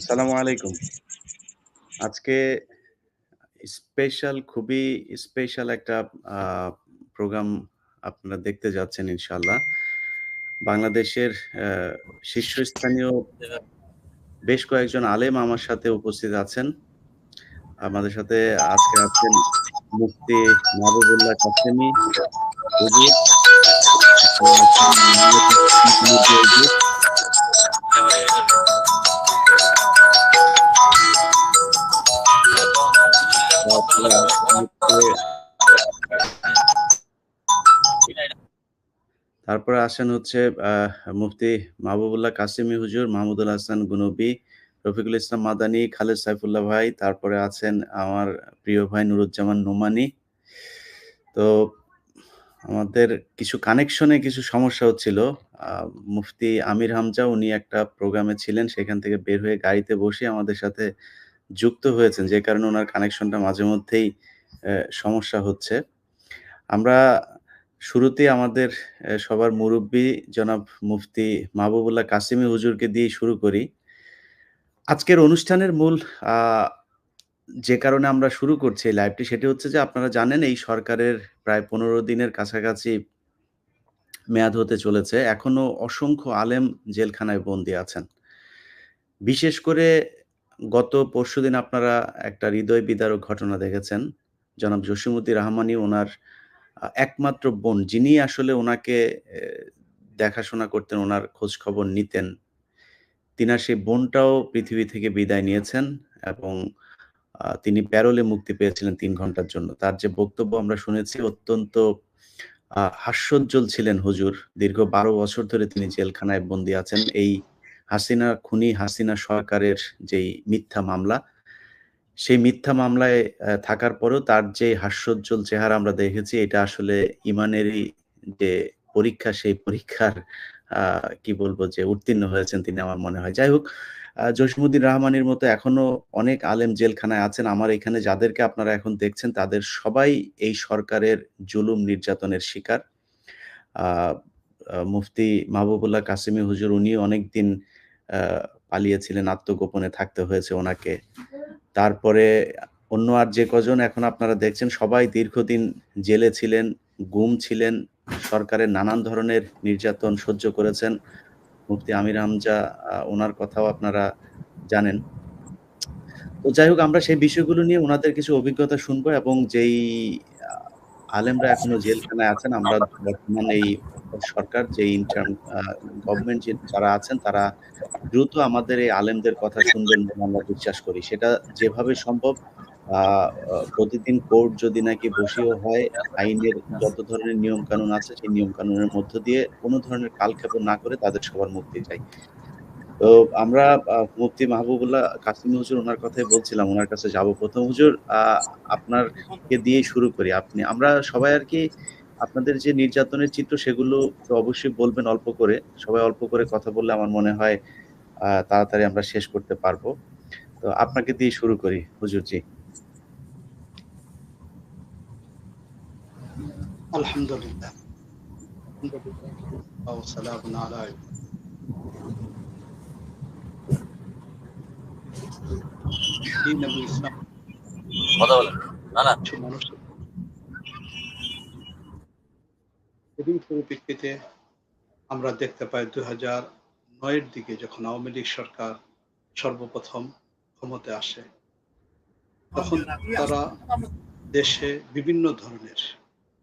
আসসালামু আলাইকুম। আজকে খুবই স্পেশাল একটা আ প্রোগ্রাম আপনারা দেখতে যাচ্ছেন ইনশাআল্লাহ। বাংলাদেশের অ্যা শীর্ষস্থানীয় বেশ কয়েকজন আলেম আমার সাথে উপস্থিত আছেন। আমাদের সাথে আজকে আছেন মুফতি মাহবুবুল্লাহ কাসেমী হুজুর, তারপরে আছেন মোহাম্মদ হুজুর, তারপরে আছেন হচ্ছে মুফতি মাহবুবুল্লাহ কাসেমী হুজুর, মাহমুদুল হাসান গুনবী, রফিকুল ইসলাম মাদানী, খালেদ সাইফুল্লাহ ভাই, তারপরে আছেন আমার প্রিয় ভাই নুরুজ্জামান নোমানী। তো আমাদের কিছু কানেকশনে কিছু সমস্যা হচ্ছিল। আ মুফতি আমির হামজা উনি একটা প্রোগ্রামে ছিলেন। সেখান থেকে বের হয়ে গাড়িতে বসে আমাদের সাথে যুক্ত হয়েছেন। যে কারণে উনার কানেকশনটা মাঝেমধ্যেই সমস্যা হচ্ছে। আমরা শুরুতেই আমাদের সবার মুরুব্বি জনাব মুফতি মাহবুবুল্লাহ কাসেমী হুজুরকে দিয়েই শুরু করি। আজকের অনুষ্ঠানের মূল আ যে কারণে আমরা শুরু করছি এই লাইভটি সেটি হচ্ছে যে আপনারা জানেন এই সরকারের প্রায় ১৫ দিনের কাছাকাছি মেয়াদ হতে চলেছে। এখনো অসংখ্য আলেম জেলখানায় বন্দী আছেন। বিশেষ করে গত পরশুদিন আপনারা একটা হৃদয় বিদারক ঘটনা দেখেছেন। জনাব জসিমউদ্দিন রহমানী উনার একমাত্র বোন যিনি আসলে উনাকে দেখাশোনা করতেন, উনার খোঁজখবর নিতেন। তিনার সেই বোনটাও পৃথিবী থেকে বিদায় নিয়েছেন এবং তিনি প্যারোলে মুক্তি পেয়েছিলেন ৩ ঘন্টার জন্য। তার যে বক্তব্য আমরা শুনেছি অত্যন্ত হাস্যোজ্জ্বল ছিলেন হুজুর। দীর্ঘ ১২ বছর ধরে তিনি জেলখানায় বন্দী আছেন। এই হাসিনা সরকারের যেই মিথ্যা মামলা, সেই মিথ্যা মামলায় থাকার পরেও তার যে হাস্যোজ্জ্বল চেহারা আমরা দেখেছি এটা আসলে ইমানেরই যে পরীক্ষা, সেই পরীক্ষার আ কি বলবো যে উত্তীর্ণ হয়েছেন তিনি আমার মনে হয়। যাই হোক জসিমউদ্দিন রহমানের মতো এখনো অনেক আলেম জেলখানায় আছেন। আমার এখানে যাদেরকে আপনারা এখন দেখছেন তাদের সবাই এই সরকারের জুলুম নির্যাতনের শিকার। আ আ মুফতি মাহবুবুল্লাহ কাসেমী হুজুর উনিও অনেকদিন আ পালিয়েছিলেন, আত্মগোপনে থাকতে হয়েছে উনাকে। তারপরে অন্য আর যে কজন এখন আপনারা দেখছেন সবাই দীর্ঘদিন জেলে ছিলেন, গুম ছিলেন, সরকারের নানান ধরনের নির্যাতন সহ্য করেছেন। মুফতি আমির হামজা উনার কথাও আপনারা জানেন। তো যাই হোক আমরা সেই বিষয়গুলো নিয়ে উনাদের কিছু অভিজ্ঞতা শুনবো এবং যেই আ আলেমরা এখনো জেলখানায় আছেন আমরা বর্তমান এই সরকার যে ইন্টার্ম আ গভর্নমেন্ট যারা আছেন তারা দ্রুত আমাদের এই আলেমদের কথা শুনবেন বলে আমরা বিশ্বাস করি। সেটা যেভাবে সম্ভব আ আ প্রতিদিন কোর্ট যদি নাকি বসিয়ে হয়, আইনের যত ধরনের নিয়মকানুন আছে সেই নিয়মকানুনের মধ্য দিয়ে কোন ধরনের কালক্ষেপণ না করে তাদের সবার মুক্তি চাই। তো আমরা মুফতি মাহবুবুল্লাহ কাসেমী হুজুর উনার কথাই বলছিলাম। উনার কাছে যাব। ১ম হুজুর আপনারকে দিয়েই শুরু করি। আমরা সবাই আরকি আপনাদের যে নির্যাতনের চিত্র সেগুলো তো অবশ্যই বলবেন অল্প করে। সবাই অল্প করে কথা বললে আমার মনে হয় তাড়াতাড়ি আমরা শেষ করতে পারব। তো আপনাকে দিয়ে শুরু করি হুজুর জি। আলহামদুলিল্লাহ। সালামুন আলা দ্বীন এবং ইসলাম কথা বলেন। না। মানুষের পরিপ্রেক্ষিতে আমরা দেখতে পাই ২০০৯ এর দিকে যখন আওয়ামী লীগ সরকার সর্বপ্রথম ক্ষমতায় আসে, তখন তারা দেশে বিভিন্ন ধরনের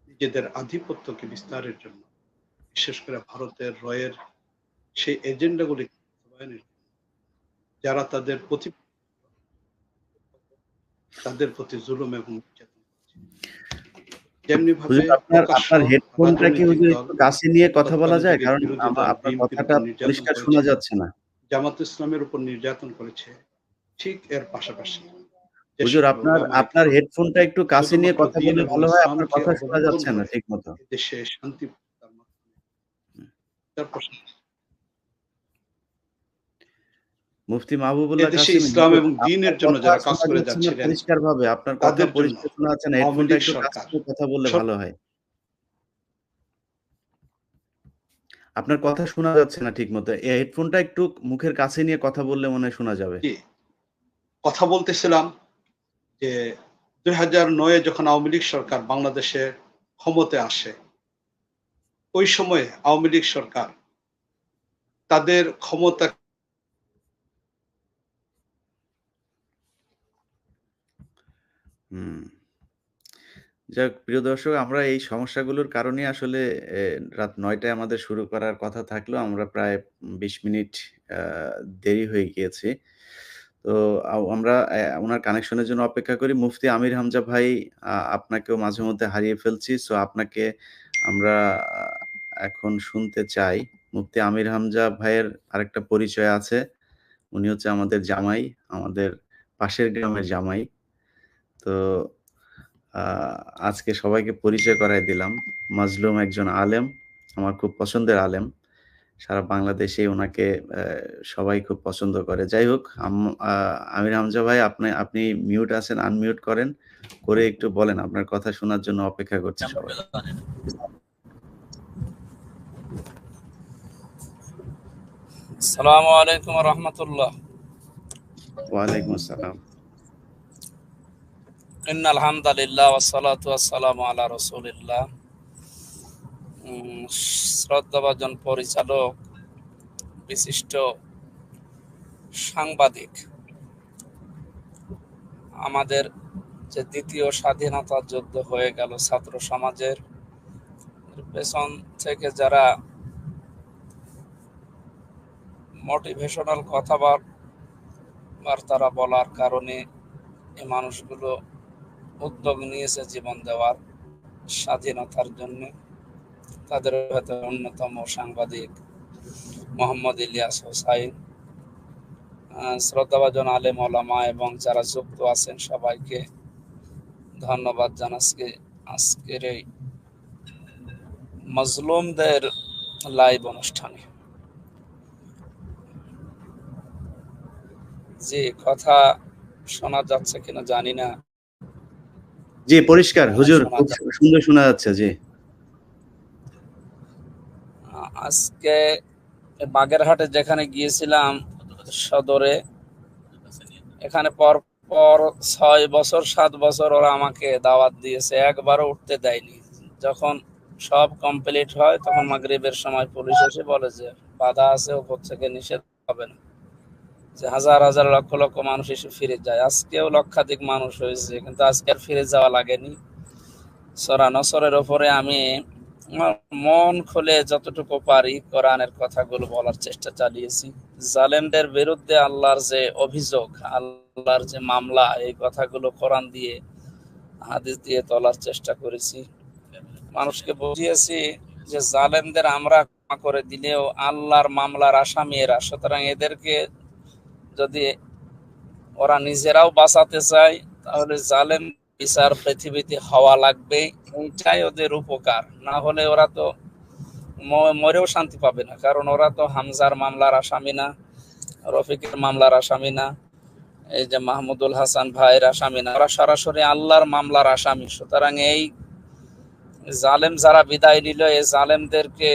নিজেদের আধিপত্যকে বিস্তারের জন্য বিশেষ করে ভারতের রয়ের সেই এজেন্ডাগুলি বাস্তবায়নের জন্য যারা তাদের প্রতি জুলুম এবং নির্যাতন করছে। যেমনি ভাবে হুজুর আপনার হেডফোনটা কি হুজুর একটু কাছে নিয়ে কথা বলা যায়? কারণ আপনার কথাটা পরিষ্কার শোনা যাচ্ছে না। জামাত ইসলামের উপর নির্যাতন করেছে। ঠিক এর পাশাপাশি হুজুর আপনার হেডফোনটা একটু কাছে নিয়ে কথা বললে ভালো হয়। আপনার কথা শোনা যাচ্ছে না ঠিকমতো। দেশে শান্তি মুফতি মাহবুবুল্লাহ দেশে কাসেমী ইসলাম এবং দ্বীনের জন্য যারা কাজ করে যাচ্ছিলেন পরিষ্কারভাবে আপনার কথা তাদের জন্য পরিষ্কার শোনা যাচ্ছে না। আওয়ামী হেডফোনটা লীগ একটু কাছে সরকার নিয়ে কথা বললে ভালো হয়। আপনার কথা শোনা যাচ্ছে না ঠিকমতো। এই হেডফোনটা একটু মুখের কাছে নিয়ে কথা বললে মনে হয় শোনা যাবে। জি, কথা বলতেছিলাম যে ২০০৯ এ যখন আওয়ামী লীগ সরকার বাংলাদেশে ক্ষমতায় আসে, ওই সময়ে আওয়ামী লীগ সরকার তাদের ক্ষমতা হুম। যাক প্রিয় দর্শক, আমরা এই সমস্যাগুলোর কারণেই আসলে রাত ৯ টায় আমাদের শুরু করার কথা থাকলেও আমরা প্রায় ২০ মিনিট আ দেরি হয়ে গিয়েছি। তো আমরা উনার কানেকশনের জন্য অপেক্ষা করি। মুফতি আমির হামজা ভাই, আপনাকেও মাঝে মধ্যে হারিয়ে ফেলছি। সো আপনাকে আমরা আ এখন শুনতে চাই। মুফতি আমির হামজা ভাইয়ের আরেকটা পরিচয় আছে। উনি হচ্ছে আমাদের জামাই, আমাদের পাশের গ্রামের জামাই। তো আ আজকে সবাইকে পরিচয় করায় দিলাম। মাজলুম একজন আলেম, আমার খুব পছন্দের আলেম। সারা বাংলাদেশেই উনাকে সবাই খুব পছন্দ করে। যাই হোক, আমির হামজা ভাই, আপনি মিউট আছেন, আনমিউট করেন। করে একটু বলেন, আপনার কথা শোনার জন্য অপেক্ষা করছে সবাই। আসসালামু আলাইকুম ওয়া রাহমাতুল্লাহ। ওয়ালাইকুম আসসালাম। ইন্নাল হামদালিল্লাহ ওয়াস সালাতু ওয়াস সালামু আলা রাসূলিল্লাহ। শ্রদ্ধাভাজন পরিচালক, বিশিষ্ট সাংবাদিক, আমাদের যে দ্বিতীয় স্বাধীনতা যুদ্ধ হয়ে গেল ছাত্র সমাজের, পেছন থেকে যারা মোটিভেশনাল কথাবার্তা বলার কারণে এই মানুষগুলো উদ্যোগ নিয়েছে জীবন দেওয়ার স্বাধীনতার জন্য, তাদের ভেতরে অন্যতম সাংবাদিক মোহাম্মদ ইলিয়াস হোসাইন। শ্রদ্ধাভাজন আলেম ওলামা এবং যারা যুক্ত আছেন সবাইকে ধন্যবাদ জানাচ্ছি আজকের এই মজলুমদের লাইভ অনুষ্ঠানে। যে কথা শোনা যাচ্ছে কিনা জানি না। জি, পরিষ্কার হুজুর, শোনা খুব যাচ্ছে। সুন্দর শোনা যাচ্ছে। জি। আজকে বাগেরহাটে যেখানে গিয়েছিলাম সদরে, এখানে পর পর ৬ বছর ৭ বছর ওরা আমাকে দাওয়াত দিয়েছে, একবারও উঠতে দেয়নি। যখন সব কমপ্লিট হয় তখন মাগরিবের সময় পুলিশ এসে বলে যে বাধা আছে, উপর থেকে নিষেধ হবে না, যে হাজার হাজার লক্ষ লক্ষ মানুষ এসে ফিরে যায়। আজকেও লক্ষাধিক মানুষ হয়েছে, কিন্তু আজকে আর ফিরে যাওয়া লাগেনি। সূরা নসরের ওপরে আমি আমার মন খুলে যতটুকু পারি কোরআনের কথাগুলো বলার চেষ্টা চালিয়েছি। জালেমদের বিরুদ্ধে আল্লাহর যে অভিযোগ, আল্লাহর যে মামলা, এই কথাগুলো কোরআন দিয়ে হাদিস দিয়ে তোলার চেষ্টা করেছি। মানুষকে বুঝিয়েছি যে জালেমদের আমরা ক্ষমা করে দিলেও আল্লাহর মামলার আসামি এরা, সুতরাং এদেরকে যদি ওরা নিজেরাও বাঁচাতে চায় তাহলে জালেম বিচার পৃথিবীতে হওয়া লাগবে। এইটাই ওদের উপকার, না হলে ওরা তো মরেও শান্তি পাবে না। কারণ ওরা তো হামজার মামলার আসামি না, রফিকের মামলার আসামি না, এই যে মাহমুদুল হাসান ভাইয়ের আসামি না, ওরা সরাসরি আল্লাহর মামলার আসামি। সুতরাং এই জালেম যারা বিদায় নিল, এই জালেমদেরকে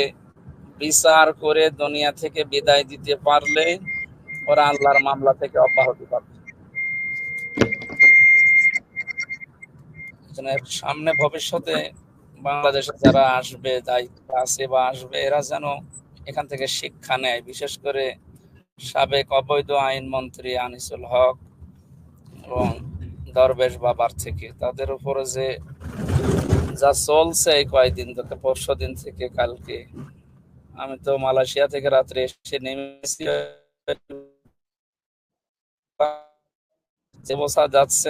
বিচার করে দুনিয়া থেকে বিদায় দিতে পারলে ওরা আল্লাহর মামলা থেকে অব্যাহতি পাবে। সামনে ভবিষ্যতে বাংলাদেশে যারা আসবে, দায়িত্ব আছে বা আসবে, এরা যেন এখান থেকে শিক্ষা নেয়। বিশেষ করে সাবেক অবৈধ আইনমন্ত্রী আনিসুল হক এবং দরবেশ বাবার থেকে, তাদের উপরে যে যা চলছে এই কয়েকদিন থেকে, পরশু দিন থেকে কালকে, আমি তো মালয়েশিয়া থেকে রাত্রে এসে নেমেছি, যে বোঝা যাচ্ছে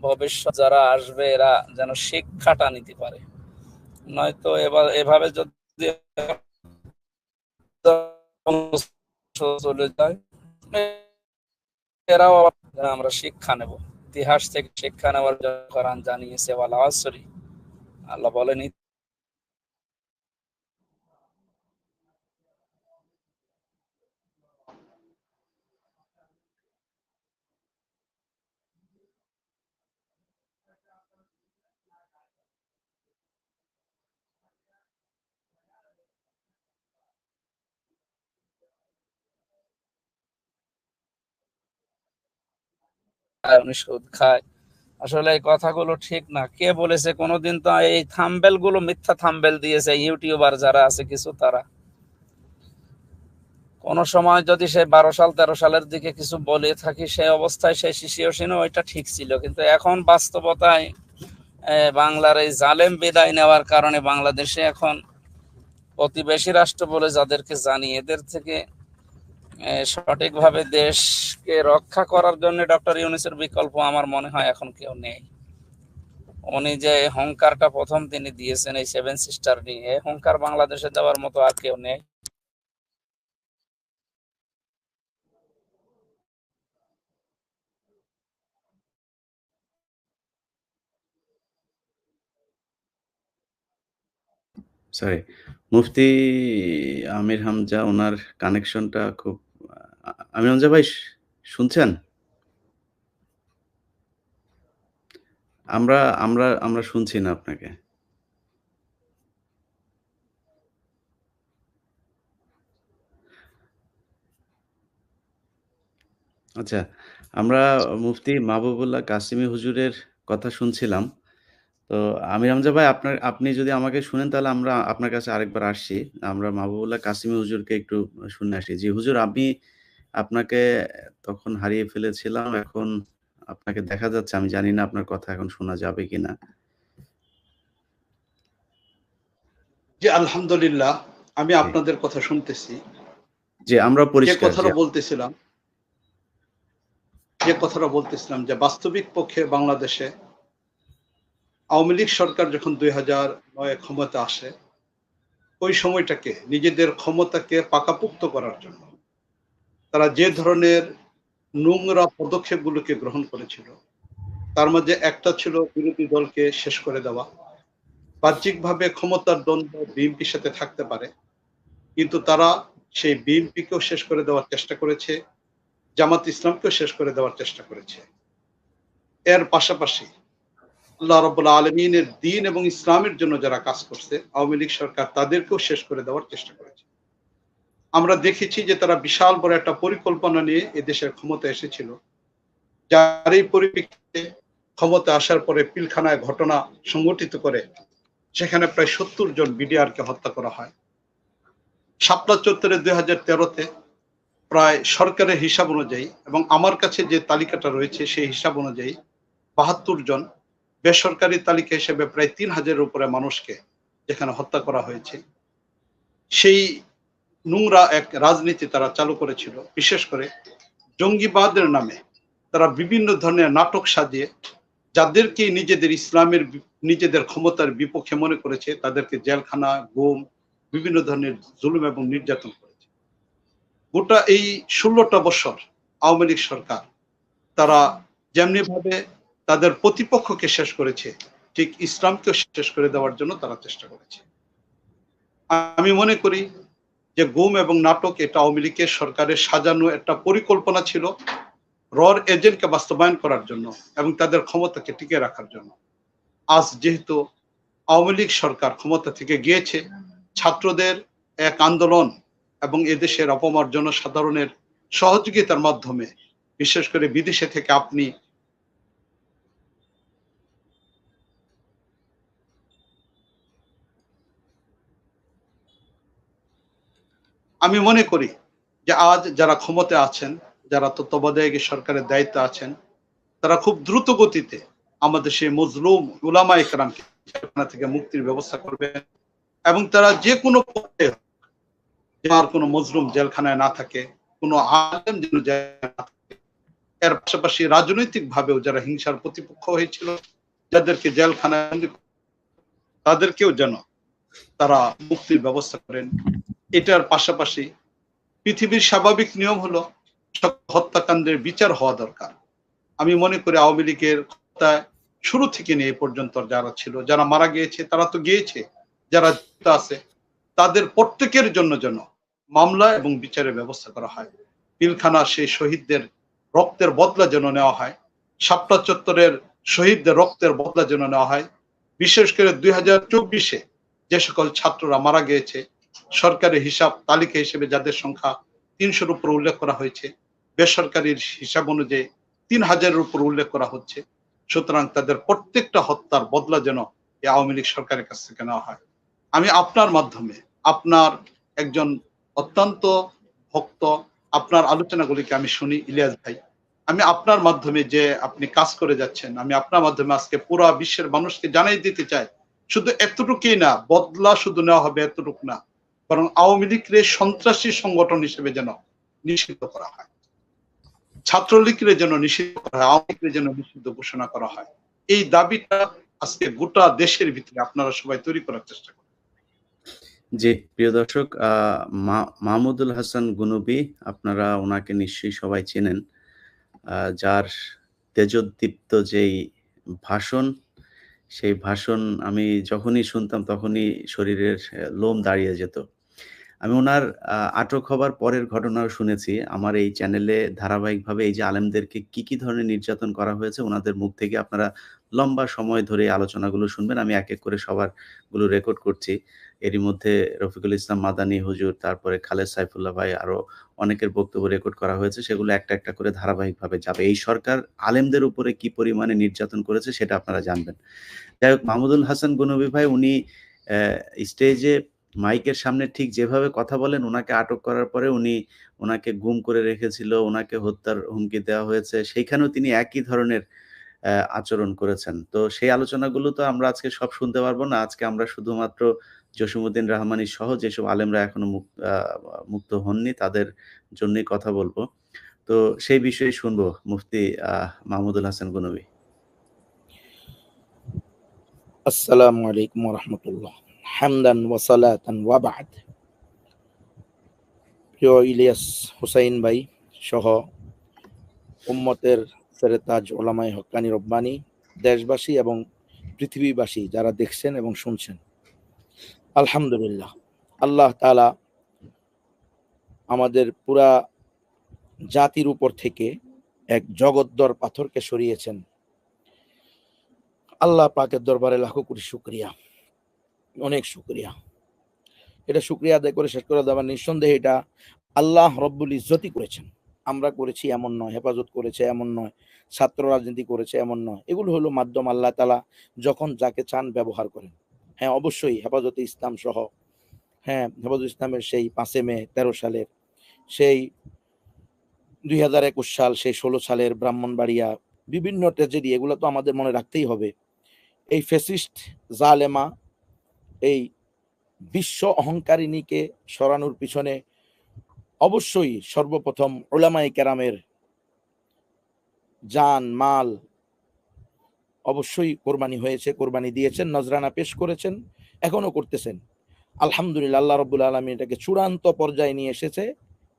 ভবিষ্যৎ যারা আসবে এরা যেন শিক্ষাটা নিতে পারে। নয়তো এভাবে যদি চলে যায়, এরাও আমরা শিক্ষা নেব। ইতিহাস থেকে শিক্ষা নেওয়ার জন্য কোরআন জানিয়েছে ওয়াল আসরি, আল্লাহ বলেন খায়, উনি সুদ খায়। আসলে এই কথাগুলো ঠিক না। কে বলেছে? কোনোদিন তো এই থাম্বেল গুলো মিথ্যা থাম্বেল দিয়েছে ইউটিউবার যারা আছে কিছু, তারা কোন সময় যদি সে 12 সাল 13 সালের দিকে কিছু বলে থাকি, সেই অবস্থায় সেই সিচুয়েশনে ওইটা ঠিক ছিল, কিন্তু এখন বাস্তবতায় বাংলার এই জালেম বিদায় নেওয়ার কারণে বাংলাদেশে এখন প্রতিবেশী রাষ্ট্র বলে যাদেরকে জানি, এদের থেকে সঠিকভাবে দেশকে রক্ষা করার জন্য ডক্টর ইউনূসের বিকল্প আমার মনে হয় এখন কেউ নেই। উনি যে হুঙ্কারটা প্রথম তিনি দিয়েছেন এই 7 সিস্টার নিয়ে, এই হুঙ্কার বাংলাদেশে দেওয়ার মতো আর কেউ নেই। সরি, মুফতি আমির হামজা, ওনার কানেকশনটা খুব আমির হামজা ভাই শুনছেন? আমরা আমরা আমরা শুনছি না আপনাকে। আচ্ছা, আমরা মুফতি মাহবুবুল্লাহ কাসিমি হুজুরের কথা শুনছিলাম। তো আমির হামজা ভাই, আপনি যদি আমাকে শুনেন তাহলে আমরা আপনার কাছে আরেকবার আসছি। আমরা মাহবুবুল্লাহ কাসিমি হুজুরকে একটু শুনে আসি। জি হুজুর, আমি আপনাকে তখন হারিয়ে ফেলেছিলাম। এখন আপনাকে দেখা যাচ্ছে। আমি জানি না আপনার কথা এখন শোনা যাবে কিনা? জি, আলহামদুলিল্লাহ আমি জি। আপনাদের কথা শুনতেছি। জি, আমরা যে পরিষ্কার। জি। কথাটা বলতেছিলাম যে বাস্তবিক পক্ষে বাংলাদেশে আওয়ামী লীগ সরকার যখন 2009 ক্ষমতা আসে, ওই সময়টাকে নিজেদের ক্ষমতাকে পাকাপোক্ত করার জন্য তারা যে ধরনের নোংরা পদক্ষেপগুলোকে গ্রহণ করেছিল, তার মধ্যে একটা ছিল বিরোধী দলকে শেষ করে দেওয়া। বাহ্যিকভাবে ক্ষমতার দ্বন্দ্ব বিএনপির সাথে থাকতে পারে, কিন্তু তারা সেই বিএনপিকেও শেষ করে দেওয়ার চেষ্টা করেছে, জামাত ইসলামকেও শেষ করে দেওয়ার চেষ্টা করেছে। এর পাশাপাশি আল্লাহ রাব্বুল আলামিনের দ্বীন এবং ইসলামের জন্য যারা কাজ করছে, আওয়ামী লীগ সরকার তাদেরকেও শেষ করে দেওয়ার চেষ্টা করেছে। আমরা দেখেছি যে তারা বিশাল বড় একটা পরিকল্পনা নিয়ে এদেশের ক্ষমতায় এসেছিল, যার এই পরিপ্রেক্ষিতে ক্ষমতা আসার পরে পিলখানায় ঘটনা সংঘটিত করে সেখানে প্রায় 70 জন বিডিআরকে হত্যা করা হয়। শাপলা চত্বরে 2013-তে প্রায় সরকারের হিসাব অনুযায়ী, এবং আমার কাছে যে তালিকাটা রয়েছে সেই হিসাব অনুযায়ী 72 জন, বেসরকারি তালিকা হিসেবে প্রায় 3000-এর উপরে মানুষকে যেখানে হত্যা করা হয়েছে। সেই নোংরা এক রাজনীতি তারা চালু করেছিল। বিশেষ করে জঙ্গিবাদের নামে তারা বিভিন্ন ধরনের নাটক সাজিয়ে যাদেরকে নিজেদের ইসলামের নিজেদের ক্ষমতার বিপক্ষে মনে করেছে তাদেরকে জেলখানা, গুম, বিভিন্ন ধরনের জুলুম এবং নির্যাতন করেছে। গোটা এই 16টা বছর আওয়ামী লীগ সরকার তারা যেমনি ভাবে তাদের প্রতিপক্ষকে শেষ করেছে, ঠিক ইসলামকেও শেষ করে দেওয়ার জন্য তারা চেষ্টা করেছে। আমি মনে করি যে গুম এবং নাটক এটা আওয়ামী লীগের সরকারের সাজানো একটা পরিকল্পনা ছিল রর এজেন্টকে বাস্তবায়ন করার জন্য এবং তাদের ক্ষমতাকে টিকিয়ে রাখার জন্য। আজ যেহেতু আওয়ামী লীগ সরকার ক্ষমতা থেকে গিয়েছে, ছাত্রদের এক আন্দোলন এবং এদেশের অপমর জনসাধারণের সহযোগিতার মাধ্যমে, বিশেষ করে বিদেশে থেকে আপনি আমি মনে করি যে আজ যারা ক্ষমতায় আছেন, যারা তত্ত্বাবধায়ক সরকারের দায়িত্বে আছেন, তারা খুব দ্রুত গতিতে আমাদের সেই মজলুম উলামা ইকরামকে থেকে মুক্তির ব্যবস্থা করবেন, এবং তারা যে কোনো পথে আর কোনো মজলুম জেলখানায় না থাকে, কোনো আলেম যেন জেলখানায় না থাকে। এর পাশাপাশি রাজনৈতিক ভাবেও যারা হিংসার প্রতিপক্ষ হয়েছিল, যাদেরকে জেলখানায় তাদেরকেও যেন তারা মুক্তির ব্যবস্থা করেন। এটার পাশাপাশি পৃথিবীর স্বাভাবিক নিয়ম হলো হত্যাকাণ্ডের বিচার হওয়া দরকার। আমি মনে করি আওয়ামী লীগের ক্ষমতায় শুরু থেকে নিয়ে এ পর্যন্ত যারা ছিল, যারা মারা গিয়েছে তারা তো গিয়েছে, যারা আছে তাদের প্রত্যেকের জন্য যেন মামলা এবং বিচারের ব্যবস্থা করা হয়। পিলখানা সেই শহীদদের রক্তের বদলা যেন নেওয়া হয়, শাপলা চত্বরের শহীদদের রক্তের বদলা যেন নেওয়া হয়। বিশেষ করে 2024-এ যে সকল ছাত্ররা মারা গিয়েছে, সরকারি হিসাব তালিকা হিসেবে যাদের সংখ্যা 300-র উপর উল্লেখ করা হয়েছে, বেসরকারি হিসাব অনুযায়ী 3000-এর উপর উল্লেখ করা হচ্ছে। সুতরাং তাদের প্রত্যেকটা হত্যার বদলা যেন এই আওয়ামী লীগ সরকারের কাছ থেকে নেওয়া হয়। আমি আপনার মাধ্যমে, আপনার একজন অত্যন্ত ভক্ত, আপনার আলোচনাগুলিকে আমি শুনি ইলিয়াস ভাই। আমি আপনার মাধ্যমে যে আপনি কাজ করে যাচ্ছেন, আমি আপনার মাধ্যমে আজকে পুরা বিশ্বের মানুষকে জানিয়ে দিতে চাই, শুধু এতটুকুই না, বদলা শুধু নেওয়া হবে এতটুকু না, বরং আওয়ামী লীগকে সন্ত্রাসী সংগঠন হিসেবে যেন নিষিদ্ধ করা হয়, ছাত্রলীগকে যেন নিষিদ্ধ করা হয়, আওয়ামী লীগকে যেন নিষিদ্ধ ঘোষণা করা হয়। এই দাবিটা আজকে গোটা দেশের ভিতরে আপনারা সবাই তৈরি করার চেষ্টা করেন। জি, প্রিয় দর্শক, মাহমুদুল হাসান গুনবী, আপনারা ওনাকে নিশ্চয়ই সবাই চেনেন। যার তেজোদ্দীপ্ত যেই ভাষণ, সেই ভাষণ আমি যখনই শুনতাম তখনই শরীরের লোম দাঁড়িয়ে যেত। আমি উনার আটক হবার পরের ঘটনাও শুনেছি। আমার এই চ্যানেলে ধারাবাহিকভাবে এই যে আলেমদেরকে কি ধরনের নির্যাতন করা হয়েছে উনাদের মুখ থেকে আপনারা লম্বা সময় ধরে এই আলোচনাগুলো শুনবেন। আমি এক করে সবারগুলো রেকর্ড করছি। এরই মধ্যে রফিকুল ইসলাম মাদানী হুজুর, তারপরে খালেদ সাইফুল্লাহ ভাই, আরো অনেকের বক্তব্য রেকর্ড করা হয়েছে। সেগুলো একটা করে ধারাবাহিকভাবে যাবে। এই সরকার আলেমদের উপরে কি পরিমাণে নির্যাতন করেছে সেটা আপনারা জানবেন। যাই হোক, মাহমুদুল হাসান গনবী ভাই উনি স্টেজে মাইকের সামনে ঠিক যেভাবে কথা বলেন, উনাকে আটক করার পরে উনাকে গুম করে রেখেছিল, উনাকে হত্যার হুমকি দেওয়া হয়েছে। সেইখানেও তিনি একই ধরনের আচরণ করেছেন। তো সেই আলোচনাগুলো তো আমরা আজকে সব শুনতে পারবো না। আজকে আমরা শুধুমাত্র জসিমউদ্দিন রাহমানী সহ যেসব আলেমরা এখনো মুক্ত হননি তাদের জন্যই কথা বলবো। তো সেই বিষয়ে শুনবো মুফতি মাহমুদুল হাসান গনবী। আসসালামু আলাইকুম ওয়া রাহমাতুল্লাহ। হামদান ওয়া সালাতান ওয়া বা'দ। প্রিয় ইলিয়াস হুসাইন ভাই সহ উম্মতের সেরেতাজ ওলামায়ে হক্কানি রব্বানি, দেশবাসী এবং পৃথিবীবাসী যারা দেখছেন এবং শুনছেন, আলহামদুলিল্লাহ, আল্লাহ তাআলা আমাদের পুরা জাতির উপর থেকে এক জগদ্দর পাথরকে সরিয়েছেন। আল্লাহ পাকের দরবারে লাখো কোটি শুকরিয়া, অনেক শুকরিয়া। এটা শুকরিয়া আদায় করে শেষ করে দেওয়ার নিঃসন্দেহে এটা আল্লাহ রব্বুল ইজ্জতই করেছেন। আমরা করেছি এমন নয়, হেফাজত করেছে এমন নয়, ছাত্র রাজনীতি করেছে এমন নয়। এগুলো হলো মাধ্যম, আল্লাহ তাআলা যখন যাকে চান ব্যবহার করেন। হ্যাঁ, অবশ্যই হেফাজতে ইসলাম সহ, হ্যাঁ, হেফাজত ইসলামের সেই 5 মে 13 সালের, সেই 2021 সাল, সেই 16 সালের ব্রাহ্মণবাড়িয়া বিভিন্ন ট্র্যাজেডি, এগুলো তো আমাদের মনে রাখতেই হবে। এই ফ্যাসিস্ট জালেমা, এই বিশ্ব অহংকারিণীকে সরানোর পিছনে অবশ্যই সর্বপ্রথম উলামায়ে কেরামের জান মাল অবশ্যই কোরবানি হয়েছে, কোরবানি দিয়েছেন, নজরানা পেশ করেছেন, এখনো করতেছেন। আলহামদুলিল্লাহ, আল্লাহ রব্বুল আলামিন এটাকে চূড়ান্ত পর্যায়ে নিয়ে এসেছে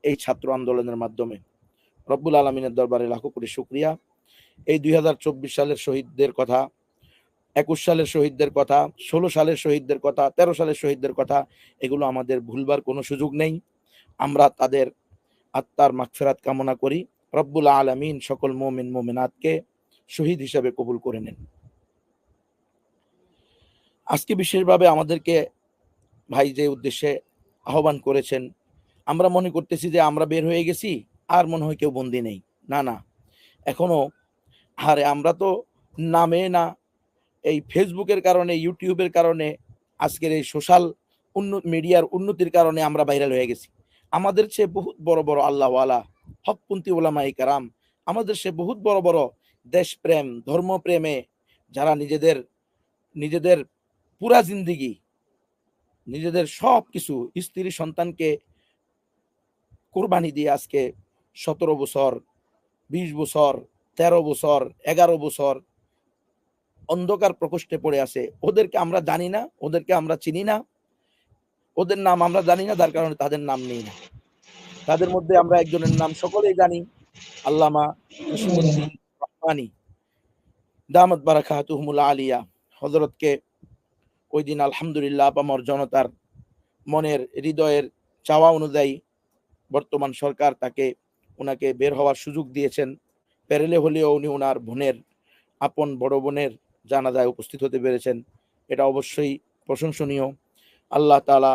এই ছাত্র আন্দোলনের মাধ্যমে। রব্বুল আলামিনের দরবারে লাখো কোটি শুকরিয়া। এই 2024 সালের শহীদদের কথা, 21 সালের শহীদদের কথা, 16 সালের শহীদদের কথা, 13 সালের শহীদদের কথা, এগুলো আমাদের ভুলবার কোনো সুযোগ নেই। আমরা তাদের আত্মার মাগফিরাত কামনা করি। রব্বুল আলামিন সকল মুমিন মুমিনাতকে শহীদ হিসেবে কবুল করে নেন। আজকে বিশেষভাবে আমাদেরকে ভাই যে উদ্দেশ্যে আহ্বান করেছেন, আমরা মনে করতেছি যে আমরা বের হয়ে গেছি, আর মনে হয় কেউ বন্দী নেই। না না, এখনো আরে আমরা তো নামে না, এই ফেসবুকের কারণে, ইউটিউবের কারণে, আজকের এই সোশ্যাল মিডিয়ার উন্নতির কারণে আমরা ভাইরাল হয়ে গেছি। আমাদের চেয়ে বহুত বড় বড় আল্লাহওয়ালা হকপন্থী ওলামায়ে কেরাম, আমাদের চেয়ে বহুত বড় বড় দেশপ্রেম ধর্মপ্রেমে যারা নিজেদের পুরা জিন্দিগি, নিজেদের সব কিছু, স্ত্রী সন্তানকে কোরবানি দিয়ে আজকে 17 বছর, 20 বছর, 13 বছর, 11 বছর অন্ধকার প্রকোষ্ঠে পড়ে আছে। ওদেরকে আমরা জানি না, ওদেরকে আমরা চিনি না, ওদের নাম আমরা জানি না, তার কারণে তাদের নাম নেই না। তাদের মধ্যে আমরা একজনের নাম সকলেই জানি, আল্লামা জসিমউদ্দিন রহমানী দামাত বারাকাতুহুমুল আলিয়া। হযরতকে ওই দিন আলহামদুলিল্লাহ আপামর জনতার মনের হৃদয়ের চাওয়া অনুযায়ী বর্তমান সরকার ওনাকে বের হওয়ার সুযোগ দিয়েছেন। পেরেলে হলেও উনি ওনার বোনের, আপন বড় বোনের জানাজায় উপস্থিত হতে পেরেছেন। এটা অবশ্যই প্রশংসনীয়। আল্লাহ তাআলা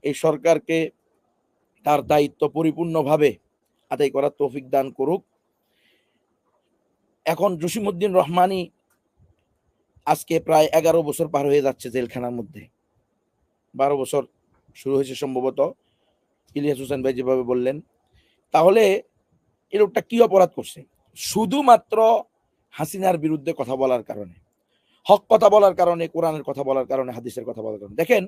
এই সরকারকে তার দায়িত্ব পরিপূর্ণভাবে আদায় করার তৌফিক দান করুক। এখন জসিমউদ্দিন রহমানী আজকে প্রায় 11 বছর পার হয়ে যাচ্ছে জেলখানার মধ্যে। 12 বছর শুরু হয়েছে সম্ভবত, ইলিয়াস হোসেন ভাই যেভাবে বললেন। তাহলে এই লোকটা কি অপরাধ করছে? শুধুমাত্র হাসিনার বিরুদ্ধে কথা বলার কারণে, হক কথা বলার কারণে, কোরআনের কথা বলার কারণে, হাদিসের কথা বলার কারণে। দেখেন,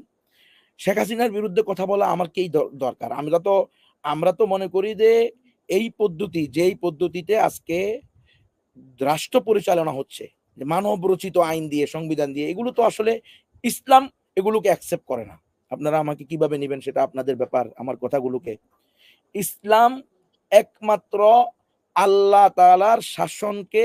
শেখ হাসিনার বিরুদ্ধে কথা বলা আমার কি দরকার? আমরা তো মনে করি যে এই পদ্ধতি, যেই পদ্ধতিতে আজকে রাষ্ট্র পরিচালনা হচ্ছে, যে মানব রচিত আইন দিয়ে, সংবিধান দিয়ে, এগুলো তো আসলে ইসলাম এগুলোকে অ্যাকসেপ্ট করে না। আপনারা আমাকে কিভাবে নেবেন সেটা আপনাদের ব্যাপার। আমার কথাগুলোকে, ইসলাম একমাত্র আল্লাহ তাআলার শাসনকে,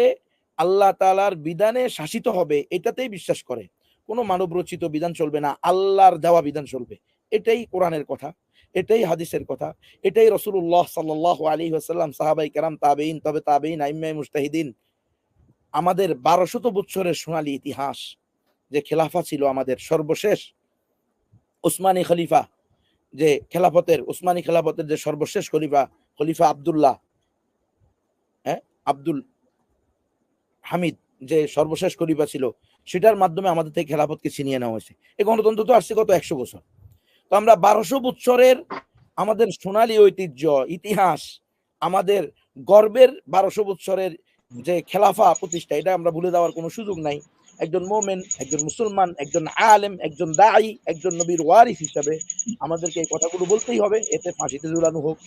আল্লাহ তাআলার বিধানে শাসিত হবে এটাতেই বিশ্বাস করে। কোনো মানব রচিত বিধান চলবে না, আল্লাহর দেওয়া বিধান চলবে। এটাই কোরআনের কথা, এটাই হাদিসের কথা, এটাই রাসূলুল্লাহ সাল্লাল্লাহু আলাইহি ওয়াসাল্লাম, সাহাবায়ে কেরাম, তাবেঈন, তবে তাবেঈন, আইম্মায়ে মুজতাহিদিন, আমাদের 1200 বছরের সোনালী ইতিহাস, যে খেলাফা ছিল আমাদের সর্বশেষ উসমানী খলিফা, যে উসমানী খেলাফতের যে সর্বশেষ খলিফা আব্দুল্লাহ, হ্যাঁ, আব্দুল হামিদ, যে সর্বশেষ খলিফা ছিল, সেটার মাধ্যমে আমাদের থেকে খেলাফতকে ছিনিয়ে নেওয়া হয়েছে। এই গণতন্ত্র তো আসছে কত 100 বছর। তো আমরা 1200 বছরের আমাদের সোনালী ঐতিহ্য, ইতিহাস, আমাদের গর্বের 1200 বছরের যে খেলাফা প্রতিষ্ঠা, এটা আমরা ভুলে যাওয়ার কোনো সুযোগ নাই। একজন মোমেন, একজন মুসলমান, একজন আলেম, একজন দায়ী, একজন নবীর ওয়ারিস হিসাবে আমাদেরকে এই কথাগুলো বলতেই হবে। এতে ফাঁসিতে ঝুলানো হোক,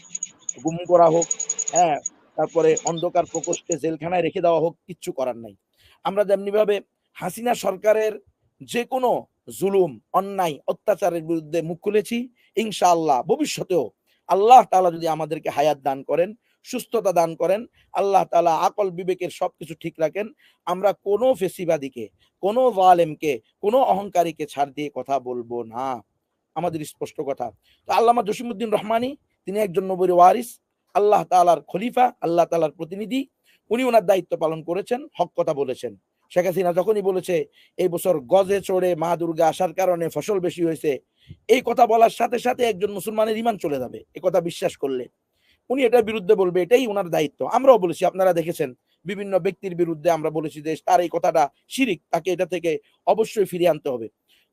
গুম করা হোক, হ্যাঁ, তারপরে অন্ধকার প্রকোষ্ঠে জেলখানায় রেখে দেওয়া হোক, কিচ্ছু করার নাই। আমরা যেমনি ভাবে হাসিনা সরকারের যে কোনো জুলুম, অন্যায়, অত্যাচারের বিরুদ্ধে মুখ খুলেছি, ইনশাআল্লাহ ভবিষ্যতেও আল্লাহ তাআলা যদি আমাদেরকে হায়াত দান করেন, সুস্থতা দান করেন, আল্লাহ তাআলা আকল বিবেকের সবকিছু ঠিক রাখেন, আমরা কোনো ফেসিবাদীকে, কোনো জালেমকে, কোনো অহংকারীকে ছাড় দিয়ে কথা বলবো না। আমাদের স্পষ্ট কথা। তো আল্লামা জসিমউদ্দিন রহমানী, তিনি একজন নবীর ওয়ারিস, আল্লাহ তাআলার খলিফা, আল্লাহ তাআলার প্রতিনিধি। উনি ওনার দায়িত্ব পালন করেছেন, হক কথা বলেছেন। শেখ হাসিনা যখনই বলেছে এই বছর গজে চড়ে মা দুর্গা আসার কারণে ফসল বেশি হয়েছে, এই কথা বলার সাথে সাথে একজন মুসলমানের ঈমান চলে যাবে এই কথা বিশ্বাস করলে। উনি এটার বিরুদ্ধে বলবে, এটাই ওনার দায়িত্ব। আমরাও বলেছি, আপনারা দেখেছেন, বিভিন্ন ব্যক্তির বিরুদ্ধে আমরা বলেছি যে তার এই কথাটা শিরিক, তাকে এটা থেকে অবশ্যই ফিরিয়ে আনতে হবে।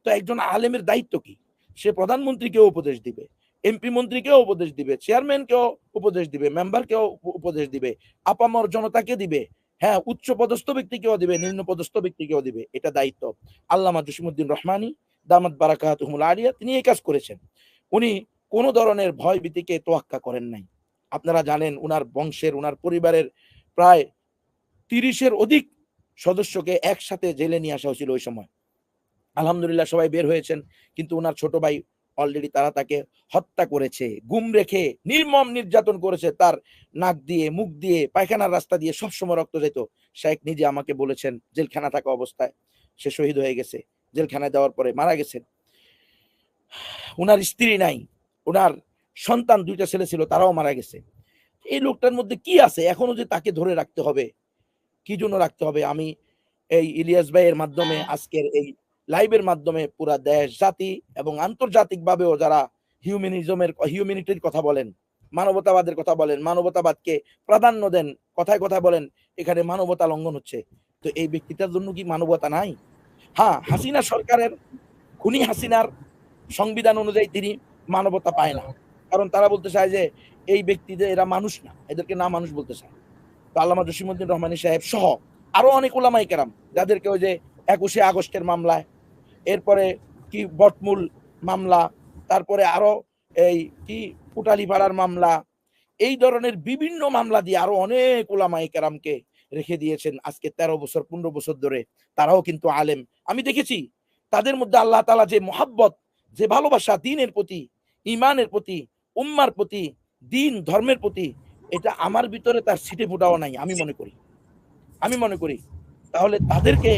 তো একজন আলেমের দায়িত্ব কি? সে প্রধানমন্ত্রীকেও উপদেশ দিবে, এমপি মন্ত্রীকেও উপদেশ দিবে, চেয়ারম্যানকেও উপদেশ দিবে, মেম্বারকেও উপদেশ দিবে, আপামর জনতাকে দিবে, হ্যাঁ, উচ্চ পদস্থ ব্যক্তিকেও দিবে, নিম্ন পদস্থ ব্যক্তিকেও দিবে। এটা দায়িত্ব। আল্লামা জসিমউদ্দিন রহমানী দামাত বারাকাতুহুমুল আলিয়া, তিনি এই কাজ করেছেন। উনি কোনো ধরনের ভয় ভীতিকে তোয়াক্কা করেন নাই। আপনারা জানেন, উনার বংশের, উনার পরিবারের প্রায় 30-এর অধিক সদস্যকে একসাথে জেলে নিয়ে আসা হয়েছিল ওই সময়। আলহামদুলিল্লাহ সবাই বের হয়েছেন, কিন্তু উনার ছোট ভাই অলরেডি তারা তাকে হত্যা করেছে, গুম রেখে নির্মম নির্যাতন করেছে। তার নাক দিয়ে, মুখ দিয়ে, পায়খানার রাস্তা দিয়ে সবসময় রক্ত যেত। শেখ নিজে আমাকে বলেছেন, জেলখানা থাকা অবস্থায় সে শহীদ হয়ে গেছে, জেলখানায় দেওয়ার পরে মারা গেছেন। উনার স্ত্রী নাই, উনার সন্তান 2টা ছেলে ছিল, তারাও মারা গেছে। এই লোকটার মধ্যে কি আছে এখনো যে তাকে ধরে রাখতে হবে? কি জন্য রাখতে হবে? আমি এই ইলিয়াস ভাইয়ের মাধ্যমে, আজকের এই লাইভের মাধ্যমে পুরা দেশ, জাতি এবং আন্তর্জাতিকভাবেও যারা হিউম্যানিটির কথা বলেন, মানবতাবাদের কথা বলেন, মানবতাবাদকে প্রাধান্য দেন, কথায় কথায় বলেন এখানে মানবতা লঙ্ঘন হচ্ছে, তো এই ব্যক্তিটার জন্য কি মানবতা নাই? হ্যাঁ, হাসিনা সরকারের, খুনি হাসিনার সংবিধান অনুযায়ী তিনি মানবতা পায় না, কারণ তারা বলতে চায় যে এই ব্যক্তিদের, এরা মানুষ না, এদেরকে না মানুষ বলতে চায়। তো আল্লামা জসিমউদ্দিন রহমানী সাহেব সহ আরো অনেক ওলামায়ে কেরাম, যাদেরকে ওই যে 21শে আগস্টের মামলায়, এরপরে কি বটমূল মামলা, তারপরে আরো এই কি কুটালীপাড়ার মামলা, এই ধরনের বিভিন্ন মামলা দিয়ে আরো অনেক ওলামায়ে কেরামকে রেখে দিয়েছেন আজকে 13 বছর 15 বছর ধরে। তারাও কিন্তু আলেম। আমি দেখেছি তাদের মধ্যে আল্লাহ তাআলা যে মোহাব্বত, যে ভালোবাসা দ্বীনের প্রতি, ঈমানের প্রতি, উম্মার প্রতি, দ্বীন ধর্মের প্রতি, এটা আমার ভিতরে তার ছিটে ফোটাও নাই। আমি মনে করি তাহলে তাদেরকে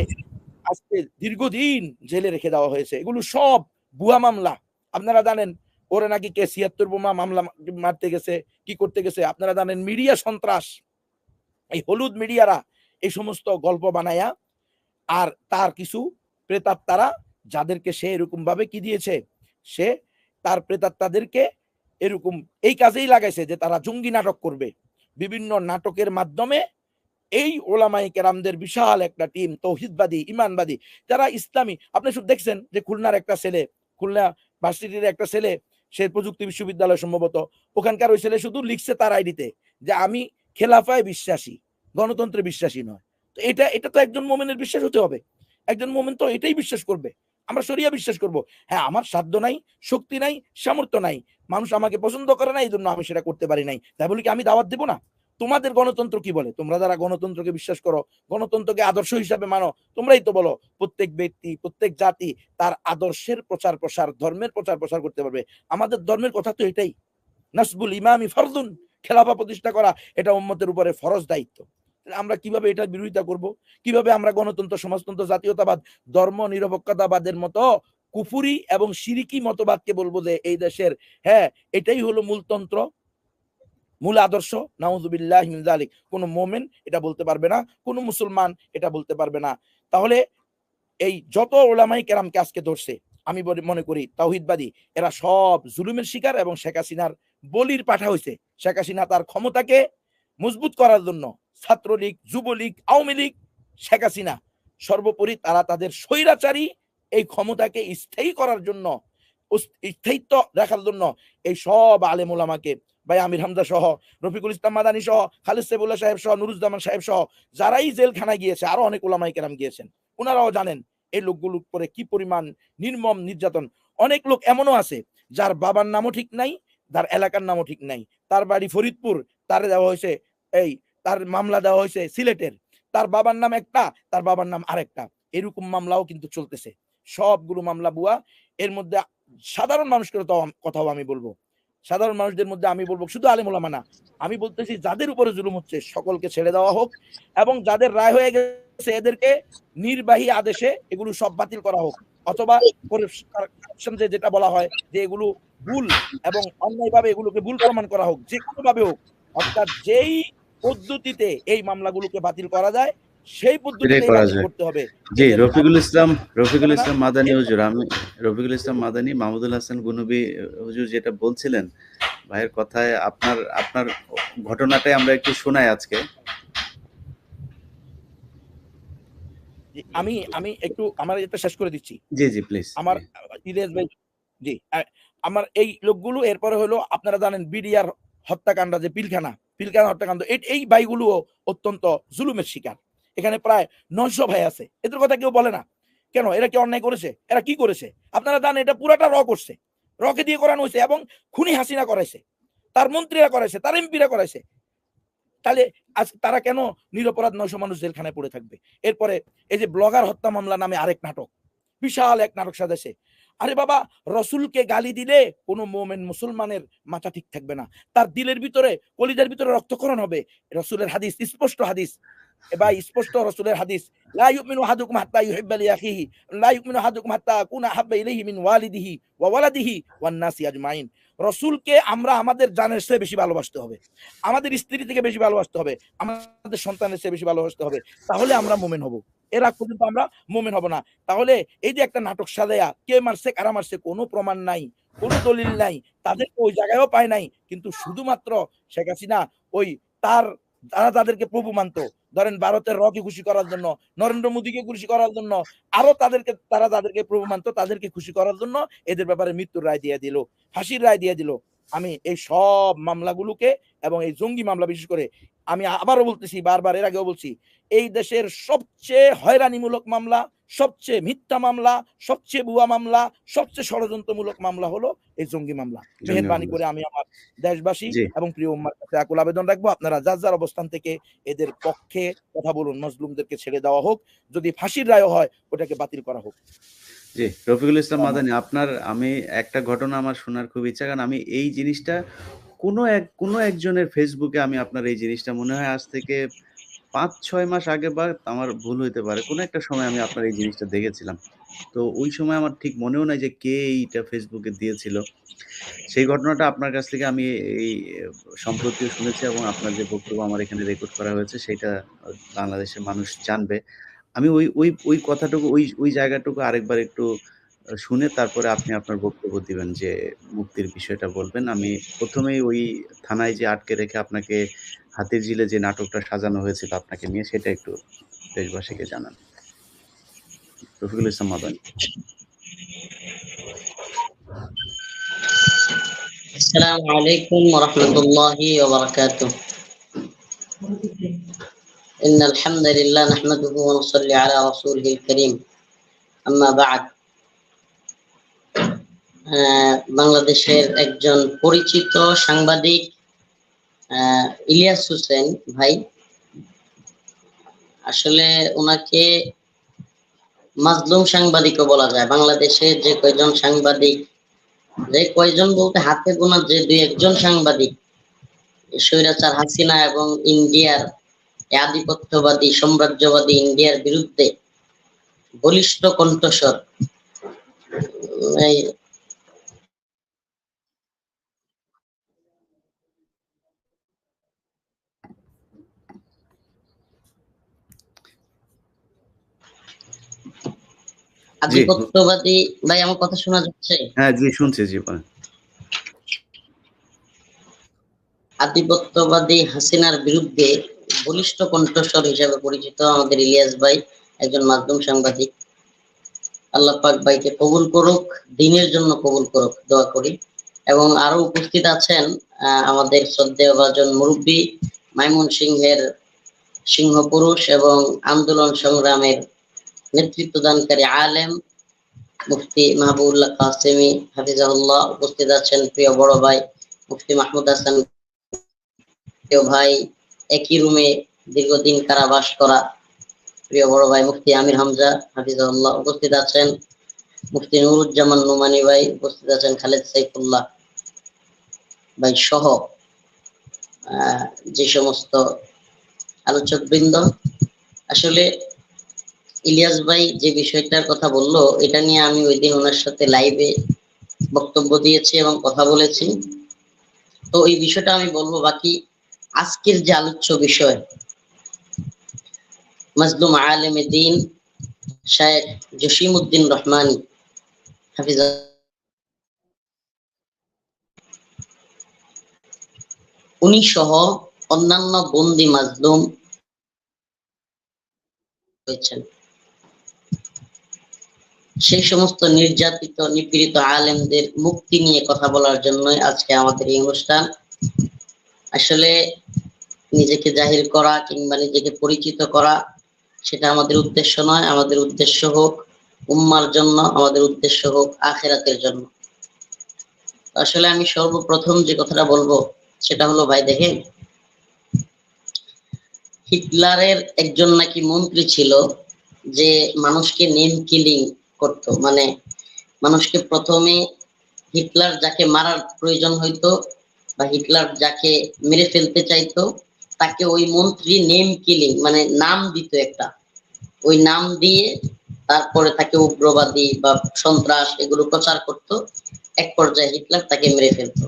আজকে দীর্ঘদিন জেলে রেখে দেওয়া হয়েছে। এগুলো সব ভুয়া মামলা। আপনারা জানেন ওরে নাকি কে 76 বোমা মামলা মারতে গেছে, কি করতে গেছে। আপনারা জানেন মিডিয়া সন্ত্রাস, এই হলুদ মিডিয়ারা এই সমস্ত গল্প বানায়া, আর তার কিছু প্রেতাত্মারা যাদেরকে সে এরকম ভাবে কি দিয়েছে, সে তার প্রেতাত্মাদেরকে এরকম এই কাজেই লাগাইছে যে তারা জঙ্গি নাটক করবে। বিভিন্ন নাটকের মাধ্যমে এই ওলামায়ে কেরামদের বিশাল একটা টিম, তৌহিদবাদী, ইমানবাদী, যারা ইসলামী। আপনি শুধু দেখছেন যে খুলনার একটা ছেলে, খুলনা ভার্সিটির একটা ছেলে, সে প্রযুক্তি বিশ্ববিদ্যালয় সম্ভবত, ওখানকার ওই ছেলে শুধু লিখছে তার আইডিতে যে আমি খেলাফায় বিশ্বাসী, গণতন্ত্রে বিশ্বাসী নয়। তো এটা তো একজন মোমেনের বিশ্বাস হতে হবে। একজন মোমেন তো এটাই বিশ্বাস করবে। আমরা শরিয়া বিশ্বাস করব। হ্যাঁ, আমার সাধ্য নাই, শক্তি নাই, সামর্থ্য নাই, মানুষ আমাকে পছন্দ করে না, এই জন্য আমি সেটা করতে পারি নাই, তাই বলি কি আমি দাওয়াত দেবো না? তোমাদের গণতন্ত্র কি বলে? তোমরা যারা গণতন্ত্রকে বিশ্বাস করো, গণতন্ত্রকে আদর্শ হিসাবে মানো, তোমরাই তো বলো প্রত্যেক ব্যক্তি, প্রত্যেক জাতি তার আদর্শের প্রচার প্রসার, ধর্মের প্রচার প্রসার করতে পারবে। আমাদের ধর্মের কথা তো এটাই, নাসবুল ইমামি ফরদুন, খেলাফা প্রতিষ্ঠা করা এটা উম্মতের উপরে ফরজ দায়িত্ব। আমরা কিভাবে এটার বিরোধিতা করব? কিভাবে আমরা গণতন্ত্র, সমাজতন্ত্র, জাতীয়তাবাদ, ধর্ম নিরপেক্ষতাবাদের মতো কুফুরি এবং শিরিকি মতবাদকে বলবো যে এই দেশের, হ্যাঁ, এটাই হলো মূলতন্ত্র, মূল আদর্শ? নাউযুবিল্লাহি মিন যালিক। কোন মুমিন এটা বলতে পারবে না, কোন মুসলমান এটা বলতে পারবে না। তাহলে এই যত ওলামায়ে কেরামকে আজকে ধরছে, আমি মনে করি তাওহীদবাদী, এরা সব জুলুমের শিকার এবং শেখ হাসিনার বলির পাঠা হইছে। শেখ হাসিনা তার ক্ষমতাকে মজবুত করার জন্য, ছাত্রলীগ, যুবলীগ, আওয়ামী লীগ, শেখ হাসিনা সর্বোপরি তারা তাদের স্বৈরাচারী এই ক্ষমতাকে স্থায়ী করার জন্য, স্থায়িত্ব রাখার জন্য এই সব আলেম ওলামাকে, ভাই আমির হামজা সহ, রফিকুল ইসলাম মাদানী সহ, খালিদ সাইফুল্লাহ সাহেব সহ, নুরুজ্জামান সাহেব সহ, যারাই জেলখানায় গিয়েছে, আরো অনেক ওলামায়ে কেরাম গিয়েছেন, ওনারাও জানেন এই লোকগুলোর উপরে কি পরিমাণ নির্মম নির্যাতন। অনেক লোক এমনও আছে যার বাবার নামও ঠিক নাই, তার এলাকার নামও ঠিক নাই, তার বাড়ি ফরিদপুর, তার দেওয়া হয়েছে এই, তার মামলা দেওয়া হয়েছে সিলেটের, তার বাবার নাম একটা, তার বাবার নাম আরেকটা, এরকম মামলাও কিন্তু চলতেছে। সবগুলো মামলা বুয়া। এর মধ্যে সাধারণ মানুষকে কথাও আমি বলবো, সাধারণ মানুষদের মধ্যে আমি বলবো, শুধু আলেম ওলামা না, আমি বলতেছি যাদের উপরে জুলুম হচ্ছে সকলকে ছেড়ে দেওয়া হোক, এবং যাদের রায় হয়ে গেছে এদেরকে নির্বাহী আদেশে এগুলো সব বাতিল করা হোক, অথবা যেটা বলা হয় যে এগুলো ভুল এবং অন্যায়ভাবে এগুলোকে ভুল প্রমাণ করা হোক, যে কোনো ভাবে হোক, অর্থাৎ যেই পদ্ধতিতে এই মামলাগুলোকে বাতিল করা যায় সেই পদ্ধতিতে বাতিল করতে হবে। জি, রফিকুল ইসলাম মাদানী হুজুর, আমি রফিকুল ইসলাম মাদানী, মাহমুদুল হাসান গুনবী হুজুর যেটা বলছিলেন, ভাইয়ের কথায় আপনার ঘটনাটাই আমরা একটু শোনাই আজকে। আমি একটু আমার এটা শেষ করে দিচ্ছি। জি জি প্লিজ। আমার ইলিয়াস ভাই, জি, আমার এই লোকগুলো, এরপরে হলো আপনারা জানেন বিডিআর হত্যাকাণ্ড, যে পিলখানা হত্যাকাণ্ড, এই ভাইগুলো অত্যন্ত জুলুমের শিকার। এখানে প্রায় 900 ভাই আছে, এদের কথা কেউ বলে না কেন? এরা কি অন্যায় করেছে? এরা কি করেছে? আপনারা জানেন এটা পুরাটা করছে, রকে দিয়ে করানো হয়েছে, এবং খুনি হাসিনা করাইছে, তার মন্ত্রীরা করাইছে, তার এমপিরা করাইছে। তাহলে আজ তারা কেন নিরপরাধ 900 মানুষ জেলখানায় পড়ে থাকবে? এরপরে এই যে ব্লগার হত্যা মামলা নামে আরেক নাটক, বিশাল এক নাটক সাজাইছে। আরে বাবা, রসুলকে গালি দিলে কোনো মোমেন মুসলমানের মাথা ঠিক থাকবে না, তার দিলের ভিতরে, কলিজার ভিতরে রক্তক্ষরণ হবে। রসুলের হাদিস, স্পষ্ট হাদিস, ভাই স্পষ্ট রসুলের হাদিস, লা ইউমিনু আহাদুকুম হাত্তা ইউহিব্বা লিআখিহি, লা ইউমিনু আহাদুকুম হাত্তা আকুনা আহাব্বা ইলাইহি মিন ওয়ালিদিহি ওয়া ওয়ালাদিহি ওয়ান নাসি আজমাইন। রসুলকে আমরা আমাদের জানের চেয়ে বেশি ভালোবাসতে হবে, আমাদের স্ত্রী থেকে বেশি ভালোবাসতে হবে, আমাদের সন্তানের চেয়ে বেশি ভালোবাসতে হবে, তাহলে আমরা মুমিন হব। এর আগ পর্যন্ত আমরা মুমিন হব না। তাহলে এই যে একটা নাটক সাজায়া কে মারছে কারা মারছে কোনো প্রমাণ নাই, কোনো দলিল নাই, তাদেরকে ওই জায়গায়ও পায় নাই, কিন্তু শুধুমাত্র শেখ হাসিনা ওই তারা তাদেরকে প্রভু মানত, ধরেন ভারতের রকে খুশি করার জন্য, নরেন্দ্র মোদীকে খুশি করার জন্য, আরো তারা তাদেরকে প্রভু মানত, তাদেরকে খুশি করার জন্য এদের ব্যাপারে মৃত্যুর রায় দিয়ে দিল, ফাঁসির রায় দিয়ে দিল। আমি এই সব মামলাগুলোকে, এবং এই জঙ্গি মামলা বিশেষ করে, আমি আবারও বলতেছি, বারবার এর আগেও বলছি, এই দেশের সবচেয়ে হয়রানিমূলক মামলা, সবচেয়ে মিথ্যা মামলা, সবচেয়ে ভুয়া মামলা, সবচেয়ে ষড়যন্ত্রমূলক মামলা হলো এই জঙ্গি মামলা। মেহেরবানি করে আমি আমার দেশবাসী এবং প্রিয় উম্মার কাছে আকুল আবেদন রাখবো, আপনারা যার যার অবস্থান থেকে এদের পক্ষে কথা বলুন, মজলুমদেরকে ছেড়ে দেওয়া হোক, যদি ফাঁসির রায় হয় ওটাকে বাতিল করা হোক। জি, রফিকুল ইসলাম মাদানী, আমি একটা ঘটনা আমার শোনার খুব ইচ্ছা, কারণ আমি এই জিনিসটা কোনো একজনের ফেসবুকে, আমি আপনার এই জিনিসটা মনে হয় আজ থেকে 5-6 মাস আগে, বা আমার ভুল হইতে পারে, কোনো একটা সময় আমি আপনার এই জিনিসটা দেখেছিলাম। তো ওই সময় আমার ঠিক মনেও নাই যে কে এইটা ফেসবুকে দিয়েছিল। সেই ঘটনাটা আপনার কাছ থেকে আমি এই সম্প্রতিও শুনেছি, এবং আপনার যে বক্তব্য আমার এখানে রেকর্ড করা হয়েছে সেটা বাংলাদেশের মানুষ জানবে। আমি ওই কথাটুকু, ওই জায়গাটুকু আরেকবার একটু শুনে তারপরে আপনি আপনার বক্তব্য দিবেন, যে মুক্তির বিষয়টা বলবেন। আমি প্রথমেই ওই থানায় যে আটকে রেখে আপনাকে হাতিরঝিলে যে নাটকটা সাজানো হয়েছিল আপনাকে নিয়ে, সেটা একটু দেশবাসীকে জানান। রফিকুল ইসলাম মাদানী। আসসালামু আলাইকুম ওয়া রাহমাতুল্লাহি ওয়া বারাকাতুহু। ইন্নাল হামদালিল্লাহ নাহমাদুহু ওয়া নুসাল্লি আলা রাসূলিল কারীম। আম্মা বা'দ। বাংলাদেশের একজন পরিচিত সাংবাদিক ইলিয়াস হোসেন ভাই, আসলে ওনাকে মাজলুম সাংবাদিকও বলা যায়। বাংলাদেশে যে কয়জন সাংবাদিক, যে কয়জন বলতে হাতে গোনা যে দুই একজন সাংবাদিক স্বৈরাচার হাসিনা এবং ইন্ডিয়ার আধিপত্যবাদী সাম্রাজ্যবাদী ইন্ডিয়ার বিরুদ্ধে বলিষ্ঠ কণ্ঠস্বর আধিপত্যবাদী। ভাই আমার কথা শোনা যাচ্ছে? হ্যাঁ জি, শুনছি জি। আধিপত্যবাদী হাসিনার বিরুদ্ধে বলিষ্ঠ কণ্ঠস্বর হিসেবে পরিচিত আমাদের ইলিয়াস ভাই, একজন মাধ্যম সাংবাদিক। আল্লাহ পাক ভাইকে কবুল করুক, দিনের জন্য কবুল করুক, দোয়া করি। এবং আরো উপস্থিত আছেন আমাদের শ্রদ্ধেয়ভাজন মুরব্বী, মাইমুন সিংহের সিংহ পুরুষ এবং আন্দোলন সংগ্রামের নেতৃত্বদানকারী আলেম মুফতি মাহবুবুল্লাহ কাসেমি হাফিজাহুল্লাহ। উপস্থিত আছেন প্রিয় বড় ভাই মুফতি মাহমুদ হাসান ভাই, একই রুমে দীর্ঘদিন কারাবাস করা প্রিয় বড় ভাই মুফতি আমির হামজা হাফিজাহুল্লাহ। উপস্থিত আছেন মুফতি নুরুজ্জামান নোমানী ভাই, উপস্থিত আছেন খালেদ সাইফুল্লাহ ভাই সহ যে সমস্ত আলোচক বৃন্দ। আসলে ইলিয়াস ভাই যে বিষয়টার কথা বললো, এটা নিয়ে আমি ওই দিন ওনার সাথে লাইভে বক্তব্য দিয়েছি এবং কথা বলেছি। তো এই বিষয়টা আমি বলবো। বাকি আজকের যে আলোচ্য বিষয়, মাজলুম আলেম দ্বীন শায়েখ জসিমউদ্দিন রহমানী হাফিজাহ, উনি সহ অন্যান্য বন্দী মাজলুম হয়েছেন। সেই সমস্ত নির্যাতিত নিপীড়িত আলেমদের মুক্তি নিয়ে কথা বলার জন্যই আজকে আমাদের এই অনুষ্ঠান। আসলে নিজেকে জাহির করা কিংবা নিজেকে পরিচিত করা সেটা আমাদের উদ্দেশ্য নয়। আমাদের উদ্দেশ্য হোক উম্মার জন্য, আমাদের উদ্দেশ্য হোক আখিরাতের জন্য। আসলে আমি সর্বপ্রথম যে কথাটা বলবো সেটা হলো, ভাই দেখেন, হিটলারের একজন নাকি মন্ত্রী ছিল যে মানুষকে নেম কিলিং করতো। মানে মানুষকে প্রথমে হিটলার যাকে মারার প্রয়োজন হইতো বা হিটলার যাকে মেরে ফেলতে চাইতো, তাকে ওই মন্ত্রী নেম কিলিং মানে নাম দিত একটা, ওই নাম দিয়ে তারপরে তাকে উগ্রবাদী বা সন্ত্রাস এগুলো প্রচার করত। এক পর্যায়ে হিটলার তাকে মেরে ফেলতো।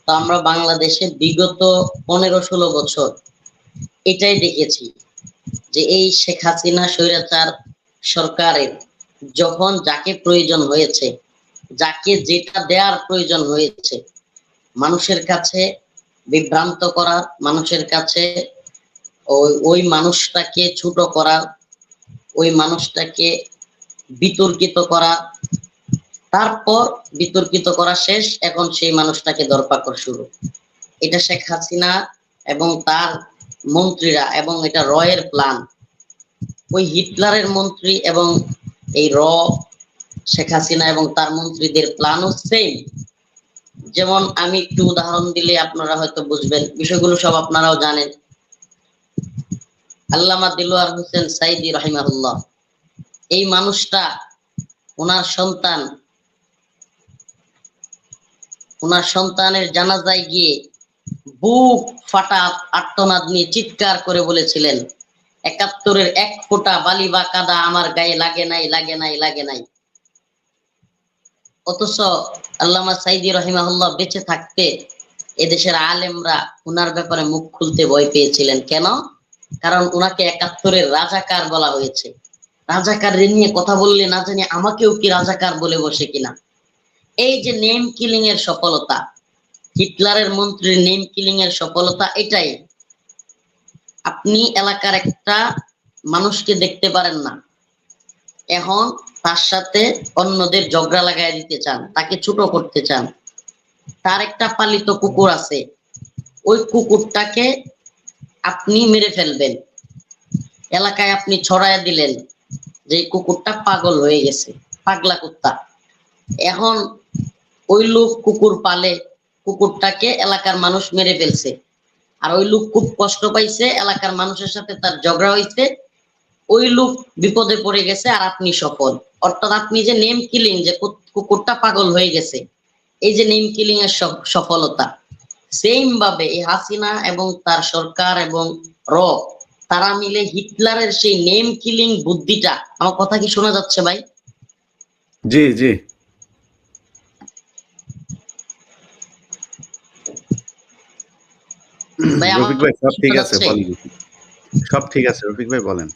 তো আমরা বাংলাদেশে বিগত 15-16 বছর এটাই দেখেছি যে এই শেখ হাসিনা স্বৈরাচার সরকারের যখন যাকে প্রয়োজন হয়েছে, যাকে যেটা দেওয়ার প্রয়োজন হয়েছে, মানুষের কাছে বিভ্রান্ত করা, মানুষের কাছে ওই মানুষটাকে ছোট করা, ওই মানুষটাকে বিতর্কিত করা, তারপর বিতর্কিত করা শেষ, এখন সেই মানুষটাকে দরপাকড় শুরু। এটা শেখ হাসিনা এবং তার মন্ত্রীরা, এবং এটা রয়ের প্ল্যান। ওই হিটলারের মন্ত্রী এবং এই শেখ হাসিনা এবং তার মন্ত্রীদের প্ল্যানও সেম। যেমন আমি একটু উদাহরণ দিলে আপনারা হয়তো বুঝবেন, বিষয়গুলো সব আপনারাও জানেন। আল্লামা দিলওয়ার হোসেন সাইদি রাহিমাহুল্লাহ, এই মানুষটা ওনার সন্তানের জানাজায় গিয়ে বুক ফাটা আর্তনাদ নিয়ে চিৎকার করে বলেছিলেন, ৭১-এর ১ ফোঁটা বালি বা কাদা আমার গায়ে লাগে নাই, লাগে নাই, লাগে নাই। অথচ আল্লামা সাইদি রাহিমাহুল্লাহ বেঁচে থাকতে এদেশের আলেমরা উনার ব্যাপারে মুখ খুলতে ভয় পেয়েছিলেন। কেন? কারণ উনাকে ৭১-এর রাজাকার বলা হয়েছে। রাজাকার নিয়ে কথা বললে না জানি আমাকেও কি রাজাকার বলে বসে কিনা। এই যে নেম কিলিং এর সফলতা, হিটলারের মন্ত্রীর নেম কিলিং এর সফলতা, এটাই আপনি এলাকার একটা মানুষকে দেখতে পারেন না, এখন তার সাথে অন্যদের ঝগড়া লাগাই দিতে চান, তাকে ছোট করতে চান। তার একটা পালিত কুকুর আছে, ওই কুকুরটাকে আপনি মেরে ফেলবেন, এলাকায় আপনি ছড়ায় দিলেন যে কুকুরটা পাগল হয়ে গেছে, পাগলা কুত্তা। এখন ওই লোক কুকুর পালে, কুকুরটাকে এলাকার মানুষ মেরে ফেলছে, আর ওই লোক খুব কষ্ট পাইছে, এলাকার মানুষের সাথে তার ঝগড়া হয়েছে, ওই লোক বিপদে পড়ে গেছে, আর আপনি সফল। অর্থাৎ আপনি যে নেম কিলিং, যে কুকুরটা পাগল হয়ে গেছে, এই যে নেম কিলিং এর সফলতা, সেম ভাবে এই হাসিনা এবং তার সরকার এবং তারা মিলে হিটলারের সেই নেম কিলিং বুদ্ধিটা, আমার কথা কি শোনা যাচ্ছে ভাই? জি জি। ভাই রফিক ভাই সব ঠিক আছে, যাচ্ছে? বলেন। সব ঠিক আছে রফিক ভাই, বলেন।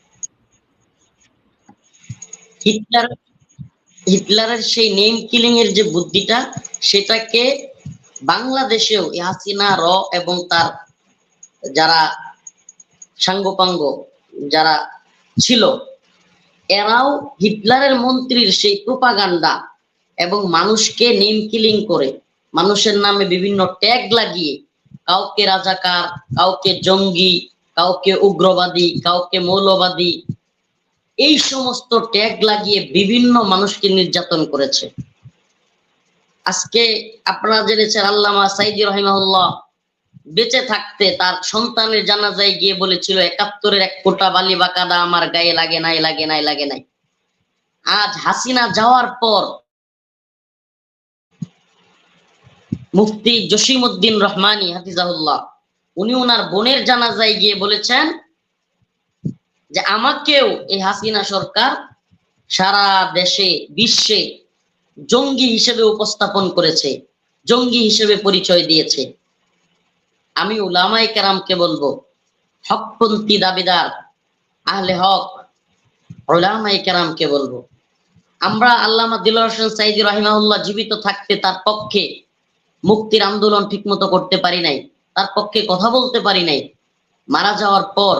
হিটলারের সেই নেম কিলিং এর যে বুদ্ধিটা, সেটাকে বাংলাদেশেও হাসিনা এবং তার যারা সাঙ্গপাঙ্গ যারা ছিল, এরাও হিটলারের মন্ত্রীর সেই প্রোপাগান্ডা এবং মানুষকে নেম কিলিং করে, মানুষের নামে বিভিন্ন ট্যাগ লাগিয়ে, কাউকে রাজাকার, কাউকে জঙ্গি, কাউকে উগ্রবাদী, কাউকে মৌলবাদী, এই সমস্ত ট্যাগ লাগিয়ে বিভিন্ন মানুষকে নির্যাতন করেছে। আজকে আপনারা জেনেছেন আল্লামা সাইদি রহিমাহুল্লাহ বেঁচে থাকতে তার সন্তানের জানাজায় গিয়ে বলেছিল, ৭১-এর এক ফোঁটা বালি বা কাদা আমার গায়ে লাগে নাই, লাগে নাই, লাগে নাই। আজ হাসিনা যাওয়ার পর মুফতি জসিমউদ্দিন রহমানী হাফিজাহুল্লাহ, উনি ওনার বোনের জানাজায় গিয়ে বলেছেন যে আমাকেও এই হাসিনা সরকার সারা দেশে বিশ্বে জঙ্গি হিসেবে উপস্থাপন করেছে, জঙ্গি হিসেবে পরিচয় দিয়েছে। আমি উলামায়ে কেরামকে বলবো, হকপন্থী দাবিদার আহলে হক উলামায়ে কেরামকে বলবো, আমরা আল্লামা দিলওয়ার হোসেন সাইদি রাহিমাহুল্লাহ জীবিত থাকতে তার পক্ষে মুক্তির আন্দোলন ঠিকমতো করতে পারি নাই, তার পক্ষে কথা বলতে পারি নাই। মারা যাওয়ার পর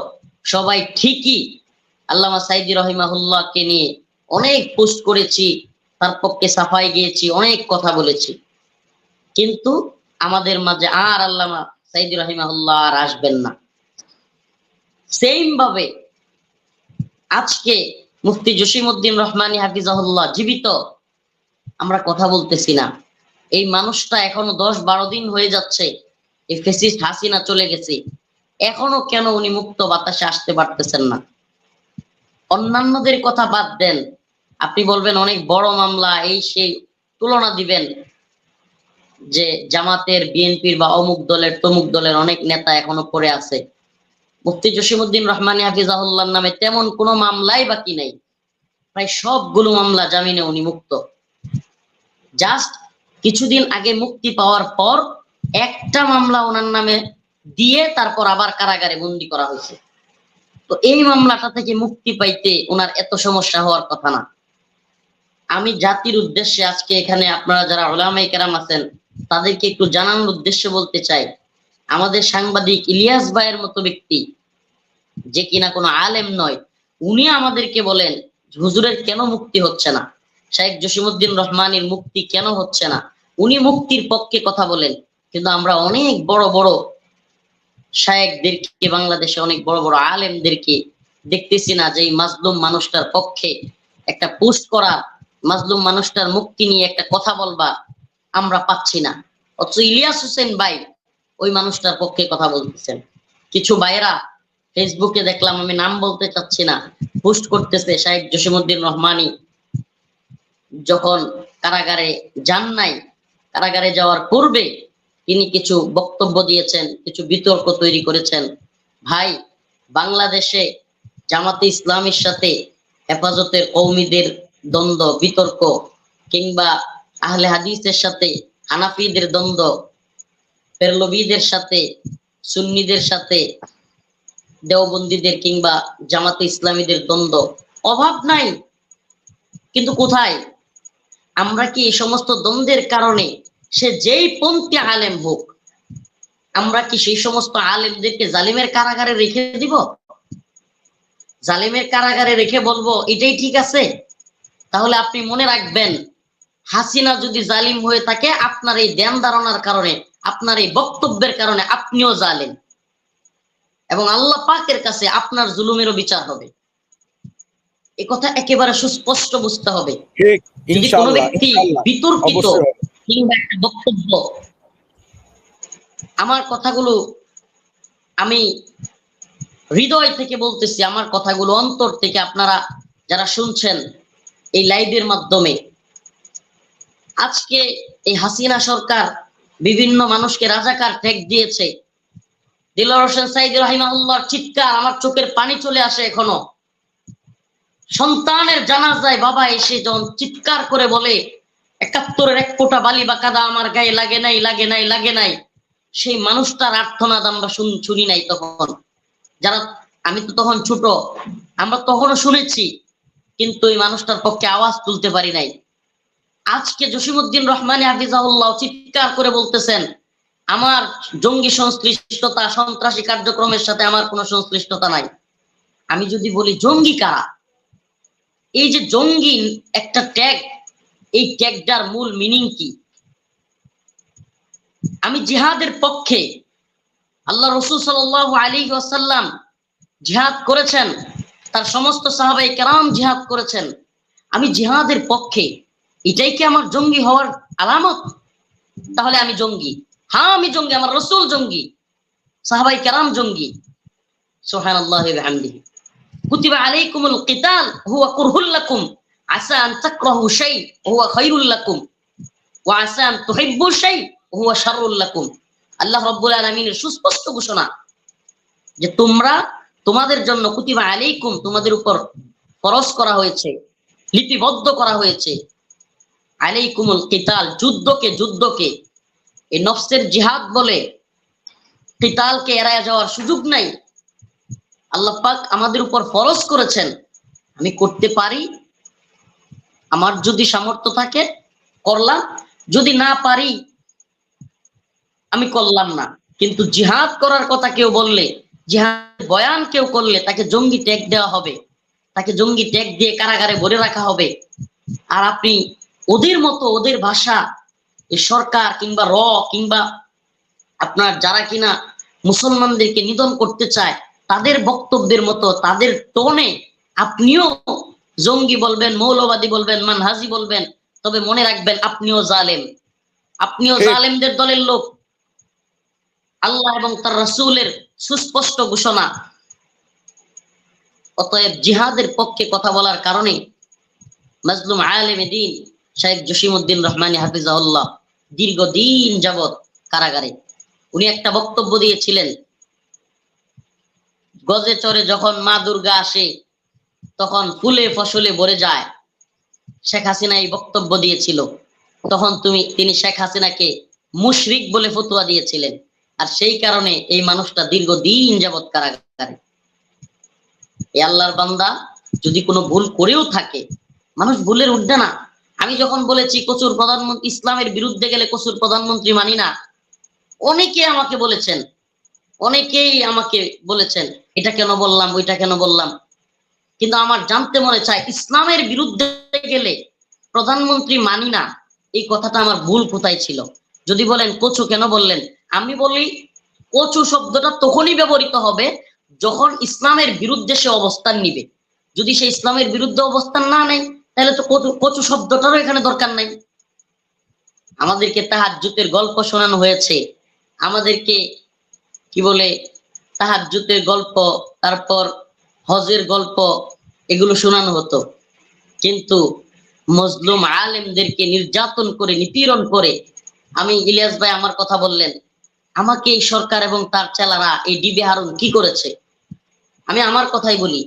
সবাই ঠিকই আল্লামা সাইদি রাহিমাহুল্লাহকে নিয়ে অনেক পোস্ট করেছি, তার পক্ষে সাফাই গিয়েছি, অনেক কথা বলেছি, কিন্তু আমাদের মাঝে আর আল্লামা সাইদি রাহিমাহুল্লাহ আর আসবেন না। সেম ভাবে আজকে মুফতি জসিমউদ্দিন রহমানী হাফিজাহুল্লাহ জীবিত, আমরা কথা বলতেছি না। এই মানুষটা এখনো ১০-১২ দিন হয়ে যাচ্ছে, এই ফ্যাসিস্ট হাসিনা চলে গেছে, এখনো কেন উনি মুক্ত বাতাসে আসতে পারতেছেন না? অন্যান্যদের কথা বাদ দেন, আপনি বলবেন অনেক বড় মামলা, এই সেই তুলনা দিবেন যে জামাতের, বিএনপির বা অমুক দলের, তমুক দলের অনেক নেতা এখনো পড়ে আছে। মুফতি জসিমউদ্দিন রহমানী হাফিজাহুল্লাহর নামে তেমন কোনো মামলাই বাকি নাই, প্রায় সবগুলো মামলা জামিনে উনি মুক্ত। জাস্ট কিছুদিন আগে মুক্তি পাওয়ার পর একটা মামলা ওনার নামে দিয়ে তারপর আবার কারাগারে বন্দী করা হয়েছে। তো এই মামলাটা থেকে মুক্তি পাইতে ওনার এত সমস্যা হওয়ার কথা না। আমি জাতির উদ্দেশ্যে আজকে এখানে আপনারা যারা উলামায়ে কেরাম আছেন তাদেরকে একটু জানানোর উদ্দেশ্যে বলতে চাই, আমাদের সাংবাদিক ইলিয়াস ভাইয়ের মতো ব্যক্তি, যে কিনা কোনো আলেম নয়, উনি আমাদেরকে বলেন হুজুরের কেন মুক্তি হচ্ছে না, শাইখ জসিমউদ্দিন রহমানীর মুক্তি কেন হচ্ছে না। উনি মুক্তির পক্ষে কথা বলেন, কিন্তু আমরা অনেক বড় বড় শায়েখদেরকে, বাংলাদেশে অনেক বড় বড় আলেমদেরকে দেখতেছি না যে এই মাজলুম মানুষটার পক্ষে একটা পোস্ট করা, মাজলুম মানুষটার মুক্তি নিয়ে একটা কথা বলবা আমরা পাচ্ছি না। অথচ ইলিয়াস হোসেন ভাই ওই মানুষটার পক্ষে কথা বলতেছেন। কিছু ভাইরা ফেসবুকে দেখলাম, আমি নাম বলতে চাচ্ছি না, পোস্ট করতেছে শাইখ জসিমউদ্দিন রহমানী যখন কারাগারে যান নাই, কারাগারে যাওয়ার পূর্বে তিনি কিছু বক্তব্য দিয়েছেন, কিছু বিতর্ক তৈরি করেছেন। ভাই, বাংলাদেশে জামাতে ইসলামের সাথে হেফাজতের কওমীদের দ্বন্দ্ব, বিতর্ক, কিংবা আহলে হাদিসের সাথে হানাফিদের দ্বন্দ্ব, পেরলবীদের সাথে সুন্নিদের সাথে দেওবন্দীদের কিংবা জামাতে ইসলামীদের দ্বন্দ্ব, অভাব নাই। কিন্তু কোথায়? আমরা কি এই সমস্ত দ্বন্দ্বের কারণে সে যেই পন্থী আলেম হোক, আমরা কি সেই সমস্ত আলেমদেরকে জালিমের কারাগারে রেখে দিব? জালিমের কারাগারে রেখে বলবো এটাই ঠিক আছে? তাহলে আপনি মনে রাখবেন, হাসিনা যদি জালিম হয়ে থাকে, আপনার এই ধ্যান ধারণার কারণে, আপনার এই বক্তব্যের কারণে আপনিও জালিম, এবং আল্লাহ পাকের কাছে আপনার জুলুমেরও বিচার হবে। এ কথা একেবারে সুস্পষ্ট বুঝতে হবে। ঠিক, যদি কোনো ইনশাআল্লাহ, ব্যক্তি ইনশাআল্লাহ, বিতর্কিত অবশ্যই হবে। কিংবা একটা বক্তব্য, আমার কথাগুলো আমি হৃদয় থেকে বলতেছি, আমার কথাগুলো অন্তর থেকে, আপনারা যারা শুনছেন এই লাইভের মাধ্যমে, আজকে এই হাসিনা সরকার বিভিন্ন মানুষকে রাজাকার ট্যাগ দিয়েছে। দিলওয়ার হোসেন সাইদি রাহিমাহুল্লাহর চিৎকার, আমার চোখের পানি চলে আসে এখনো। সন্তানের জানাজায় বাবা এসে যখন চিৎকার করে বলে ৭১-এর এক ফোঁটা বালি বা কাদা আমার গায়ে লাগে নাই, লাগে নাই, লাগে নাই, সেই মানুষটার আর্তনাদ আমরা শুনি নাই তখন। যারা, আমি তো তখন ছোট, আমরা তখনও শুনেছি, কিন্তু এই মানুষটার পক্ষে আওয়াজ তুলতে পারি নাই। আজকে জসিমউদ্দিন রহমানী হাফিজাহুল্লাহ চিৎকার করে বলতেছেন আমার জঙ্গি সংশ্লিষ্টতা, সন্ত্রাসী কার্যক্রমের সাথে আমার কোনো সংশ্লিষ্টতা নাই। আমি যদি বলি জঙ্গি কারা, এই যে জঙ্গি একটা ট্যাগ, এই ট্যাগটার মূল মিনিং কি? আমি জিহাদের পক্ষে, আল্লাহ রাসূল সাল্লাল্লাহু আলাইহি ওয়াসাল্লাম জিহাদ করেছেন, তার সমস্ত সাহাবায়ে কেরাম জিহাদ করেছেন, আমি জিহাদের পক্ষে, এটাই কি আমার জঙ্গি হওয়ার আলামত? তাহলে আমি জঙ্গি? হ্যাঁ আমি জঙ্গি, আমার রাসূল জঙ্গি, সাহাবায়ে কেরাম জঙ্গি। সুবহানাল্লাহি ওয়া বিহামদিহি। কুতিবা আলাইকুমুল কিতাল হুয়া কুরহুল লাকুম আসা আন তাকরাহু শাই হুয়া খায়রুল লাকুম ওয়া আসা আন তুহিব্বু শাই হুয়া শাররুল লাকুম। আল্লাহ রাব্বুল আলামিনের সুস্পষ্ট ঘোষণা যে তোমরা, তোমাদের জন্য কুতিবা আলাইকুম, তোমাদের উপর ফরজ করা হয়েছে, লিপিবদ্ধ করা হয়েছে, আলাইকুমুল কিতাল, যুদ্ধকে এই নফসের জিহাদ বলে, কিতালকে এড়ায় যাওয়ার সুযোগ নাই। আল্লাহ পাক আমাদের উপর ফরজ করেছেন, আমি করতে পারি, আমার যদি সামর্থ্য থাকে করলাম, যদি না পারি আমি করলাম না। কিন্তু জিহাদ করার কথা কেউ বললে, জিহাদ বয়ান কেউ করলে, তাকে জঙ্গি ট্যাগ দেওয়া হবে, তাকে জঙ্গি ট্যাগ দিয়ে কারাগারে ভরে রাখা হবে। আর আপনি ওদের মতো, ওদের ভাষা, এই সরকার কিংবা কিংবা আপনার যারা কিনা মুসলমানদেরকে নিধন করতে চায়, তাদের বক্তব্যের মতো, তাদের টোনে আপনিও জঙ্গি বলবেন, মৌলবাদী বলবেন, মানহাজি বলবেন, তবে মনে রাখবেন আপনিও জালেম, আপনিও জালেমদের দলের লোক। আল্লাহ এবং তার রাসূলের সুস্পষ্ট ঘোষণা। অতএব জিহাদের পক্ষে কথা বলার কারণে মাজলুম আলেম দ্বীন শাইখ জসিমউদ্দিন রহমানী হাফিজাহুল্লাহ দীর্ঘদিন যাবত কারাগারে। উনি একটা বক্তব্য দিয়েছিলেন, গজে চড়ে যখন মা দুর্গা আসে তখন ফুলে ফসলে ভরে যায়। শেখ হাসিনা এই বক্তব্য দিয়েছিল, তখন তিনি শেখ হাসিনাকে মুশরিক বলে ফতোয়া দিয়েছিলেন, আর সেই কারণে এই মানুষটা দীর্ঘদিন যাবত কারাগারে। এই আল্লাহর বান্দা যদি কোনো ভুল করেও থাকে, মানুষ ভুলের ঊর্ধ্বে না। আমি যখন বলেছি কচুর প্রধানমন্ত্রী, ইসলামের বিরুদ্ধে গেলে কচুর প্রধানমন্ত্রী মানি না, অনেকেই আমাকে বলেছেন এটা কেন বললাম, ওইটা কেন বললাম। কিন্তু আমার জানতে মনে চায়, ইসলামের বিরুদ্ধে গেলে প্রধানমন্ত্রী মানি না, এই কথাটা আমার ভুল কোথায় ছিল? যদি বলেন কচু কেন বললেন, আমি বলি কচু শব্দটা তখনই ব্যবহৃত হবে যখন ইসলামের বিরুদ্ধে সে অবস্থান নিবে। যদি সে ইসলামের বিরুদ্ধে অবস্থান না নেয়, তাহলে তো কচু শব্দটারও এখানে দরকার নাই। আমাদেরকে তাহাজ্জুদের গল্প শোনানো হয়েছে, আমাদেরকে কি বলে তাহাজ্জুদের গল্প, তারপর হজের গল্প, এগুলো শোনানো হতো। কিন্তু মজলুম আলেমদেরকে নির্যাতন করে, নিপীড়ন করে, আমি ইলিয়াস ভাই আমার কথা বললেন, আমাকে এই সরকার এবং তার চেলারা, এই ডিবি হারুন কি করেছে? আমি আমার কথাই বলি,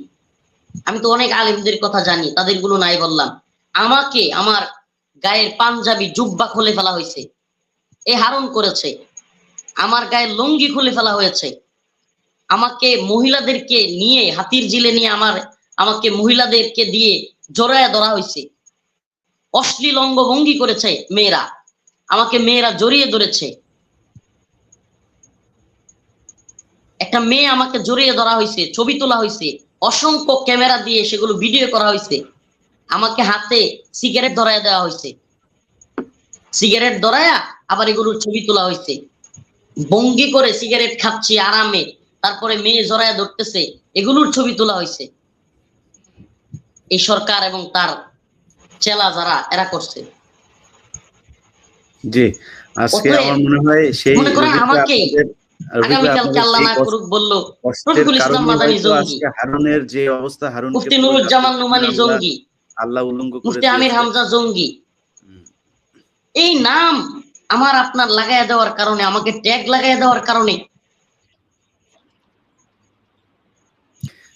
আমি তো অনেক আলেমদের কথা জানি, তাদের গুলো নাই বললাম। আমাকে আমার গায়ের পাঞ্জাবি জুব্বা খুলে ফেলা হয়েছে, এই হারুন করেছে। আমার গায়ের লুঙ্গি খুলে ফেলা হয়েছে, আমাকে মহিলাদেরকে নিয়ে হাতির জিলে নিয়ে আমাকে মহিলাদেরকে দিয়ে জড়ায় ধরা হয়েছে, অশ্লীল অঙ্গভঙ্গি করেছে মেয়েরা, আমাকে মেয়েরা জড়িয়ে ধরেছে। একটা মেয়ে আমাকে জড়িয়ে ধরা হয়েছে, ছবি তোলা হয়েছে, অসংখ্য ক্যামেরা দিয়ে সেগুলো ভিডিও করা হয়েছে, আমাকে হাতে সিগারেট ধরায় দেওয়া হয়েছে, সিগারেট ধরায়া আবার এগুলোর ছবি তোলা হয়েছে, ভঙ্গি করে সিগারেট খাচ্ছি আরামে, তারপরে মেয়ে জড়ায় ধরতেছে, এগুলোর ছবি তোলা হয়েছে। এই সরকার এবং তার চেলা যারা এরা করছে। জি, আজকে অতএব আমার মনে হয় সেই মনে করেন আমাকে আগামীকালকে আল্লাহ না সেই করুক বললো কষ্টের রফিকুল ইসলাম কারণে মাদানী হয়তো জঙ্গি, আজকে হারুনের যে অবস্থা, হারুনকে মুফতি পুরো নুরুজ্জামান নুমানী আল্লাহ জঙ্গি, আল্লাহ উলঙ্গ করে মুফতি আমির দিয়েছে। হামজা জঙ্গি, হুম। এই নাম আমার আপনার লাগাইয়া দেওয়ার কারণে, আমাকে ট্যাগ লাগাইয়া দেওয়ার কারণে।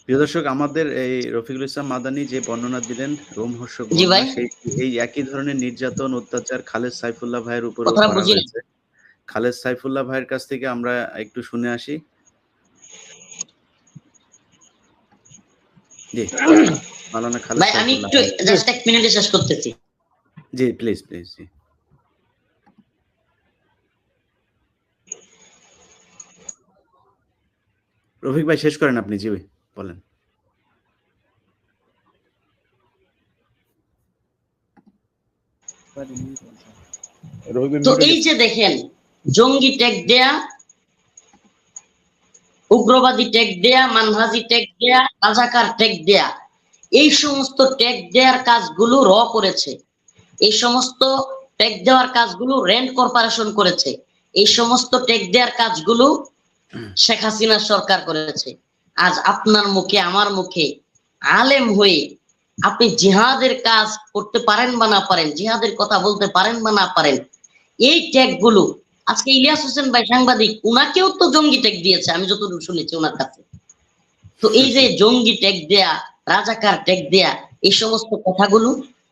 প্রিয় দর্শক, আমাদের এই রফিকুল ইসলাম মাদানী যে বর্ণনা দিলেন রোমহর্ষক জি বর্ণনা, ভাই, সেই এই একই ধরনের নির্যাতন অত্যাচার খালেদ সাইফুল্লাহ ভাইয়ের উপরেও কথাটা করা বুঝিনি। হয়েছে। খালেদ সাইফুল্লাহ ভাইয়ের কাছ থেকে আমরা একটু শুনে আসি। জি, মাওলানা খালেদ ভাই আমি সাইফুল্লাহ একটু ভাই। জাস্ট 1 মিনিটে শেষ করতেছি। জি প্লিজ প্লিজ। জি রফিক ভাই শেষ করেন আপনি। জি ভাই বলেন। তো এই যে দেখেন, জঙ্গি ট্যাগ দেয়া, উগ্রবাদী ট্যাগ দেয়া, মানহাজি ট্যাগ দেয়া, রাজাকার ট্যাগ দেয়া, এই সমস্ত ট্যাগ দেওয়ার কাজগুলো র করেছে, এই সমস্ত ট্যাগ দেওয়ার কাজগুলো র্যান্ড কর্পোরেশন করেছে, এই সমস্ত ট্যাগ দেওয়ার কাজগুলো শেখ হাসিনা সরকার করেছে। আজ আপনার মুখে আমার মুখে আলেম হয়ে আপনি জিহাদের কাজ করতে পারেন বা না পারেন, জিহাদের কথা বলতে পারেন বা না পারেন, এই ট্যাগ গুলো আজকে ইলিয়াস হোসেন ভাই সাংবাদিক, উনাকেও তো জঙ্গি ট্যাগ দিয়েছে আমি যতদূর শুনেছি ওনার কাছে। তো এই যে জঙ্গি ট্যাগ দেয়া, রাজাকার ট্যাগ দেয়া, এই সমস্ত কথাগুলো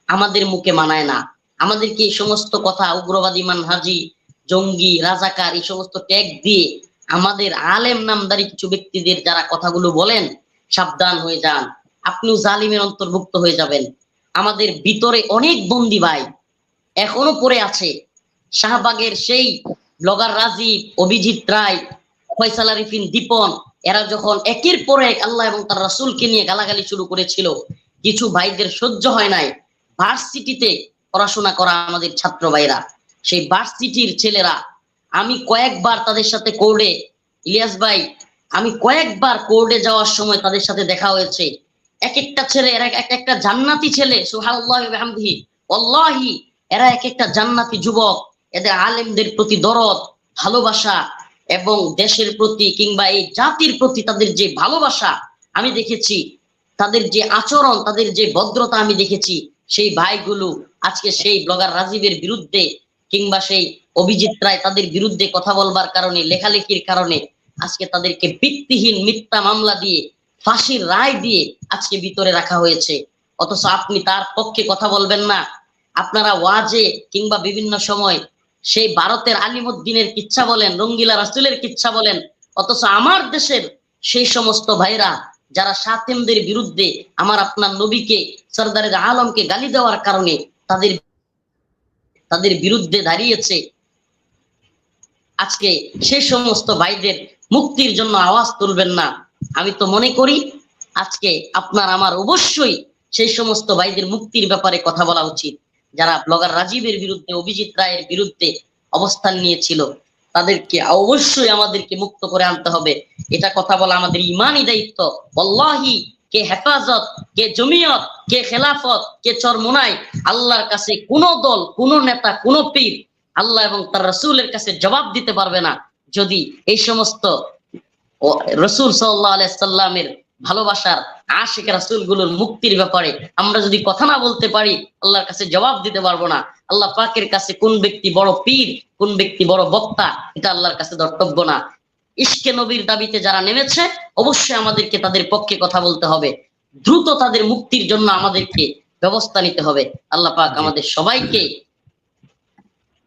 আমাদের মুখে মানায় না। আমাদেরকে এই সমস্ত কথা, উগ্রবাদী, মানহাজি, জঙ্গি, রাজাকার, এই সমস্ত ট্যাগ দিয়ে আমাদের আলেম নামদারি কিছু ব্যক্তিদের যারা কথাগুলো বলেন, সাবধান হয়ে যান, আপনিও জালিমের অন্তর্ভুক্ত হয়ে যাবেন। আমাদের ভিতরে অনেক বন্দী ভাই এখনো পড়ে আছে। শাহবাগের সেই ব্লগার রাজীব, অভিজিৎ রায়, ফয়সাল আরিফিন, দীপন, এরা যখন একের পর এক আল্লাহ এবং তার রাসূলকে নিয়ে গালাগালি শুরু করেছিল, কিছু ভাইদের সহ্য হয় নাই। ভার্সিটিতে পড়াশোনা করা আমাদের ছাত্র ভাইরা, সেই ভার্সিটির ছেলেরা, আমি কয়েকবার তাদের সাথে কোর্টে, ইলিয়াস ভাই, আমি কয়েকবার কোর্টে যাওয়ার সময় তাদের সাথে দেখা হয়েছে। এক একটা ছেলে, এরা এক একটা জান্নাতি ছেলে, সুবহানাল্লাহি ওয়া বিহামদিহি, ওয়াল্লাহি এরা এক একটা জান্নাতি যুবক। এদের আলেমদের প্রতি দরদ, ভালোবাসা এবং দেশের প্রতি কিংবা এই জাতির প্রতি তাদের যে ভালোবাসা আমি দেখেছি, তাদের যে আচরণ, তাদের যে ভদ্রতা আমি দেখেছি, সেই ভাইগুলো আজকে সেই ব্লগার রাজীবের বিরুদ্ধে কিংবা সেই অভিজিৎ রায় তাদের বিরুদ্ধে কথা বলবার কারণে, লেখালেখির কারণে আজকে তাদেরকে ভিত্তিহীন মিথ্যা মামলা দিয়ে, ফাঁসির রায় দিয়ে আজকে ভিতরে রাখা হয়েছে। অথচ আপনি তার পক্ষে কথা বলবেন না। আপনারা ওয়াজে কিংবা বিভিন্ন সময় সেই ভারতের আলিমুদ্দিনের কিচ্ছা বলেন, রঙ্গিলা রাসূলের কিচ্ছা বলেন, অথচ আমার দেশের সেই সমস্ত ভাইরা যারা শাতেমদের বিরুদ্ধে, আমার আপনার নবীকে, সরদারে আলমকে গালি দেওয়ার কারণে তাদের বিরুদ্ধে দাঁড়িয়েছে, আজকে সেই সমস্ত ভাইদের মুক্তির জন্য আওয়াজ তুলবেন না? আমি তো মনে করি আজকে আপনার আমার অবশ্যই সেই সমস্ত ভাইদের মুক্তির ব্যাপারে কথা বলা উচিত। যারা ব্লগার রাজীবের বিরুদ্ধে, অভিজিৎ রায়ের বিরুদ্ধে অবস্থান নিয়েছিল, তাদেরকে অবশ্যই আমাদেরকে মুক্ত করে আনতে হবে। এটা কথা বলা আমাদের ইমানি দায়িত্ব। ওয়াল্লাহি কে হেফাজত, কে জমিয়ত, কে খেলাফত, কে চরমোনাই, আল্লাহর কাছে কোন দল, কোন নেতা, কোন পীর আল্লাহ এবং তার রাসূলের কাছে জবাব দিতে পারবে না যদি এই সমস্ত রাসূল সাল্লাল্লাহু আলাইহি সাল্লামের ভালোবাসার আশিক রাসূলগুলোর মুক্তির ব্যাপারে আমরা যদি কথা না বলতে পারি, আল্লাহর কাছে জবাব দিতে পারবো না। আল্লাহ পাকের কাছে কোন ব্যক্তি বড় পীর, কোন ব্যক্তি বড় বক্তা, এটা আল্লাহর কাছে ধর্তব্য না। ইশকে নবীর দাবিতে যারা নেমেছে, অবশ্যই আমাদেরকে তাদের পক্ষে কথা বলতে হবে। দ্রুত তাদের মুক্তির জন্য আমাদেরকে ব্যবস্থা নিতে হবে। আল্লাহ পাক আমাদের সবাইকে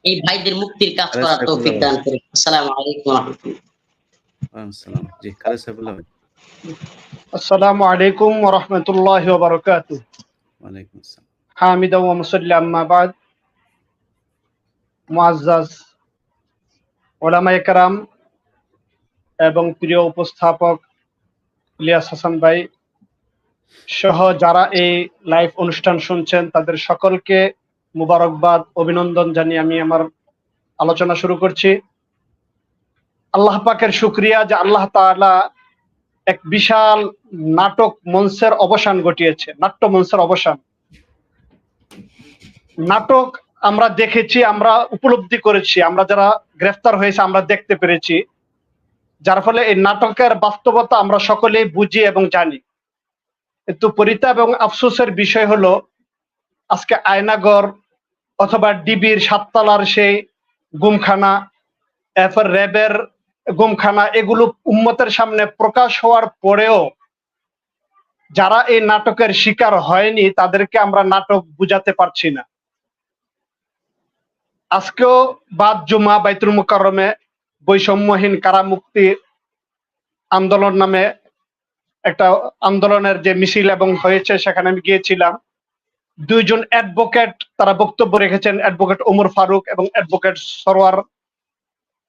এই ভাইদের মুক্তির কাজ করার তৌফিক দান করুন। আসসালামু আলাইকুম ওয়া রাহমাতুল্লাহ। আসসালাম। জি খালেদ সাইফুল্লাহ ভাই। আসসালামু আলাইকুম ওয়া রাহমাতুল্লাহি ওয়া বারাকাতুহু। ওয়ালাইকুম আসসালাম। হামিদা ওয়া মুসাল্লি আম্মা বাদ। মুআজ্জাজ উলামায়ে কেরাম, এবং প্রিয় উপস্থাপক ইলিয়াস হাসান ভাই সহ যারা এই লাইভ অনুষ্ঠান শুনছেন তাদের সকলকে মুবারকবাদ অভিনন্দন জানিয়ে আমি আমার আলোচনা শুরু করছি। আল্লাহ পাকের শুকরিয়া যে আল্লাহ তাআলা এক বিশাল নাটক মঞ্চের অবসান ঘটিয়েছে, নাট্য মঞ্চের অবসান। নাটক আমরা দেখেছি, আমরা উপলব্ধি করেছি, আমরা যারা গ্রেফতার হয়েছে আমরা দেখতে পেরেছি, যার ফলে এই নাটকের বাস্তবতা আমরা সকলেই বুঝি এবং জানি। কিন্তু পরিতাপ এবং আফসোসের বিষয় হলো আজকে আয়নাগর অথবা ডিবির সাততলার সেই গুমখানা, এরপর র্যাবের গুমখানা, এগুলো উম্মতের সামনে প্রকাশ হওয়ার পরেও যারা এই নাটকের শিকার হয়নি তাদেরকে আমরা নাটক বুঝাতে পারছি না। আজকেও বাদ জুমা বাইতুল মুকাররমে বৈষম্যহীন কারামুক্তি আন্দোলন নামে একটা আন্দোলনের যে মিছিল এবং হয়েছে সেখানে আমি গিয়েছিলাম। দুইজন অ্যাডভোকেট তারা বক্তব্য রেখেছেন, অ্যাডভোকেট ওমর ফারুক এবং অ্যাডভোকেট সরওয়ার।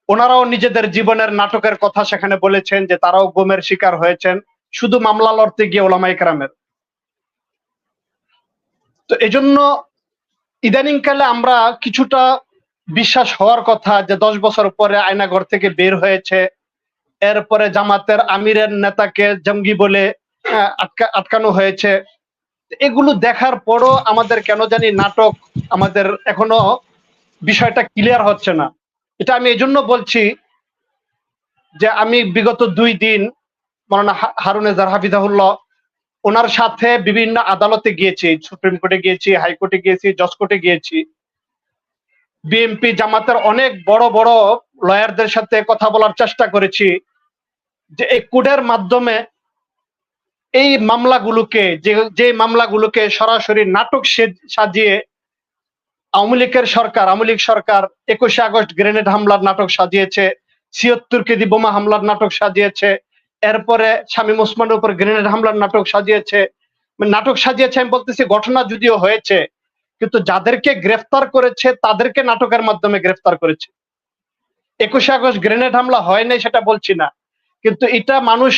ওনারাও নিজেদের জীবনের নাটকের কথা সেখানে বলেছেন যে তারাও গুমের শিকার হয়েছেন শুধু মামলা লড়তে গিয়ে ওলামায়ে কেরামের। তো এজন্য ইদানিংকালে আমরা কিছুটা বিশ্বাস হওয়ার কথা যে 10 বছর পরে আয়নাঘর থেকে বের হয়েছে, এরপরে জামাতের আমিরের নেতাকে জঙ্গি বলে আটকানো হয়েছে। এগুলো দেখার পরও আমাদের কেন জানি নাটক আমাদের এখনো বিষয়টা ক্লিয়ার হচ্ছে না। এটা আমি এই জন্য বলছি যে আমি বিগত 2 দিন মাওলানা হারুনেজার হাফিজাহুল্লাহ ওনার সাথে বিভিন্ন আদালতে গিয়েছি, সুপ্রিম কোর্টে গিয়েছি, হাইকোর্টে গিয়েছি, জজ কোর্টে গিয়েছি। বিএনপি জামাতের অনেক বড় বড় লয়ারদের সাথে কথা বলার চেষ্টা করেছি যে এই কোর্টের মাধ্যমে এই মামলাগুলোকে যে মামলাগুলোকে সরাসরি নাটক সাজিয়ে আওয়ামী লীগ সরকার 21শে আগস্ট গ্রেনেড হামলার নাটক সাজিয়েছে, ৭৬ কেজি বোমা হামলার নাটক সাজিয়েছে, এরপরে শামীম ওসমানের উপর গ্রেনেড হামলার নাটক সাজিয়েছে। আমি বলতেছি ঘটনা যদিও হয়েছে কিন্তু যাদেরকে গ্রেফতার করেছে তাদেরকে নাটকের মাধ্যমে গ্রেফতার করেছে। 21শে আগস্ট গ্রেনেড হামলা হয় নাই সেটা বলছি না, কিন্তু এটা মানুষ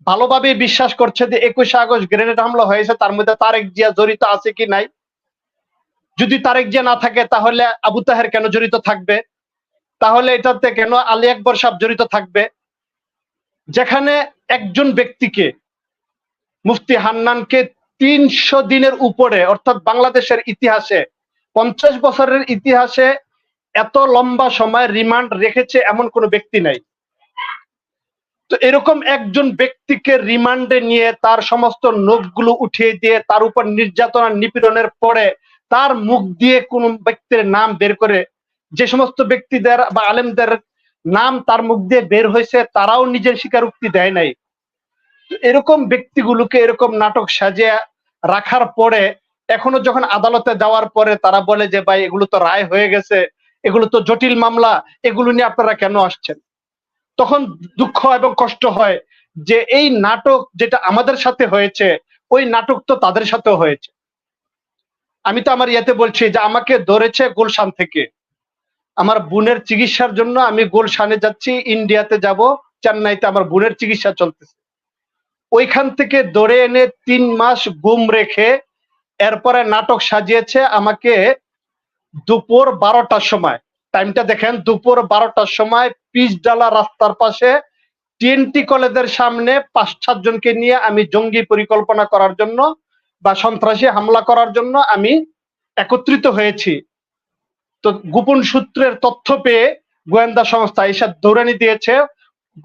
ভালোভাবে বিশ্বাস করছে যে 21শে আগস্ট গ্রেনেড হামলা হয়েছে, তার মধ্যে তারেক জিয়া জড়িত আছে কি নাই। যদি তারেক জিয়া না থাকে তাহলে আবু তাহের কেন জড়িত থাকবে, তাহলে এটাতে কেন আলী আকবর সাহেব জড়িত থাকবে। যেখানে একজন ব্যক্তিকে মুফতি হান্নানকে 300 দিনের উপরে, অর্থাৎ বাংলাদেশের ইতিহাসে 50 বছরের ইতিহাসে এত লম্বা সময় রিমান্ড রেখেছে এমন কোনো ব্যক্তি নাই। তো এরকম একজন ব্যক্তিকে রিমান্ডে নিয়ে তার সমস্ত নখগুলো উঠিয়ে দিয়ে তার উপর নির্যাতন নিপীড়নের পরে তার মুখ দিয়ে কোন ব্যক্তির নাম বের করে, যে সমস্ত ব্যক্তিদের বা আলেমদের নাম তার মুখ দিয়ে বের হয়েছে তারাও নিজের স্বীকারোক্তি দেয় নাই। এরকম ব্যক্তিগুলোকে এরকম নাটক সাজিয়ে রাখার পরে এখনো যখন আদালতে যাওয়ার পরে তারা বলে যে ভাই এগুলো তো রায় হয়ে গেছে, এগুলো তো জটিল মামলা, এগুলো নিয়ে আপনারা কেন আসছেন। তখন দুঃখ এবং কষ্ট হয় যে এই নাটক যেটা আমাদের সাথে হয়েছে ওই নাটক তো তাদের সাথেও হয়েছে। আমি তো আমার ইয়াতে বলছি যে আমাকে ধরেছে গুলশান থেকে, আমার বোনের চিকিৎসার জন্য আমি গুলশানে যাচ্ছি, ইন্ডিয়াতে যাব, চেন্নাইতে আমার বোনের চিকিৎসা চলতেছে। ওইখান থেকে ধরে এনে 3 মাস গুম রেখে এরপরে নাটক সাজিয়েছে আমাকে দুপুর 12টার সময়, টাইমটা দেখেন, দুপুর 12টার সময় পিচডালা রাস্তার পাশে টিএনটি কলেজের সামনে 5-7 জনকে নিয়ে আমি জঙ্গি পরিকল্পনা করার জন্য বা সন্ত্রাসী হামলা করার জন্য আমি একত্রিত হয়েছি। তো গোপন সূত্রের তথ্য পেয়ে গোয়েন্দা সংস্থা এসব দৌড়ানি দিয়েছে,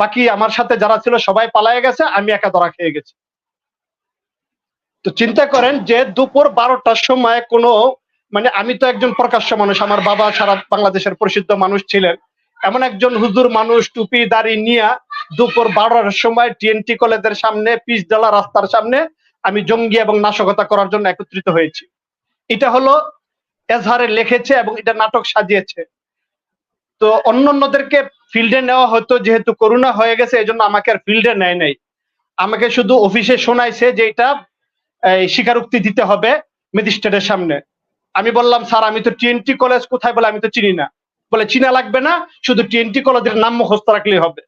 বাকি আমার সাথে যারা ছিল সবাই পালায়ে গেছে, আমি একা ধরা খেয়ে গেছি। তো চিন্তা করেন যে দুপুর 12টার সময় কোনো আমি তো একজন প্রকাশ্য মানুষ, আমার বাবা সারা বাংলাদেশের প্রসিদ্ধ মানুষ ছিলেন, এমন একজন হুজুর মানুষ টুপি দাড়ি নিয়ে দুপুর 12টার সময় টিএনটি কলেজের সামনে পিচডালা রাস্তার সামনে আমি জঙ্গি এবং নাশকতা করার জন্য একত্রিত হয়েছি। এটা হলো এজাহারে লিখেছে এবং এটা নাটক সাজিয়েছে। তো অন্যদেরকে ফিল্ডে নেওয়া হতো, যেহেতু করোনা হয়ে গেছে এই জন্য আমাকে আর ফিল্ডে নেয় নাই, আমাকে শুধু অফিসে শোনাইছে যে এটা স্বীকারোক্তি দিতে হবে ম্যাজিস্ট্রেটের সামনে। আমি বললাম স্যার আমি তো টিএনটি কলেজ কোথায়, বলে আমি তো চিনি না। বলে চিনা লাগবে না, শুধু টিএনটি কলেজের নাম মুখস্থ রাখলেই হবে।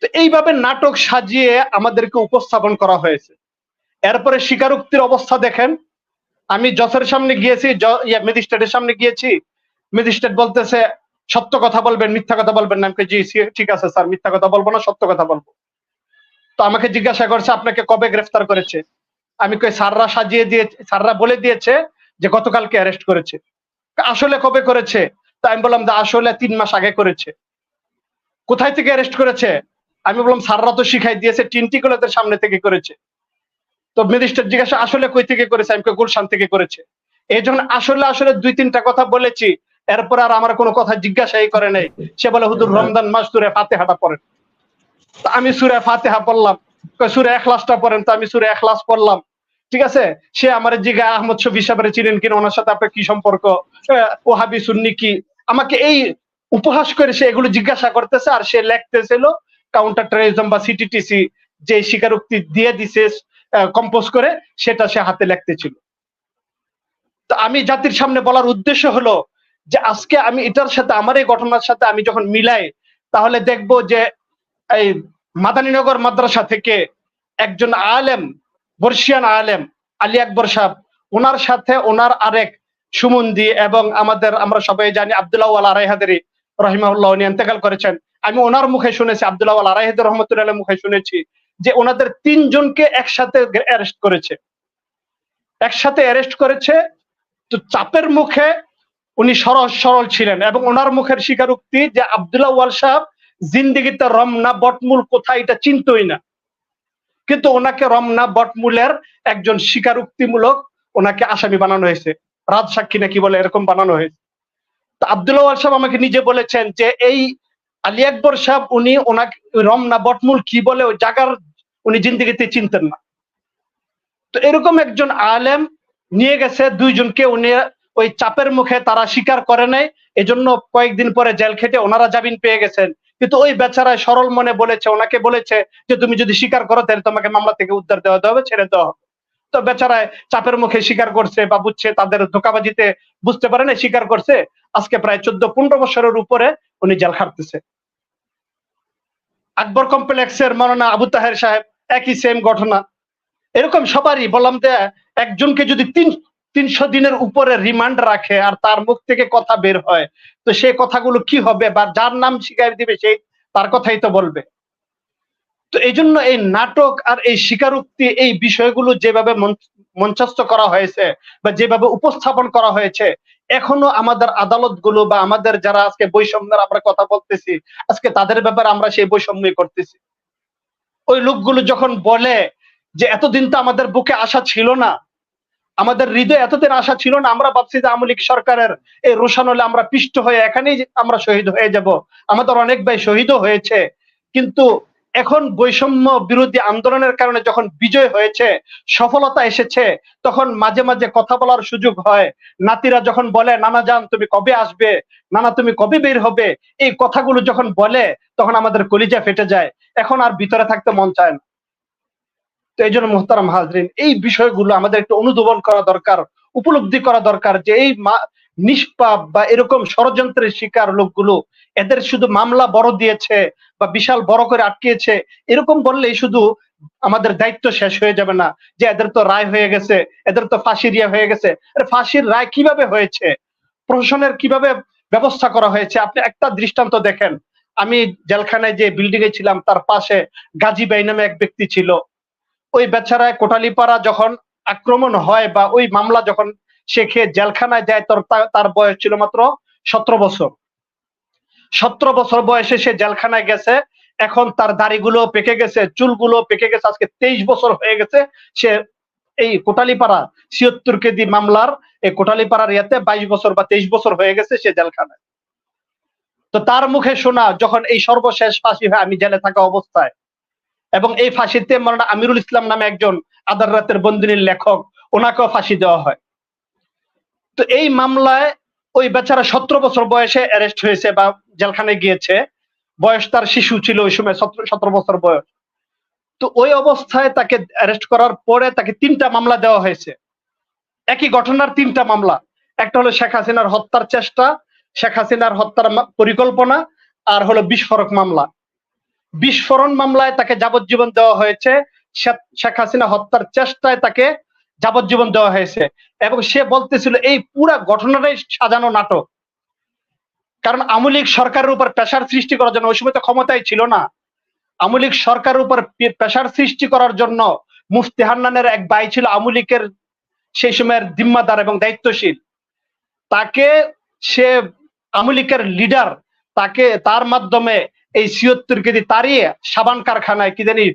তো এইভাবে নাটক সাজিয়ে আমাদেরকে উপস্থাপন করা হয়েছে। এরপরে স্বীকারোক্তির অবস্থা দেখেন, আমি জজের সামনে গিয়েছি, ম্যাজিস্ট্রেটের সামনে গিয়েছি, ম্যাজিস্ট্রেট বলতেছে সত্য কথা বলবেন, মিথ্যা কথা বলবেন না। আমি জি ঠিক আছে স্যার, মিথ্যা কথা বলবো না, সত্য কথা বলবো। তো আমাকে জিজ্ঞাসা করছে আপনাকে কবে গ্রেফতার করেছে। আমি কই স্যাররা সাজিয়ে দিয়ে, স্যাররা বলে দিয়েছে যে গতকালকে অ্যারেস্ট করেছে। আসলে কবে করেছে? তো আমি বললাম যে আসলে 3 মাস আগে করেছে। কোথায় থেকে অ্যারেস্ট করেছে? আমি বললাম স্যাররা তো শিখাই দিয়েছে টিনটি কলেজের সামনে থেকে করেছে। তো ম্যাজিস্ট্রেট জিজ্ঞাসা আসলে কই থেকে করেছে? আমি কই গুলশান থেকে করেছে। এই যখন আসলে আসলে 2-3টা কথা বলেছি, এরপর আর আমার কোনো কথা জিজ্ঞাসাই করে নাই। সে বলে হুজুর রমজান মাস সূরা ফাতিহাটা পড়েন। তো আমি সূরা ফাতিহা পড়লাম। সূরা ইখলাসটা পড়েন। তো আমি সূরা ইখলাস পড়লাম। ঠিক আছে, সে আমার জিগা আহমদ শফি সাহেবের চিনেন কিনা, ওনার সাথে আপনার কি সম্পর্ক, ওহাবি সুন্নি কি, আমাকে এই উপহাস করে সে এগুলো জিজ্ঞাসা করতেছে। আর সে লিখতেছিল কাউন্টার টেররিজম বা সিটিটিসি যে স্বীকারোক্তি দিয়ে দিছে কম্পোজ করে, সেটা সে হাতে লিখতেছিল। তো আমি জাতির সামনে বলার উদ্দেশ্য হলো যে আজকে আমি এটার সাথে, আমার এই ঘটনার সাথে আমি যখন মিলাই, তাহলে দেখবো যে এই মাদানীনগর মাদ্রাসা থেকে একজন আলেম, বর্ষিয়ান আলেম আলী আকবর সাহেব, ওনার সাথে ওনার আরেক সুমন্দি, এবং আমরা সবাই জানি আব্দুল্লাহ আল আরাইহাদি রহিমাহুল্লাহ, উনি ইন্তেকাল করেছেন। আমি ওনার মুখে শুনেছি, আব্দুল্লাহ আল আরাইহাদি রহমতুল্লাহ মুখে শুনেছি যে ওনাদের 3 জনকে একসাথে অ্যারেস্ট করেছে, একসাথে অ্যারেস্ট করেছে। তো চাপের মুখে উনি সহজ সরল ছিলেন, এবং ওনার মুখের স্বীকারোক্তি যে আব্দুল্লাহ ওয়াল সাহেব জিন্দিগিতে রমনা বটমূল কোথায় এটা চিনতই না, কিন্তু ওনাকে রমনা বটমূলের একজন স্বীকারোক্তিমূলক ওনাকে আসামি বানানো হয়েছে, রাজসাক্ষী নাকি বলে এরকম বানানো হয়েছে। তো আব্দুল্লাহ ওয়াল সাহেব আমাকে নিজে বলেছেন যে এই আলী আকবর সাহেব উনি ওনাকে রমনা বটমূল কি বলে ওই জায়গার উনি জিন্দিগিতে চিনতেন না। তো এরকম একজন আলেম নিয়ে গেছে 2 জনকে, উনি ওই চাপের মুখে তারা স্বীকার করে নাই, এজন্য কয়েকদিন পরে জেল খেটে ওনারা জামিন পেয়ে গেছেন। কিন্তু ওই বেচারায় সরল মনে বলেছে, ওনাকে বলেছে যে তুমি যদি স্বীকার করো তাহলে তোমাকে মামলা থেকে উদ্ধার দেওয়া হবে, ছেড়ে দেওয়া হবে। তো বেচারায় চাপের মুখে স্বীকার করছে বা বুঝছে, তাদের ধোকাবাজিতে বুঝতে পারে না, স্বীকার করছে। আজকে প্রায় 14-15 বছরের উপরে উনি জেল খাটতেছে। আকবর কমপ্লেক্সের মাওলানা আবু তাহের সাহেব, একই সেম ঘটনা। এরকম সবারই বললাম যে একজনকে যদি 300 দিনের উপরে রিমান্ড রাখে আর তার মুখ থেকে কথা বের হয়, তো সেই কথাগুলো কি হবে, বা যার নাম স্বীকার দিবে সেই তার কথাই তো বলবে। তো এই জন্য এই নাটক আর এই স্বীকারোক্তি, এই বিষয়গুলো যেভাবে মঞ্চস্থ করা হয়েছে বা যেভাবে উপস্থাপন করা হয়েছে, এখনো আমাদের আদালতগুলো বা আমাদের যারা আজকে বৈষম্যের আমরা কথা বলতেছি, আজকে তাদের ব্যাপারে আমরা সেই বৈষম্যই করতেছি। ওই লোকগুলো যখন বলে যে এতদিন তো আমাদের বুকে আশা ছিল না, আমাদের হৃদয়ে এতদিন আশা ছিল না, আমরা ভাবছি যে আওয়ামী লীগ সরকারের এই রোশন হলে আমরা পিষ্ট হয়ে এখানেই আমরা শহীদ হয়ে যাব, আমাদের অনেক ভাই শহীদও হয়েছে। কিন্তু এখন বৈষম্য বিরোধী আন্দোলনের কারণে যখন বিজয় হয়েছে, সফলতা এসেছে, তখন মাঝে মাঝে কথা বলার সুযোগ হয়। নাতিরা যখন বলে নানা জান তুমি কবে আসবে, নানা তুমি কবে বের হবে, এই কথাগুলো যখন বলে তখন আমাদের কলিজা ফেটে যায়, এখন আর ভিতরে থাকতে মন চায় না। তো এই জন্য মোহতারাম হাজরিন, এই বিষয়গুলো আমাদের একটু অনুধাবন করা দরকার, উপলব্ধি করা দরকার যে এই নিষ্পাপ বা এরকম ষড়যন্ত্রের শিকার লোকগুলো, এদের শুধু মামলা বড় দিয়েছে বা বিশাল বড় করে আটকিয়েছে এরকম বললেই শুধু আমাদের দায়িত্ব শেষ হয়ে যাবে না, যে এদের তো রায় হয়ে গেছে, এদের তো ফাঁসির ইয়ে হয়ে গেছে। ফাঁসির রায় কিভাবে হয়েছে, প্রশাসনের কিভাবে ব্যবস্থা করা হয়েছে, আপনি একটা দৃষ্টান্ত দেখেন। আমি জেলখানায় যে বিল্ডিং এ ছিলাম তার পাশে গাজী ভাই নামে এক ব্যক্তি ছিল। ওই বেচারায় কোটালীপাড়া যখন আক্রমণ হয় বা ওই মামলা যখন সে খেয়ে জেলখানায় যায়, তার বয়স ছিল মাত্র 17 বছর। 17 বছর বয়সে সে জেলখানায় গেছে। এখন তার দাড়িগুলো পেকে গেছে, চুলগুলো পেকে গেছে, আজকে 23 বছর হয়ে গেছে। সে এই কোটালীপাড়া 76 কেজি মামলার এই কোটালীপাড়ার ইয়াতে 22 বছর বা 23 বছর হয়ে গেছে সে জেলখানায়। তো তার মুখে শোনা যখন এই সর্বশেষ ফাঁসি হয় আমি জেলে থাকা অবস্থায়, এবং এই ফাঁসিতে মাওলানা আমিরুল ইসলাম নামে একজন আদার রাতের বন্দিনীর লেখক, ওনাকেও ফাঁসি দেওয়া হয়। তো এই মামলায় ওই বেচারা 17 বছর বয়সে অ্যারেস্ট হয়েছে বা জেলখানায় গিয়েছে। বয়স তার শিশু ছিল ওই সময়, 17 বছর বয়স। তো ওই অবস্থায় তাকে অ্যারেস্ট করার পরে তাকে 3টা মামলা দেওয়া হয়েছে, একই ঘটনার 3টা মামলা। একটা হলো শেখ হাসিনার হত্যার চেষ্টা, শেখ হাসিনার হত্যার পরিকল্পনা, আর হলো বিস্ফোরক মামলা। বিস্ফোরণ মামলায় তাকে যাবজ্জীবন দেওয়া হয়েছে, শেখ হাসিনা হত্যার চেষ্টায় তাকে যাবজ্জীবন দেওয়া হয়েছে। এবং সে বলতেছিল এই পুরা ঘটনাটাই সাজানো নাটক। কারণ আওয়ামী লীগ সরকারের উপর প্রেসার সৃষ্টি করার জন্য, ওই সময় তো ক্ষমতায় ছিল না, আওয়ামী লীগ সরকারের উপর প্রেসার সৃষ্টি করার জন্য মুফতি হান্নানের এক ভাই ছিল আওয়ামী লীগের সেই সময়ের জিম্মাদার এবং দায়িত্বশীল, তাকে সে আওয়ামী লীগের লিডার, তাকে তার মাধ্যমে এই ৭৬ কেজি তাড়িয়ে সাবান কারখানায় কি জানি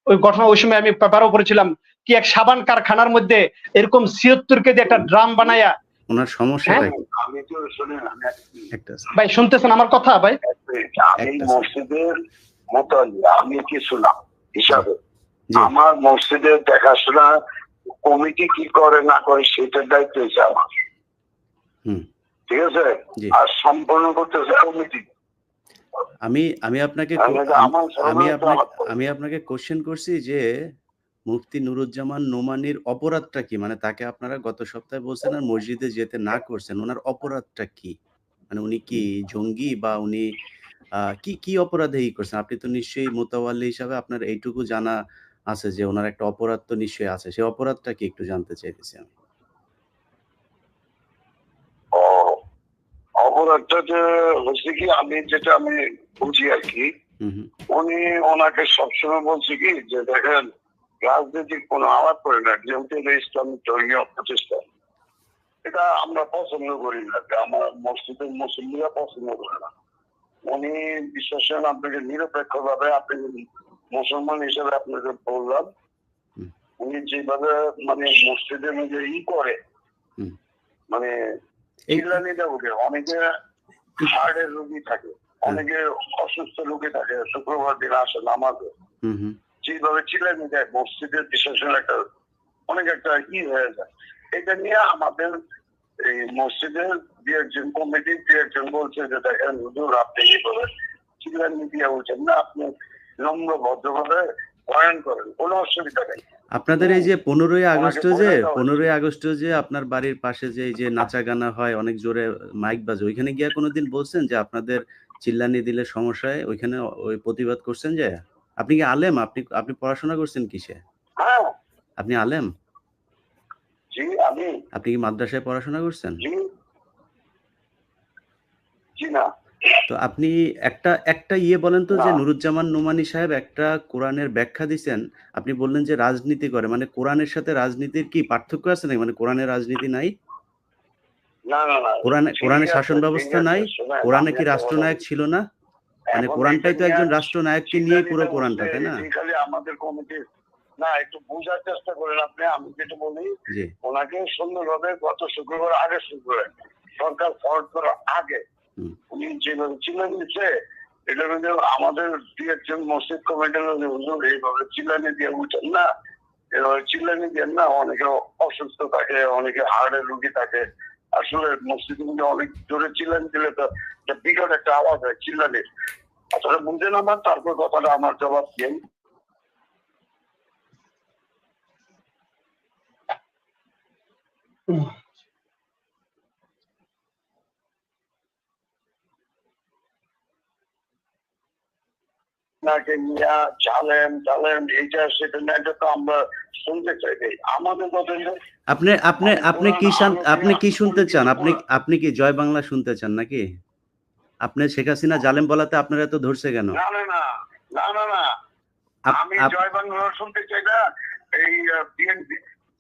ওই ঘটনা, ওই সময় আমি পেপারও পড়েছিলাম, কি এক সাবান কারখানার মধ্যে এরকম ৭৬ কেজি একটা ড্রাম বানায়া। ওনার সমস্যাটা কি? আমি তো শুনেন, আমি একটা ভাই শুনতেছেন আমার কথা ভাই? আমি মসজিদের মোতালি, আমি কিছু না হিসাবে জি। আমার মসজিদের দেখাশোনা কমিটি কি করে না করে সেটার দায়িত্ব হচ্ছে আমার, হুম, ঠিক আছে? জি। আর সম্পন্ন করতেছে কমিটি। আমি আপনাকে আমার আমি আপনাকে কোশ্চেন করছি যে মুফতি নুরুজ্জামান নোমানীর অপরাধটা কি? মানে তাকে আপনারা গত সপ্তাহে বলছেন আর মসজিদে যেতে না করছেন, ওনার অপরাধটা কি? মানে উনি কি জঙ্গি বা উনি কি অপরাধে করছেন? আপনি তো নিশ্চয়ই মুতাওয়াল্লি হিসাবে আপনার এইটুকু জানা আছে যে ওনার একটা অপরাধ তো নিশ্চয়ই আছে। সেই অপরাধটা কি একটু জানতে চাইতেছি আমি। অপরাধটা যে হচ্ছে কি, আমি যেটা আমি বুঝি আর কি, উনি ওনাকে সবসময় বলছে কি যে দেখেন রাজনৈতিক কোনো আলাপ করে না, যেহেতু ইসলামিক ধর্মীয় প্রতিষ্ঠা, এটা আমরা পছন্দ করি না, আমার মসজিদের মুসলিমরা পছন্দ করে না। উনি বিশ্বাস করেন আপনাকে নিরপেক্ষ ভাবে, আপনি মুসলমান হিসেবে আপনাকে বললাম, উনি যেভাবে মানে মসজিদের মধ্যে করে মানে চিল্লানিটা উঠে, অনেকে হার্টের রোগী থাকে, অনেকে অসুস্থ রোগী থাকে, শুক্রবার দিন আসে নামাজে, যেভাবে চিল্লানি দেয় মসজিদের বিশেষণ একটা অনেক একটা হয়ে যায়। এটা নিয়ে আমাদের এই মসজিদের দু একজন কমিটির দু একজন বলছে যে দেখেন হুজুর আপনি এইভাবে চিল্লানি দিয়ে বলছেন না, আপনি নম্র ভদ্রভাবে বয়ান করেন, কোনো অসুবিধা নেই। আপনাদের এই যে 15ই আগস্ট যে আপনার বাড়ির পাশে যে এই যে নাচা গানা হয়, অনেক জোরে মাইক বাজে, ওইখানে গিয়া কোনোদিন বলছেন যে আপনাদের চিল্লানি দিলে সমস্যা হয়, ওইখানে ওই প্রতিবাদ করছেন? যে আপনি কি আলেম? আপনি পড়াশোনা করছেন কিসে? হ্যাঁ, আপনি আলেম? জি। আপনি কি মাদ্রাসায় পড়াশোনা করছেন? জি না। তো আপনি একটা বলেন তো, যে নুরুজ্জামান নোমানী সাহেব একটা কোরআনের ব্যাখ্যা দিচ্ছেন, আপনি বললেন যে রাজনীতি করে, মানে কোরআনের সাথে রাজনীতির কি পার্থক্য আছে নাকি? মানে কোরআনের রাজনীতি নাই? না। কোরআনে শাসন ব্যবস্থা নাই? কোরআনে কি রাষ্ট্রনায়ক ছিল না? মানে কোরআনটাই তো একজন রাষ্ট্রনায়ককে নিয়ে পুরো কোরআনটা, তাই না? খালি আমাদের কমিটি না, একটু বোঝার চেষ্টা করেন আপনি। আমি যেটা বলি, ওনাকে সুন্দরভাবে গত শুক্রবার, আগে শুক্রবার সরকার ফরওয়ার্ড করার আগে উনি যেভাবে চিল্লানি দিচ্ছে, এটা কিন্তু আমাদের দু একজন মসজিদ কমিটির হুজুর এইভাবে চিল্লানি দিয়ে উঠেন না, এভাবে চিল্লানি দেন না, অনেকে অসুস্থ থাকে, অনেকে হার্টের রোগী থাকে। আসলে মসজিদে কিন্তু অনেক জোরে চিল্লানি দিলে তো বিকট একটা আওয়াজ হয় চিল্লানির। আসলে বুঝেন আমার, তারপর কথাটা আমার জবাব দিই। আপনাকে নিয়ে জালেম এইটা সেটা না, এটা তো আমরা শুনতে চাই। আমাদের কথা আপনি কি শুনতে চান? আপনি কি জয় বাংলা শুনতে চান নাকি? আপনি শেখ হাসিনা জালেম বলাতে আপনারা এত ধরছে কেন? না, আমি জয় বাংলা শুনতে চাই না, এই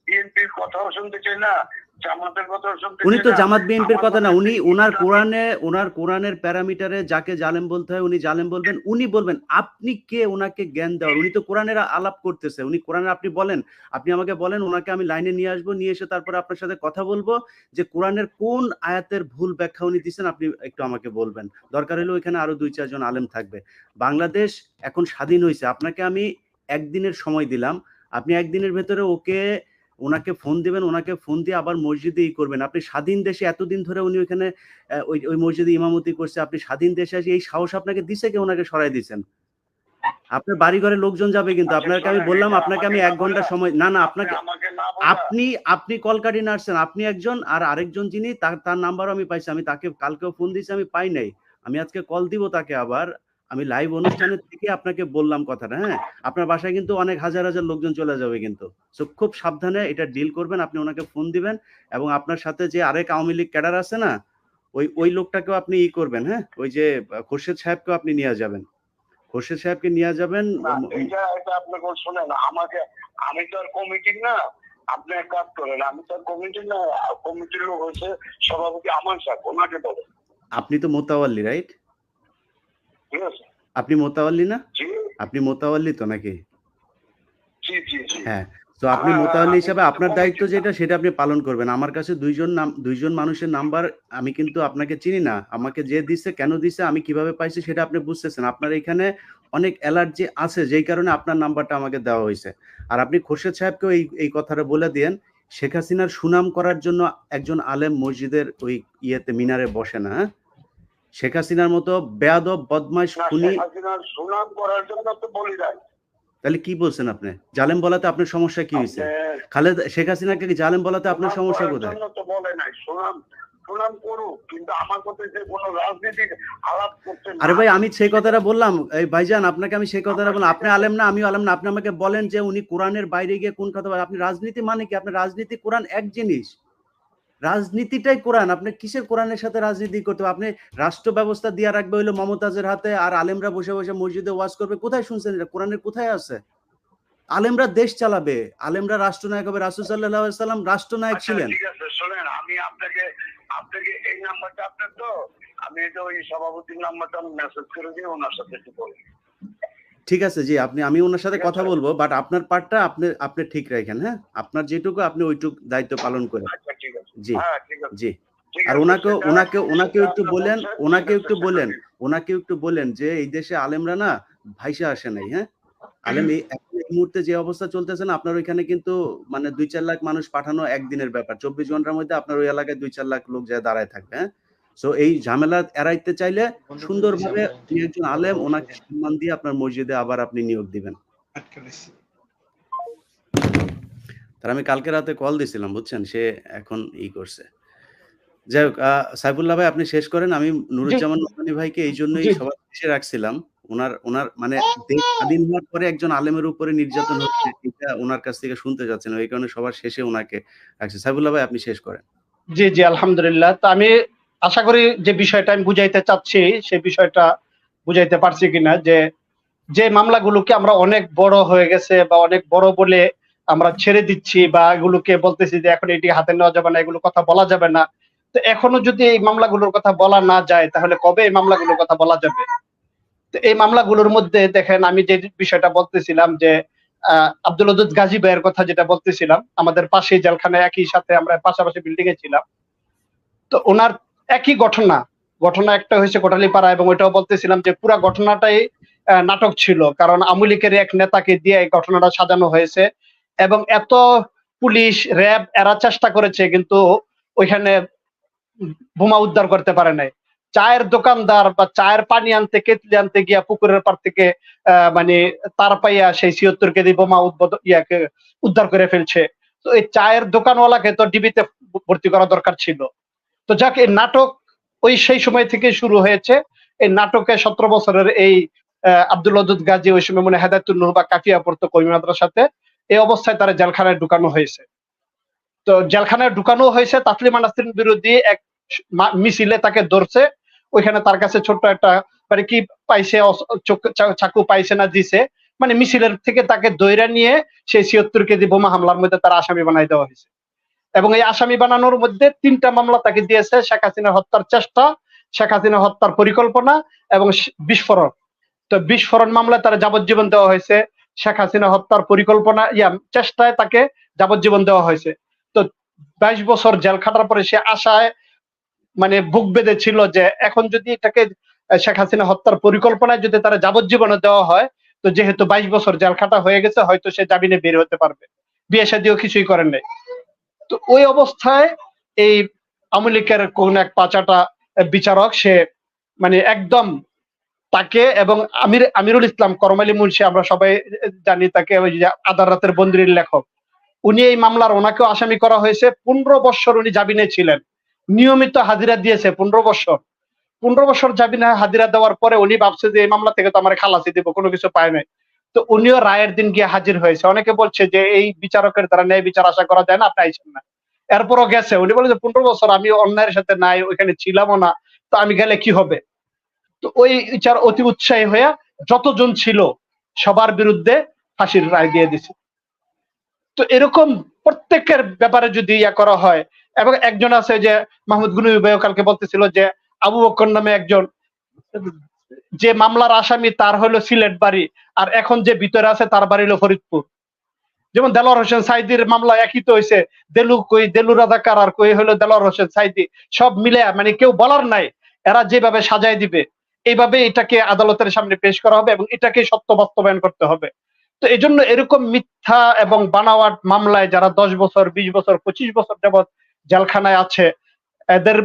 বিএনপির কথাও শুনতে চাই না, জামাতের কথাও শুনতে চাই না। উনি তো জামাত বিএনপির কথা না, উনি ওনার কোরআনের প্যারামিটারে যাকে জালেম বলতে হয় উনি জালেম বলবেন, উনি বলবেন। আপনি কে ওনাকে জ্ঞান দেওয়ার? উনি তো কোরআনের আলাপ করতেছে, উনি কোরআনের, আপনি বলেন, আপনি আমাকে বলেন, ওনাকে আমি লাইনে নিয়ে আসবো, নিয়ে এসে তারপরে আপনার সাথে কথা বলবো যে কোরআনের কোন আয়াতের ভুল ব্যাখ্যা উনি দিচ্ছেন, আপনি একটু আমাকে বলবেন। দরকার হলে ওইখানে আরো 2-4 জন আলেম থাকবে। বাংলাদেশ এখন স্বাধীন হয়েছে, আপনাকে আমি একদিনের সময় দিলাম, আপনি একদিনের ভেতরে ওনাকে ফোন দিবেন, ওনাকে ফোন দিয়ে আবার মসজিদে করবেন। আপনি স্বাধীন দেশে এতদিন ধরে উনি ওইখানে ওই মসজিদে ইমামতি করছে, আপনি স্বাধীন দেশে আসে এই সাহস আপনাকে দিছে কে? ওনাকে সরাই দিচ্ছেন। আপনার বাড়ি ঘরে লোকজন যাবে, কিন্তু আপনাকে আমি বললাম, আপনাকে আমি 1 ঘন্টা সময়, না আপনাকে, আপনি কলকাটি নার্সেন, আপনি একজন, আর আরেকজন যিনি তার নাম্বারও আমি পাইছি, আমি তাকে কালকেও ফোন দিয়েছি, আমি পাই নাই, আমি আজকে কল দিব তাকে আবার। আমি লাইভ অনুষ্ঠানের থেকে আপনাকে বললাম কথাটা, হ্যাঁ? আপনার বাসায় কিন্তু অনেক হাজার, হাজার লোকজন চলে যাবে কিন্তু। সো খুব সাবধানে এটা ডিল করবেন। আপনি উনাকে ফোন দিবেন এবং আপনার সাথে যে আরেক আওয়ামী লীগ ক্যাডার আছে না? ওই লোকটাকেও আপনি করবেন, হ্যাঁ? ওই যে খোরশেদ সাহেবকেও আপনি নিয়ে যাবেন। খোরশেদ সাহেবকে নিয়ে যাবেন। না, এটা আপনাকে শোনেন, আমি তো আর কমিটির না, আপনি এক কাজ করেন, আমি তো আর কমিটির না, কমিটির লোক হচ্ছে সভাপতি আমান সাহেব, ওনাকে বলেন। আপনি তো মোতাওয়াল্লি, রাইট? ঠিক আছে। আপনি মোতাওয়াল্লি না? জি আপনি মোতাওয়াল্লি তো নাকি? জি জি জি। হ্যাঁ। তো আপনি মোতাওয়াল্লি হিসাবে আপনার দায়িত্ব যেটা সেটা আপনি পালন করবেন। আমার কাছে দুইজন মানুষের নাম্বার আমি কিন্তু আপনাকে চিনি না। আমাকে যে দিছে, কেন দিছে, আমি কিভাবে পাইছি সেটা আপনি বুঝতেছেন। আপনার এখানে অনেক অ্যালার্জি আছে যেই কারণে আপনার নাম্বারটা আমাকে দেওয়া হইছে। আর আপনি খোরশেদ সাহেবকেও এই কথাটা বলে দিয়েন, শেখ হাসিনার সুনাম করার জন্য একজন আলেম মসজিদের ওই মিনারে বসে না, হ্যাঁ? শেখ হাসিনার মতো বেয়াদব, বদমাইশ, খুনি। শেখ হাসিনার সুনাম করার জন্য তো বলি নাই। তাহলে কি বলছেন আপনি? জালেম বলাতে আপনার সমস্যা কি হইছে? শেখ হাসিনাকে কি জালেম বলাতে আপনার সমস্যা কোথায়? তো বলে নাই সুনাম করুক, কিন্তু আমার কথা যে কোনো রাজনীতিক আলাপ করতে। আরে ভাই, আমি সেই কথাটা বললাম। এই ভাইজান, আপনাকে আমি সেই কথাটা বললাম। আপনি আলেম না, আমিও আলেম না। আপনি আমাকে বলেন যে উনি কোরআনের বাইরে গিয়ে কোন কথা বলেন। আপনি রাজনীতি মানে কি? আপনার রাজনীতি কোরআন এক জিনিস। রাজনীতিটাই কোরআন। আপনি কিসের কোরআনের সাথে রাজনীতি করতে হবে? আপনি রাষ্ট্র ব্যবস্থা দিয়ে রাখবে হইলো মমতাজের হাতে, আর আলেমরা বসে বসে মসজিদে ওয়াজ করবে। কোথায় শুনছেন এটা? কোরআনের কোথায় আছে? আলেমরা দেশ চালাবে, আলেমরা রাষ্ট্রনায়ক হবে। রাসূল সাল্লাল্লাহু আলাইহি ওয়াসাল্লাম রাষ্ট্রনায়ক ছিলেন। ঠিক আছে, শুনেন, আমি আপনাকে এই নাম্বারটা আপনার, তো আমি এটা ওই সভাপতির নাম্বারটা মেসেজ করে দিয়ে ওনার সাথে একটু বলি। ঠিক আছে জি, আমি ওনার সাথে কথা বলবো, বাট আপনার পার্টটা আপনি ঠিক রাখেন, হ্যাঁ? আপনার যেটুকু আপনি ওইটুকু দায়িত্ব পালন করেন। ঠিক আছে। জি হ্যাঁ, ঠিক আছে। জি। আর ওনাকেও একটু বলেন যে এই দেশে আলেমরা না ভাইসা আসে নাই, হ্যাঁ? আলেম এই মুহূর্তে যে অবস্থা চলতেছে না, আপনার ওইখানে কিন্তু মানে 2-4 লাখ মানুষ পাঠানো একদিনের ব্যাপার। 24 ঘন্টার মধ্যে আপনার ওই এলাকায় 2-4 লাখ লোক যায় দাঁড়ায় থাকবে, হ্যাঁ? সো এই ঝামেলা এড়াইতে চাইলে সুন্দরভাবে আপনি একজন আলেম, ওনাকে সম্মান দিয়ে আপনার মসজিদে আবার আপনি নিয়োগ দিবেন। তার আমি কালকে রাতে কল দিছিলাম, বুঝছেন? সে এখন করছে। যাই হোক, সাইফুল্লাহ ভাই আপনি শেষ করেন। আমি নুরুজ্জামান নোমানী ভাইকে এই জন্যই সবার শেষে রাখছিলাম। ওনার মানে দেশ স্বাধীন হওয়ার পরে একজন আলেমের উপরে নির্যাতন হচ্ছে, এটা ওনার কাছ থেকে শুনতে যাচ্ছেন। এই কারণে সবার শেষে ওনাকে রাখছি। সাইফুল্লাহ ভাই আপনি শেষ করেন। জি জি, আলহামদুলিল্লাহ। তো আমি আশা করি যে বিষয়টা আমি বুঝাইতে চাচ্ছি সেই বিষয়টা বুঝাইতে পারছি কিনা, যে মামলাগুলোকে আমরা অনেক বড় হয়ে গেছে বা অনেক বড় বলে আমরা ছেড়ে দিচ্ছি, বা এগুলোকে বলতেছি যে এখন এটি হাতে নেওয়া যাবে না, এগুলো কথা বলা যাবে না। তো এখনো যদি এই মামলাগুলোর কথা বলা না যায়, তাহলে কবে এই মামলাগুলোর কথা বলা যাবে? তো এই মামলাগুলোর মধ্যে দেখেন, আমি যে বিষয়টা বলতেছিলাম যে আব্দুল ওদুদ গাজী ভাইয়ের কথা যেটা বলতেছিলাম, আমাদের পাশেই জেলখানায় একই সাথে আমরা পাশাপাশি বিল্ডিং এ ছিলাম। তো ওনার একই ঘটনা একটা হয়েছে কোটালীপাড়া, এবং ওইটাও বলতেছিলাম যে পুরা ঘটনাটাই নাটক ছিল, কারণ আওয়ামী লীগের এক নেতাকে দিয়ে এই ঘটনাটা সাজানো হয়েছে, এবং এত পুলিশ, র্যাব এরা চেষ্টা করেছে, কিন্তু ওইখানে বোমা উদ্ধার করতে পারে নাই। চায়ের দোকানদার বা চায়ের পানি আনতে, কেতলি আনতে গিয়া পুকুরের পার থেকে মানে তার পাইয়া সেই ৭৬ কেজি বোমা উদ্ধার করে ফেলছে। তো এই চায়ের দোকানওয়ালাকে তো ডিবিতে ভর্তি করা দরকার ছিল। তো যাক, এই নাটক ওই সেই সময় থেকে শুরু হয়েছে। এই নাটকে 17 বছরের এই আব্দুল ওদুদ গাজী, ওই সময় মনে হেদায়েতুন নূর বা কাফিয়া পড়তো কওমি মাদ্রাসাতে, এই অবস্থায় তারা জেলখানায় ঢুকানো হয়েছে। তো জেলখানায় ঢুকানো হয়েছে, তাসলিমা নাসরিন বিরোধী এক মিছিলে তাকে ধরছে। ওইখানে তার কাছে ছোট্ট একটা মানে কি পাইছে, চাকু পাইছে না দিছে, মানে মিছিলের থেকে তাকে দইরা নিয়ে সেই ৭৬ কেজি বোমা হামলার মধ্যে তার আসামি বানাই দেওয়া হয়েছে। এবং এই আসামি বানানোর মধ্যে 3টা মামলা তাকে দিয়েছে: শেখ হাসিনা হত্যার চেষ্টা, শেখ হাসিনা হত্যার পরিকল্পনা এবং বিস্ফোরণ। তো বিস্ফোরণ মামলায় তার যাবজ্জীবন দেওয়া হয়েছে। শেখ হাসিনা হত্যার পরিকল্পনা চেষ্টায় তাকে যাবজ্জীবন দেওয়া হয়েছে। তো 22 বছর জেল খাটার পরে সে আশায় মানে বুক বেঁধে ছিল যে এখন যদি এটাকে শেখ হাসিনা হত্যার পরিকল্পনায় যদি তারা যাবজ্জীবন দেওয়া হয়, তো যেহেতু 22 বছর জেল খাটা হয়ে গেছে, হয়তো সে জামিনে বের হতে পারবে। বিয়ে শাদীও কিছুই করেন নাই। তো ওই অবস্থায় এই আওয়ামী লীগের কোন এক পাচাটা বিচারক, সে মানে একদম তাকে, এবং আমিরুল ইসলাম করমালী মুন্সি, আমরা সবাই জানি তাকে, ওই যে আদার রাতের বন্দির লেখক, উনি এই মামলার ওনাকেও আসামি করা হয়েছে। 15 বছর উনি জামিনে ছিলেন, নিয়মিত হাজিরা দিয়েছে 15 বছর। 15 বছর জামিনে হাজিরা দেওয়ার পরে উনি ভাবছে যে এই মামলা থেকে তো আমার খালাসি দিব, কোনো কিছু পায় নাই। তো উনিও রায়ের দিন গিয়ে হাজির হয়েছে। অনেকে বলছে যে এই বিচারকের দ্বারা ন্যায় বিচার আশা করা যায় না, আপনি আইছেন না। এরপরও গেছে। উনি বলে যে 15 বছর আমি অন্যায়ের সাথে নাই, ওইখানে ছিলামও না, তো আমি গেলে কি হবে। তো ওই বিচার অতি উৎসাহী হয়ে যতজন ছিল সবার বিরুদ্ধে ফাঁসির রায় দিয়ে দিছে। তো এরকম প্রত্যেকের ব্যাপারে যদি ইয়া করা হয়, এবং একজন আছে যে মাহমুদ গুনবী ভাই কালকে বলতেছিল যে আবু বকর নামে একজন, যে মামলার আসামি তার হলো সিলেট বাড়ি, আর এখন যে ভিতরে আছে তার বাড়ি হলো ফরিদপুর। যেমন দেলোয়ার হোসেন সাইদির মামলা একই তো হয়েছে, দেলু রাজাকার আর কই হলো দেলোয়ার হোসেন সাইদি, সব মিলে মানে কেউ বলার নাই, এরা যেভাবে সাজায় দিবে এইভাবে এটাকে আদালতের সামনে পেশ করা হবে এবং এটাকে সত্য বাস্তবায়ন করতে হবে। তো এই জন্য এরকম মিথ্যা এবং বানাওয়াট মামলায় যারা 10 বছর 20 বছর 25 বছর যাবৎ জেলখানায় আছে, এদের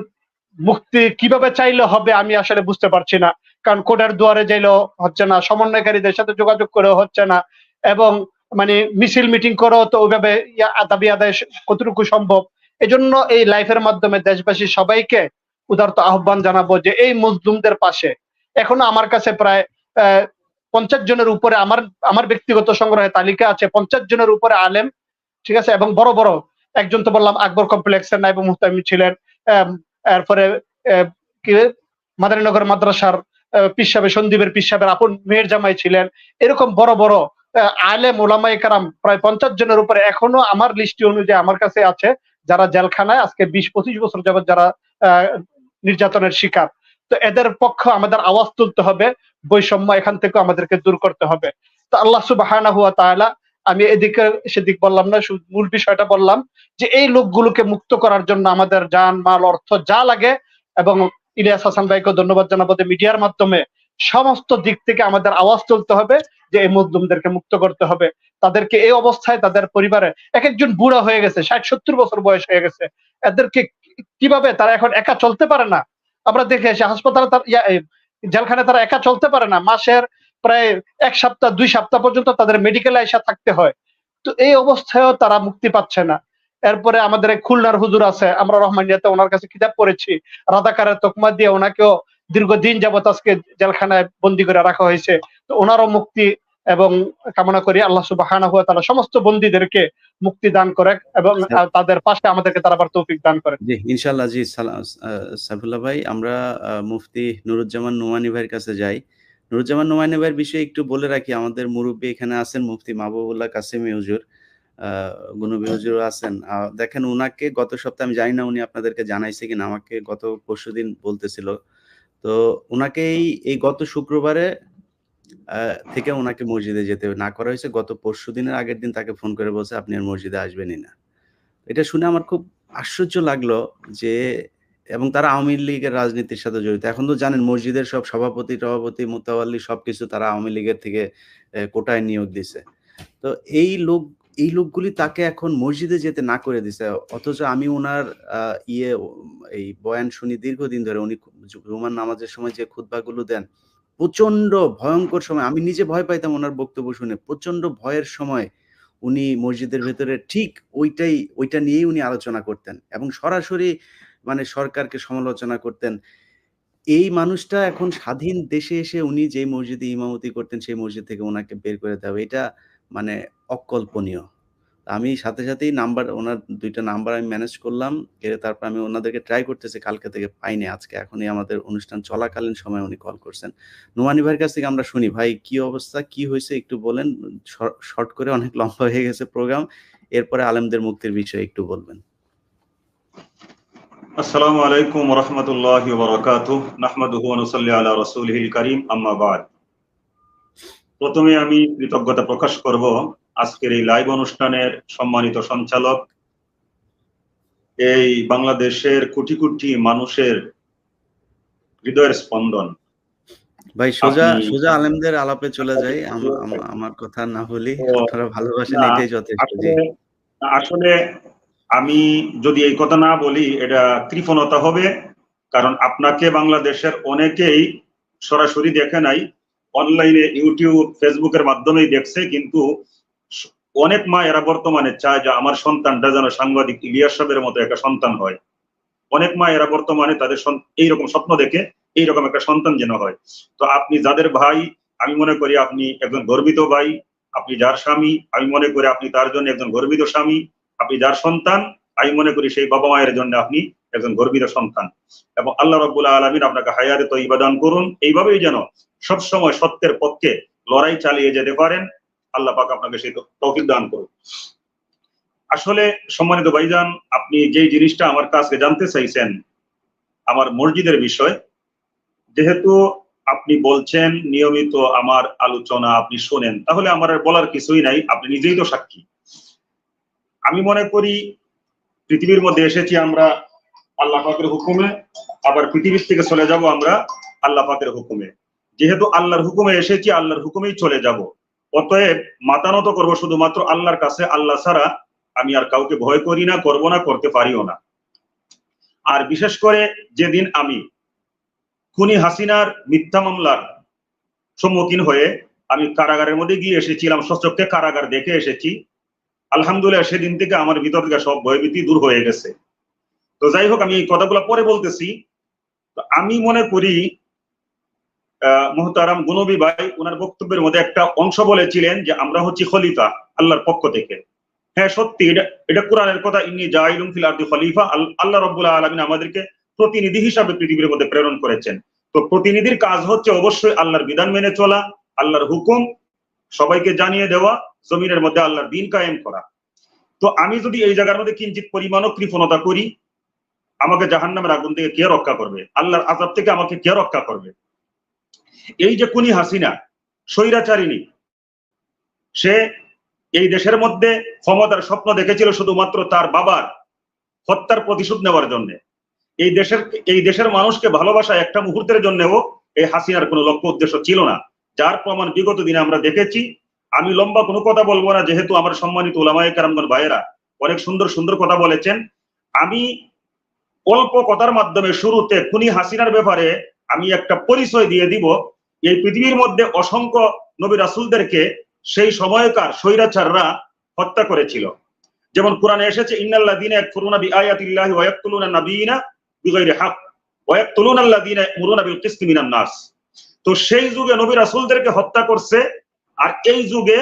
মুক্তি কিভাবে চাইলে হবে আমি আসলে বুঝতে পারছি না। কারণ কোর্টের দুয়ারে যাইলেও হচ্ছে না, সমন্বয়কারীদের সাথে যোগাযোগ করেও হচ্ছে না, এবং মানে মিছিল মিটিং করেও তো ওইভাবে দাবি আদায় কতটুকু সম্ভব। এজন্য এই লাইফের মাধ্যমে দেশবাসী সবাইকে উদারত আহ্বান জানাবো যে এই মজলুমদের পাশে। এখনো আমার কাছে প্রায় 50 জনের উপরে আমার ব্যক্তিগত সংগ্রহে তালিকা আছে, 50 জনের উপরে আলেম, ঠিক আছে, এবং বড় বড়, একজন তো বললাম আকবর কমপ্লেক্সের নায়েবে মুহতামিম ছিলেন, এরপরে কি মাদারীনগর মাদ্রাসার পীর সাহেব, সন্দীপের পীর সাহেবের আপন মেয়ের জামাই ছিলেন। এরকম বড় বড় আলেম ওলামায়ে কেরাম প্রায় 50 জনের উপরে এখনো আমার লিস্টি অনুযায়ী আমার কাছে আছে, যারা জেলখানায় আজকে 20-25 বছর যাবত যারা নির্যাতনের শিকার। তো এদের পক্ষে আমাদের আওয়াজ তুলতে হবে, বৈষম্য এখান থেকে আমাদেরকে দূর করতে হবে। তো আল্লাহ সুবহানাহু ওয়া তাআলা, আমি এদিকে সেদিক বললাম না, মূল বিষয়টা বললাম যে এই লোকগুলোকে মুক্ত করার জন্য আমাদের জান মাল অর্থ যা লাগে, এবং ইলিয়াস হাসান ভাইকে ধন্যবাদ জানাবো যে মিডিয়ার মাধ্যমে সমস্ত দিক থেকে আমাদের আওয়াজ তুলতে হবে যে এই মজলুমদেরকে মুক্ত করতে হবে। তাদেরকে এই অবস্থায় তাদের পরিবারে এক একজন বুড়া হয়ে গেছে, 60-70 বছর বয়স হয়ে গেছে, এদেরকে কিভাবে, তারা এখন একা চলতে পারে না। আমরা দেখে এসে হাসপাতালে জেলখানায় তারা একা চলতে পারে না, মাসের প্রায় 1 সপ্তাহ 2 সপ্তাহ পর্যন্ত তাদের মেডিকেলে এসে থাকতে হয়। তো এই অবস্থায়ও তারা মুক্তি পাচ্ছে না। এরপরে আমাদের খুলনার হুজুর আছে, আমরা রহমানিয়াতে ওনার কাছে কিতাব পড়েছি, রাজাকারের তকমা দিয়ে ওনাকেও দীর্ঘদিন যাবত আজকে জেলখানায় বন্দী করে রাখা হয়েছে। তো ওনারও মুক্তি এবং কামনা করি, আল্লাহ সুবহানাহু ওয়া তাআলা সমস্ত বন্দীদেরকে মুক্তি দান করে এবং তাদের পাশে আমাদেরকে দাঁড়াবার তৌফিক দান করে। জি ইনশাআল্লাহ। জি সাইফুল্লাহ ভাই, আমরা মুফতি নুরুজ্জামান নোমানী ভাইয়ের কাছে যাই। নুরুজ্জামান নোমানী ভাইয়ের বিষয়ে একটু বলে রাখি, আমাদের মুরব্বী এখানে আছেন মুফতি মাহবুবুল্লাহ কাসেমি হুজুর, গুনবী হুজুরও আছেন। দেখেন উনাকে গত সপ্তাহে, আমি জানি না উনি আপনাদেরকে জানাইছে কিনা, আমাকে গত পরশুদিন বলতেছিল। তো উনাকে এই গত শুক্রবারে থেকে ওনাকে মসজিদে যেতে না করা হয়েছে। গত পরশুদিনের আগের দিন তাকে ফোন করে বলছে আপনি আর মসজিদে আসবেনই না। এটা শুনে আমার খুব আশ্চর্য লাগলো যে, এবং তারা আওয়ামী লীগের রাজনীতির সাথে জড়িত। এখন তো জানেন মসজিদের সব সভাপতি টভাপতি মোতাওয়াল্লি সবকিছু তারা আওয়ামী লীগের থেকে কোটায় নিয়োগ দিছে। তো এই লোকগুলি তাকে এখন মসজিদে যেতে না করে দিছে। অথচ আমি ওনার এই বয়ান শুনি দীর্ঘদিন ধরে। উনি জুমার নামাজের সময় যে খুতবাগুলো দেন, প্রচন্ড ভয়ঙ্কর সময়, আমি নিজে ভয় পাইতাম ওনার বক্তব্য শুনে। প্রচন্ড ভয়ের সময় উনি মসজিদের ভেতরে ঠিক ওইটা নিয়েই উনি আলোচনা করতেন এবং সরাসরি মানে সরকারকে সমালোচনা করতেন। এই মানুষটা এখন স্বাধীন দেশে এসে উনি যে মসজিদে ইমামতি করতেন সেই মসজিদ থেকে ওনাকে বের করে দেওয়া, এটা মানে অকল্পনীয়। আমি সাথে সাথেই ওনার 2টা নাম্বার আমি ম্যানেজ করলাম। তারপর আমি ওনাদেরকে ট্রাই করতেছি, কালকে থেকে পাইনি। আজকে এখনই আমাদের অনুষ্ঠান চলাকালীন সময় উনি কল করছেন। নোমানী ভাইয়ের কাছ থেকে আমরা শুনি, ভাই কি অবস্থা, কি হয়েছে একটু বলেন। শর্ট করে, অনেক লম্বা হয়ে গেছে প্রোগ্রাম। এরপরে আলেমদের মুক্তির বিষয়ে একটু বলবেন। আসসালামু আলাইকুম ওয়া রাহমাতুল্লাহি ওয়া বারাকাতুহু। নাহমাদুহু ওয়া নুসাল্লি আলা রাসূলিহিল কারীম, আম্মা বা'দ। প্রথমে আমি কৃতজ্ঞতা প্রকাশ করব আজকের এই লাইভ অনুষ্ঠানের সম্মানিত সঞ্চালক, এই বাংলাদেশের কোটি কোটি মানুষের হৃদয়ের স্পন্দন। ভাই সোজা আলেমদের আলাপে চলে যাই, আমার কথা না বলি, আপনারা ভালোবাসেন, এটাই যথেষ্ট। আসলে আমি যদি এই কথা না বলি এটা কৃপণতা হবে, কারণ আপনাকে বাংলাদেশের অনেকেই সরাসরি দেখে নাই, অনলাইনে ইউটিউব ফেসবুকের মাধ্যমেই দেখছে, কিন্তু অনেক মা এরা বর্তমানে চায় যে আমার সন্তানটা যেন সাংবাদিক ইলিয়াস সাহেবের মতো একটা সন্তান হয়। অনেক মা এরা বর্তমানে তাদের এইরকম স্বপ্ন দেখে এইরকম একটা সন্তান যেন হয়। তো আপনি যাদের ভাই, আমি মনে করি আপনি একজন গর্বিত ভাই। আপনি যার স্বামী, আমি মনে করি আপনি তার জন্য একজন গর্বিত স্বামী। আপনি যার সন্তান, আমি মনে করি সেই বাবা মায়ের জন্য আপনি একজন গর্বিত সন্তান। এবং আল্লাহ রাব্বুল আলামিন আপনাকে হায়াতে তয়্যিবা দান করুন। এইভাবেই যেন সবসময় সত্যের পক্ষে লড়াই চালিয়ে যেতে পারেন। আল্লাহ পাক আপনাকে সেই তৌফিক দান করুন। আসলে সম্মানিত ভাইজান, আপনি যেই জিনিসটা আমার কাছে জানতে চাইছেন আমার মসজিদের বিষয়, যেহেতু আপনি বলছেন নিয়মিত আমার আলোচনা আপনি শোনেন, তাহলে আমার আর বলার কিছুই নাই, আপনি নিজেই তো সাক্ষী। আমি মনে করি পৃথিবীর মধ্যে এসেছি আমরা আল্লাহ পাকের হুকুমে, আবার পৃথিবীর থেকে চলে যাব আমরা আল্লাহ পাকের হুকুমে। যেহেতু আল্লাহর হুকুমে এসেছি, আল্লাহর হুকুমেই চলে যাব। অতএব মাথা নত করবো শুধুমাত্র আল্লাহর কাছে। আল্লাহ ছাড়া আমি আর কাউকে ভয় করি না, করবো না, করতে পারিও না। আর বিশেষ করে যেদিন আমি খুনি হাসিনার মিথ্যা মামলার সম্মুখীন হয়ে আমি কারাগারের মধ্যে গিয়ে এসেছিলাম, সচক্ষে কারাগার দেখে এসেছি, আলহামদুলিল্লাহ সেদিন থেকে আমার ভিতর থেকে সব ভয়ভীতি দূর হয়ে গেছে। তো যাই হোক, আমি এই কথাগুলো পরে বলতেছি। তো আমি মনে করি মুহতারাম গুনবী ভাই ওনার বক্তব্যের মধ্যে একটা অংশ বলেছিলেন যে আমরা হচ্ছি খলিফা আল্লাহর পক্ষ থেকে। হ্যাঁ সত্যি, এটা কোরআনের কথা, ইন্নী জাইলুন ফিল আরদি খলিফা। আল্লাহ রাব্বুল আলামিন আমাদেরকে প্রতিনিধি হিসাবে পৃথিবীর মধ্যে প্রেরণ করেছেন। তো প্রতিনিধির কাজ হচ্ছে অবশ্যই আল্লাহর বিধান মেনে চলা, আল্লাহর হুকুম সবাইকে জানিয়ে দেওয়া, জমিনের মধ্যে আল্লাহর দ্বীন কায়েম করা। তো আমি যদি এই জায়গার মধ্যে কিঞ্চিত পরিমাণও কৃপণতা করি, আমাকে জাহান্নামের আগুন থেকে কে রক্ষা করবে? আল্লাহর আযাব থেকে আমাকে কে রক্ষা করবে? এই যে খুনি হাসিনা স্বৈরাচারিণী, সে এই দেশের মধ্যে ক্ষমতার স্বপ্ন দেখেছিল শুধুমাত্র তার বাবার হত্যার প্রতিশোধ নেওয়ার জন্য। এই দেশের মানুষকে ভালোবাসা একটা মুহূর্তের জন্যও এই হাসিনার কোনো লক্ষ্য উদ্দেশ্য ছিল না, যার প্রমাণ বিগত দিনে আমরা দেখেছি। আমি লম্বা কোনো কথা বলবো না, যেহেতু আমার সম্মানিত উলামায়ে কেরামগণ ভাইয়েরা অনেক সুন্দর সুন্দর কথা বলেছেন। আমি অল্প কথার মাধ্যমে শুরুতে খুনি হাসিনার ব্যাপারে আমি একটা পরিচয় দিয়ে দিব। এই পৃথিবীর মধ্যে অসংখ্য নবী রাসূলদেরকে সেই সময়কার স্বৈরাচাররা হত্যা করেছিল। যেমন কোরআনে এসেছে, ইন্নাল্লাযীনা ইয়াকফুরুনা বিআয়াতিল্লাহি ওয়া ইয়াকতুলুনা নাবিয়িনা বিগাইরি হক ওয়া ইয়াকতুলুনা আল্লাযীনা ইয়া'মুরুনা বিল কিসতি মিনান নাস। তো সেই যুগে নবী রাসূলদেরকে হত্যা করছে। আর এই যুগে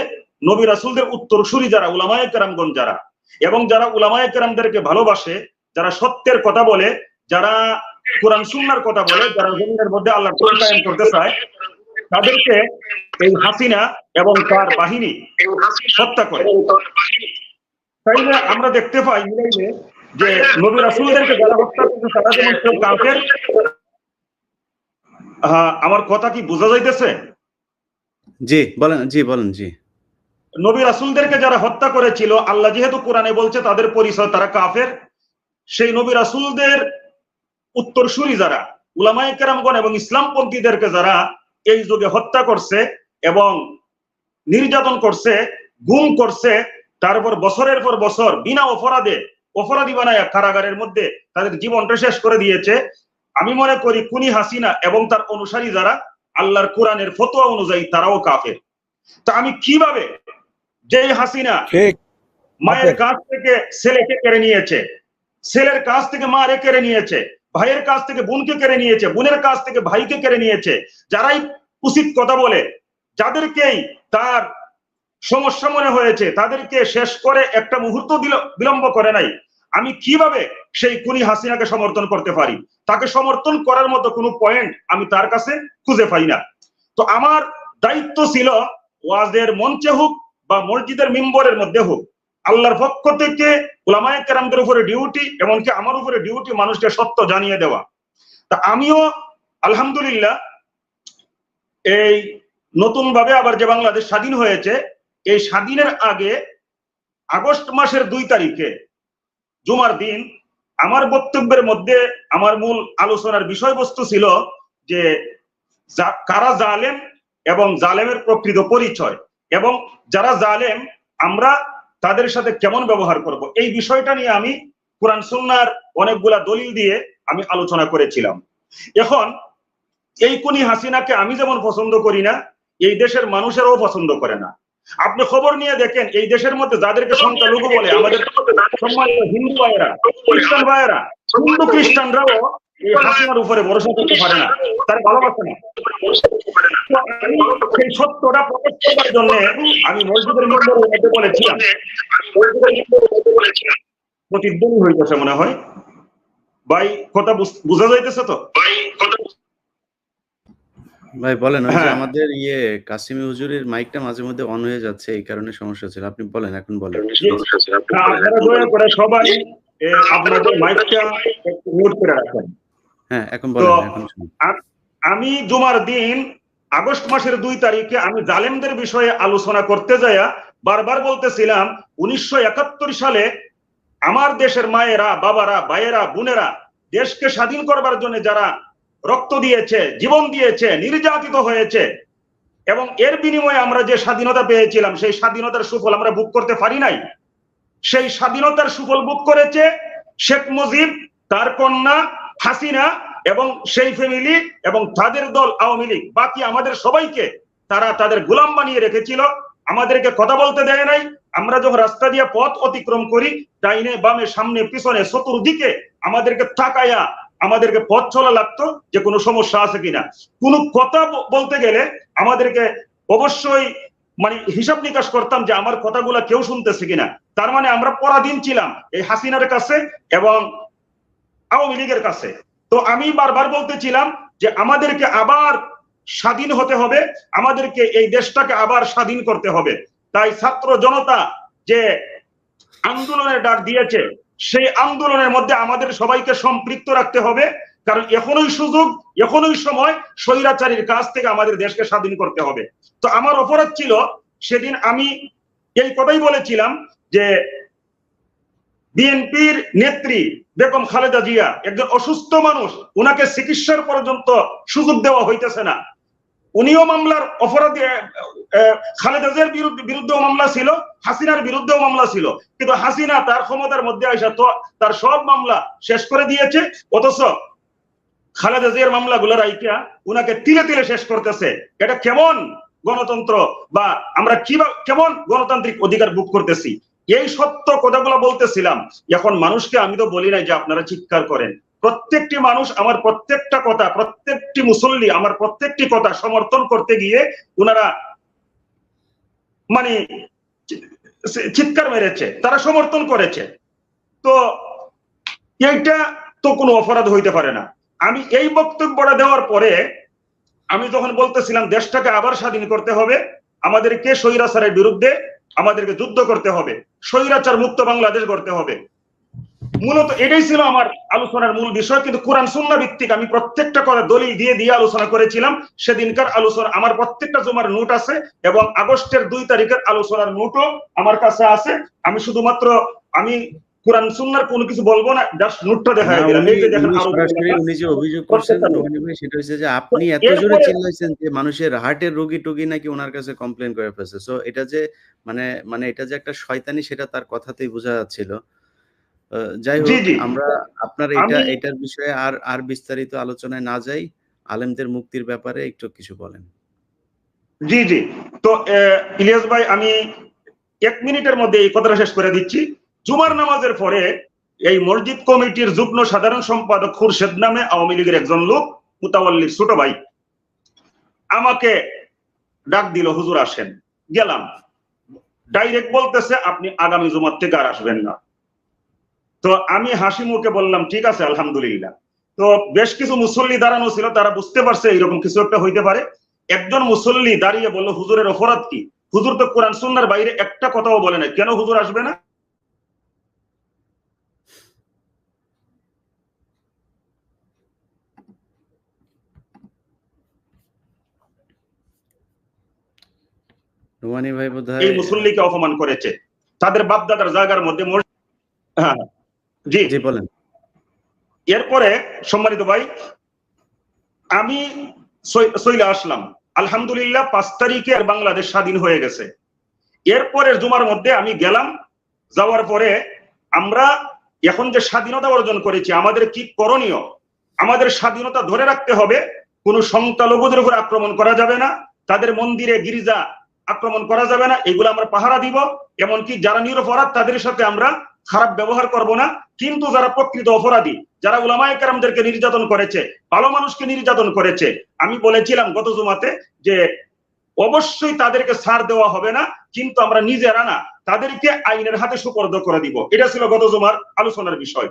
নবী রাসূলদের উত্তরসূরি যারা উলামায়ে কেরামগণ যারা, এবং যারা উলামায়ে কেরামদেরকে ভালোবাসে, যারা সত্যের কথা বলে, যারা কোরআন সুন্নাহর কথা বলে, যারা জমিনের মধ্যে আল্লাহর কোরআন কায়েম করতে চায়, তাদেরকে এই হাসিনা এবং তার বাহিনী হত্যা করে। তাইলে আমরা দেখতে পাই মিলাইলে যে নবী রাসূলদেরকে যারা হত্যা করছে তারা যেমন কেউ কাফের। আমার কথা কি বোঝা যাইতেছে? জি বলেন, জি বলেন। জি, নবী রাসূলদেরকে যারা হত্যা করেছিল, আল্লাহ যেহেতু কোরআনে বলছে তাদের পরিচয় তারা কাফের, সেই নবী রাসূলদের উত্তরসূরি যারা উলামায়ে কেরামগণ এবং ইসলামপন্থীদেরকে যারা এই যুগে হত্যা করছে এবং নির্যাতন করছে, গুম করছে, তারপর বছরের পর বছর বিনা অপরাধী বানায় কারাগারের মধ্যে তাদের জীবনটা শেষ করে দিয়েছে, আমি মনে করি খুনি হাসিনা এবং তার অনুসারী যারা আল্লাহর কোরআনের ফতোয়া অনুযায়ী তারাও কাফের। তা আমি কিভাবে, যে হাসিনা মায়ের কাছ থেকে ছেলেকে কেড়ে নিয়েছে, ছেলের কাছ থেকে মারে কেড়ে নিয়েছে, ভাইয়ের কাছ থেকে বোনকে কেড়ে নিয়েছে, বোনের কাছ থেকে ভাইকে কেড়ে নিয়েছে, যারাই উচিত কথা বলে, যাদেরকেই তার সমস্যা মনে হয়েছে, তাদেরকে শেষ করে একটা মুহূর্ত বিলম্ব করে নাই, আমি কিভাবে সেই খুনি হাসিনাকে সমর্থন করতে পারি? তাকে সমর্থন করার মতো কোনো পয়েন্ট আমি তার কাছে খুঁজে পাই না। তো আমার দায়িত্ব ছিল, ওয়াজের মঞ্চে হোক বা মসজিদের মিম্বরের মধ্যে হোক, আল্লাহর পক্ষ থেকে উলামায়ে কেরামদের উপরে ডিউটি, এমনকি আমার উপরে ডিউটি মানুষকে সত্য জানিয়ে দেওয়া। তা আমিও আলহামদুলিল্লাহ এই নতুন ভাবে আবার যে বাংলাদেশ স্বাধীন হয়েছে, এই স্বাধীনের আগে আগস্ট মাসের 2 তারিখে জুমার দিন আমার বক্তব্যের মধ্যে আমার মূল আলোচনার বিষয়বস্তু ছিল যে কারা জালেম এবং জালেমের প্রকৃত পরিচয়, এবং যারা জালেম আমরা তাদের সাথে কেমন ব্যবহার করব, এই বিষয়টা নিয়ে আমি কোরআন সুন্নাহর অনেকগুলা দলিল দিয়ে আমি আলোচনা করেছিলাম। এখন এই খুনি হাসিনাকে আমি যেমন পছন্দ করি না, এই দেশের মানুষেরাও পছন্দ করে না। আপনি খবর নিয়ে দেখেন, এই দেশের মধ্যে যাদেরকে সংখ্যালঘু বলে, আমাদের সম্মানিত হিন্দু ভাইয়েরা, খ্রিস্টান ভাইয়েরা, হিন্দু খ্রিস্টানরাও এই হাসিনার উপরে ভরসা করতে পারে না, তার ভালোবাসে না। সেই সত্যটা প্রকাশ করার জন্য আমি মসজিদের মিম্বরের মধ্যে বলেছিলাম, প্রতিধ্বনি হইতেছে মনে হয় ভাই, কথা বোঝা যাইতেছে তো? ভাই বলেন, ওই যে আমাদের কাসিমি হুজুরের মাইকটা মাঝে মধ্যে অন হয়ে যাচ্ছে, এই কারণে সমস্যা ছিল। আপনি বলেন, এখন বলেন। আপনারা দয়া করে সবাই আপনাদের মাইকটা একটু মিউট করে রাখেন। হ্যাঁ, এখন বলেন। এখন আমি জুমার দিন আগস্ট মাসের 2 তারিখে আমি জালেমদের বিষয়ে আলোচনা করতে যাইয়া বারবার বলতেছিলাম 1971 সালে আমার দেশের মায়েরা, বাবারা, ভাইয়েরা, বোনেরা দেশকে স্বাধীন করবার জন্য যারা রক্ত দিয়েছে, জীবন দিয়েছে, নির্যাতিত হয়েছে, এবং এর বিনিময়ে আমরা যে স্বাধীনতা পেয়েছিলাম সেই স্বাধীনতার সুফল আমরা ভোগ করতে পারি নাই। সেই স্বাধীনতার সুফল ভোগ করেছে শেখ মুজিব, তার কন্যা হাসিনা এবং সেই ফ্যামিলি এবং তাদের দল আওয়ামী লীগ। বাকি আমাদের সবাইকে তারা তাদের গোলাম বানিয়ে রেখেছিল, আমাদেরকে কথা বলতে দেয় নাই। আমরা যখন রাস্তা দিয়ে পথ অতিক্রম করি, ডাইনে বামে সামনে পিছনে চতুর্দিকে আমাদেরকে তাকায়া আমাদেরকে পথ চলা লাগতো যে কোনো সমস্যা আছে কিনা। কোনো কথা বলতে গেলে আমাদেরকে অবশ্যই মানে হিসাব নিকাশ করতাম যে আমার কথাগুলা কেউ শুনতেছে কিনা। তার মানে আমরা পরাধীন ছিলাম এই হাসিনার কাছে এবং আওয়ামী লীগের কাছে। তো আমি বারবার বলতেছিলাম যে আমাদেরকে আবার স্বাধীন হতে হবে, আমাদেরকে এই দেশটাকে আবার স্বাধীন করতে হবে। তাই ছাত্র জনতা যে আন্দোলনের ডাক দিয়েছে, সেই আন্দোলনের মধ্যে আমাদের সবাইকে সম্পৃক্ত রাখতে হবে, কারণ এখনোই সুযোগ, এখনোই সময় স্বৈরাচারীর কাছ থেকে আমাদের দেশকে স্বাধীন করতে হবে। তো আমার অপরাধ ছিল সেদিন আমি এই কথাই বলেছিলাম যে বিএনপির নেত্রী বেগম খালেদা জিয়া একজন অসুস্থ মানুষ, উনাকে চিকিৎসার পর্যন্ত সুযোগ দেওয়া হইতেছে না। উনিও মামলার অপরাধী, খালেদা জিয়ার বিরুদ্ধেও মামলা ছিল, হাসিনার বিরুদ্ধেও মামলা ছিল, কিন্তু হাসিনা তার ক্ষমতার মধ্যে আসা তো তার সব মামলা শেষ করে দিয়েছে, অথচ খালেদা জিয়ার মামলাগুলো রাইকা উনাকে তিলে তিলে শেষ করতেছে। এটা কেমন গণতন্ত্র বা আমরা কেমন গণতান্ত্রিক অধিকার ভোগ করতেছি? এই সত্য কথাগুলো বলতেছিলাম। এখন মানুষকে আমি তো বলি নাই যে আপনারা চিৎকার করেন, প্রত্যেকটি মানুষ আমার প্রত্যেকটা কথা, প্রত্যেকটি মুসল্লি আমার প্রত্যেকটি কথা সমর্থন করতে গিয়ে ওনারা মানে চিৎকার মেরেছে, তারা সমর্থন করেছে। তো এইটা তো কোনো অপরাধ হইতে পারে না। আমি এই বক্তব্যটা দেওয়ার পরে আমি যখন বলতেছিলাম দেশটাকে আবার স্বাধীন করতে হবে, আমাদেরকে স্বৈরাচারের বিরুদ্ধে আমাদেরকে যুদ্ধ করতে হবে, স্বৈরাচার মুক্ত বাংলাদেশ গড়তে হবে, মূলত এটাই ছিল আমার আলোচনার মূল বিষয়। কিন্তু কোরআন সুন্নাহ ভিত্তিক আমি প্রত্যেকটা কথা দলিল দিয়ে দিয়ে আলোচনা করেছিলাম। সেদিনকার আলোচনা আমার প্রত্যেকটা জমার নোট আছে এবং আগস্টের 2 তারিখের আলোচনার নোটও আমার কাছে আছে। আমি শুধুমাত্র আমি কোরআন সুন্নাহর কোনো কিছু বলবো না, জাস্ট নোটটা দেখাই দিলাম। এই যে দেখেন উনি যে অভিযোগ করছেন সেটা হচ্ছে যে আপনি এত জোরে চিল্লাইছেন যে মানুষের হার্টের রোগী টোগী নাকি ওনার কাছে কমপ্লেইন করে ফেলছে। সো এটা যে মানে এটা যে একটা শয়তানি সেটা তার কথাতেই বোঝা যাচ্ছিল। যাই হোক, আমরা আপনার এটার বিষয়ে আর বিস্তারিত আলোচনায় না যাই, আলেমদের মুক্তির ব্যাপারে একটু কিছু বলেন। জি জি, তো ইলিয়াস ভাই আমি 1 মিনিটের মধ্যে এই কথাটা শেষ করে দিচ্ছি। জুমার নামাজের পরে এই মসজিদ কমিটির যুগ্ম সাধারণ সম্পাদক খুরশেদ নামে আওয়ামী লীগের একজন লোক, মুতাওয়াল্লির ছোট ভাই, আমাকে ডাক দিল, হুজুর আসেন। গেলাম, ডাইরেক্ট বলতেছে আপনি আগামী জুমার থেকে আর আসবেন না। তো আমি হাসি মুখে বললাম ঠিক আছে আলহামদুলিল্লাহ। তো বেশ কিছু মুসল্লি দাঁড়ানো ছিল, তারা বুঝতে পারছে এরকম কিছু একটা হইতে পারে। একজন মুসল্লি দাঁড়িয়ে বলল হুজুরের অপরাধ কি? হুজুর তো কোরআন সুন্নাহর বাইরে একটা কথাও বলে নাই, কেন হুজুর আসবে না? নোমানী ভাই বোধহয় এই মুসল্লিকে অপমান করেছে, তাদের বাপদাদার জায়গার মধ্যে। হ্যাঁ জি জি বলেন। এরপরে সম্মানিত ভাই আমি চলে আসলাম, আলহামদুলিল্লাহ 5 তারিখে বাংলাদেশ স্বাধীন হয়ে গেছে। এরপরের জুমার মধ্যে আমি গেলাম, যাওয়ার পরে আমরা এখন যে স্বাধীনতা অর্জন করেছি আমাদের কি করণীয়? আমাদের স্বাধীনতা ধরে রাখতে হবে, কোনো সংখ্যালঘুদের উপর আক্রমণ করা যাবে না, তাদের মন্দিরে গির্জা আক্রমণ করা যাবে না, এগুলো আমরা পাহারা দিব। এমনকি যারা নিরপরাধ তাদের সাথে আমরা খারাপ ব্যবহার করব না, কিন্তু যারা প্রকৃত অপরাধী, যারা উলামায়ে কেরামদেরকে নির্যাতন করেছে, ভালো মানুষকে নির্যাতন করেছে, আমি বলেছিলাম গত জুমাতে যে অবশ্যই তাদেরকে ছাড় দেওয়া হবে না, কিন্তু আমরা নিজেরা না, তাদেরকে আইনের হাতে সুপর্দ করে দিব। এটা ছিল গত জুমার আলোচনার বিষয়।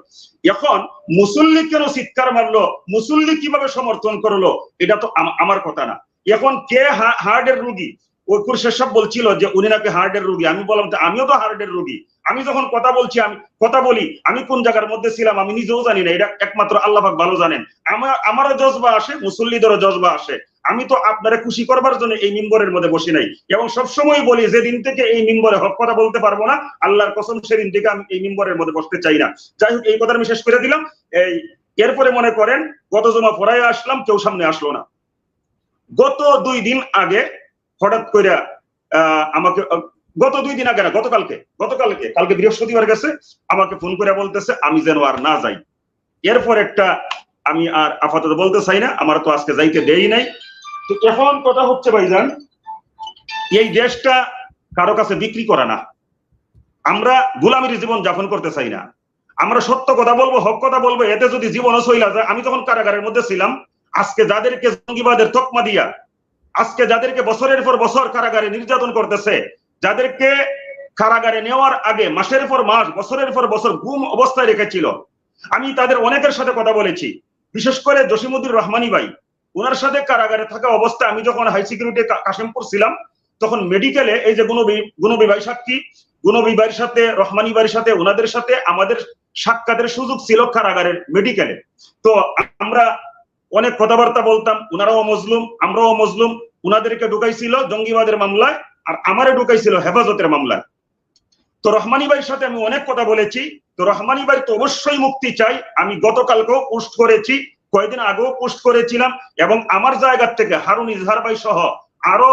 এখন মুসল্লি কেন চিৎকার মারলো, মুসল্লি কিভাবে সমর্থন করলো, এটা তো আমার কথা না। এখন কে হার্টের রোগী, ওই কুরশেদ সাহেব বলছিল যে উনি নাকি হার্টের রোগী। আমি বললাম আমিও তো হার্টের রোগী, আমি যখন কথা বলছি, আমি কথা বলি, আমি কোন জায়গার মধ্যে ছিলাম আমি নিজেও জানি না, এটা একমাত্র আল্লাহ পাক ভালো জানেন। আমারও জজবা আসে, মুসল্লিদেরও জজবা আসে। আমি তো আপনারা খুশি করবার জন্য এই মিম্বরের মধ্যে বসি নাই, এবং সবসময় বলি যেদিন থেকে এই মিম্বরে হক কথা বলতে পারবো না, আল্লাহর কসম সেদিন থেকে আমি এই মিম্বরের মধ্যে বসতে চাই না। যাই হোক, এই কথা আমি শেষ করে দিলাম। এরপরে মনে করেন গত জমা পড়ায় আসলাম, কেউ সামনে আসলো না। গত 2 দিন আগে হঠাৎ করে আমাকে, গত 2 দিন আগে না, কালকে বৃহস্পতিবার গেছে, আমাকে ফোন করে বলতেছে আমি যেন আর না যাই। এরপর একটা আমি আর আপাতত বলতে চাই না, আমার তো আজকে যাইতে দেই নাই। তো এখন কথা হচ্ছে ভাইজান, এই দেশটা কারো কাছে বিক্রি করা না, আমরা গোলামির জীবন যাপন করতে চাই না, আমরা সত্য কথা বলবো, হক কথা বলবো। এতে যদি জীবনও চইলা যায়, আমি তখন কারাগারের মধ্যে ছিলাম, আজকে যাদেরকে জঙ্গিবাদের তকমা দিয়া, আজকে যাদেরকে বছরের পর বছর কারাগারে নির্যাতন করতেছে, যাদেরকে কারাগারে নেওয়ার আগে মাসের পর মাস, বছরের পর বছর গুম অবস্থায় রেখেছিল, আমি তাদের অনেকের সাথে কথা বলেছি। বিশেষ করে জসিমউদ্দিন রহমানী ভাই, ওনার সাথে কারাগারে থাকা অবস্থায় আমি যখন হাই সিকিউরিটি কাশিমপুর ছিলাম, তখন মেডিকেলে এই যে গুনবী ভাই সাক্ষী, গুনবী ভাইয়ের সাথে, রহমানী ভাইয়ের সাথে, ওনাদের সাথে আমাদের সাক্ষাতের সুযোগ ছিল কারাগারের মেডিকেলে। তো আমরা অনেক কথাবার্তা বলতাম, ওনারাও মজলুম, আমরাও মজলুম। ওনাদেরকে ঢুকাইছিল জঙ্গিবাদের মামলায়, আর আমারে ঢুকাইছিল হেফাজতের মামলায়। তো রহমানী ভাইয়ের সাথে আমি অনেক কথা বলেছি। তো রহমানী ভাই তো অবশ্যই মুক্তি চাই, আমি গতকালকেও পোস্ট করেছি, কয়েকদিন আগেও পোস্ট করেছিলাম, এবং আমার জায়গা থেকে হারুন ইজহার ভাই সহ আরো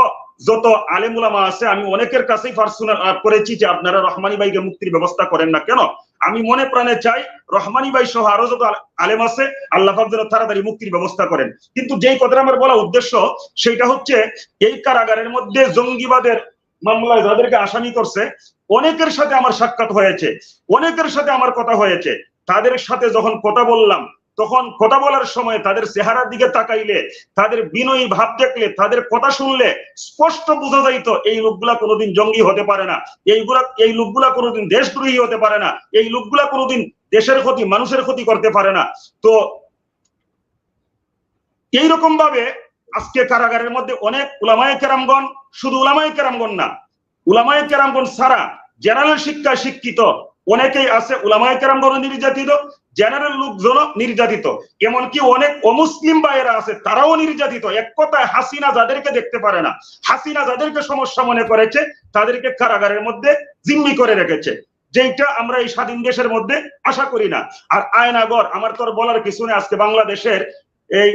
যত আলেম উলামা আছে, আমি অনেকের কাছেই পার্সোনাল করেছি যে আপনারা রহমানী ভাইকে মুক্তির ব্যবস্থা করেন না কেন। আমি মনে প্রাণে চাই রহমানী ভাই সহ আরো যত আলেম আছে, আল্লাহ পাক যেন তাড়াতাড়ি মুক্তির ব্যবস্থা করেন। কিন্তু যেই কথাটা আমার বলা উদ্দেশ্য, সেটা হচ্ছে এই কারাগারের মধ্যে জঙ্গিবাদের মামলায় যাদেরকে আসামি করছে, অনেকের সাথে আমার সাক্ষাৎ হয়েছে, অনেকের সাথে আমার কথা হয়েছে। তাদের সাথে যখন কথা বললাম, তখন কথা বলার সময় তাদের চেহারার দিকে তাকাইলে, তাদের বিনয়ী ভাব দেখলে, তাদের কথা শুনলে স্পষ্ট বোঝা যাইত এই লোকগুলা কোনোদিন জঙ্গি হতে পারে না, এই লোকগুলা কোনোদিন দেশদ্রোহী হতে পারে না, এই লোকগুলা কোনোদিন দেশের ক্ষতি, মানুষের ক্ষতি করতে পারে না। তো এইরকম ভাবে আজকে কারাগারের মধ্যে অনেক উলামায়ে কেরামগণ, শুধু উলামায়ে কেরামগণ না, উলামায়ে কেরামগণ ছাড়া জেনারেল শিক্ষায় শিক্ষিত অনেকেই আছে, উলামায়ে কেরামগণ নির্যাতিত, জেনারেল লোকজন নির্যাতিত, এমনকি অনেক অমুসলিম ভাইয়েরা আছে, তারাও নির্যাতিত। এক কথায় হাসিনা যাদেরকে দেখতে পারে না, হাসিনা যাদেরকে সমস্যা মনে করেছে, তাদেরকে কারাগারের মধ্যে জিম্মি করে রেখেছে, যেটা আমরা এই স্বাধীন দেশের মধ্যে আশা করি না। আর আয়নাগর, আমার তোর বলার কিছু নেই, আজকে বাংলাদেশের এই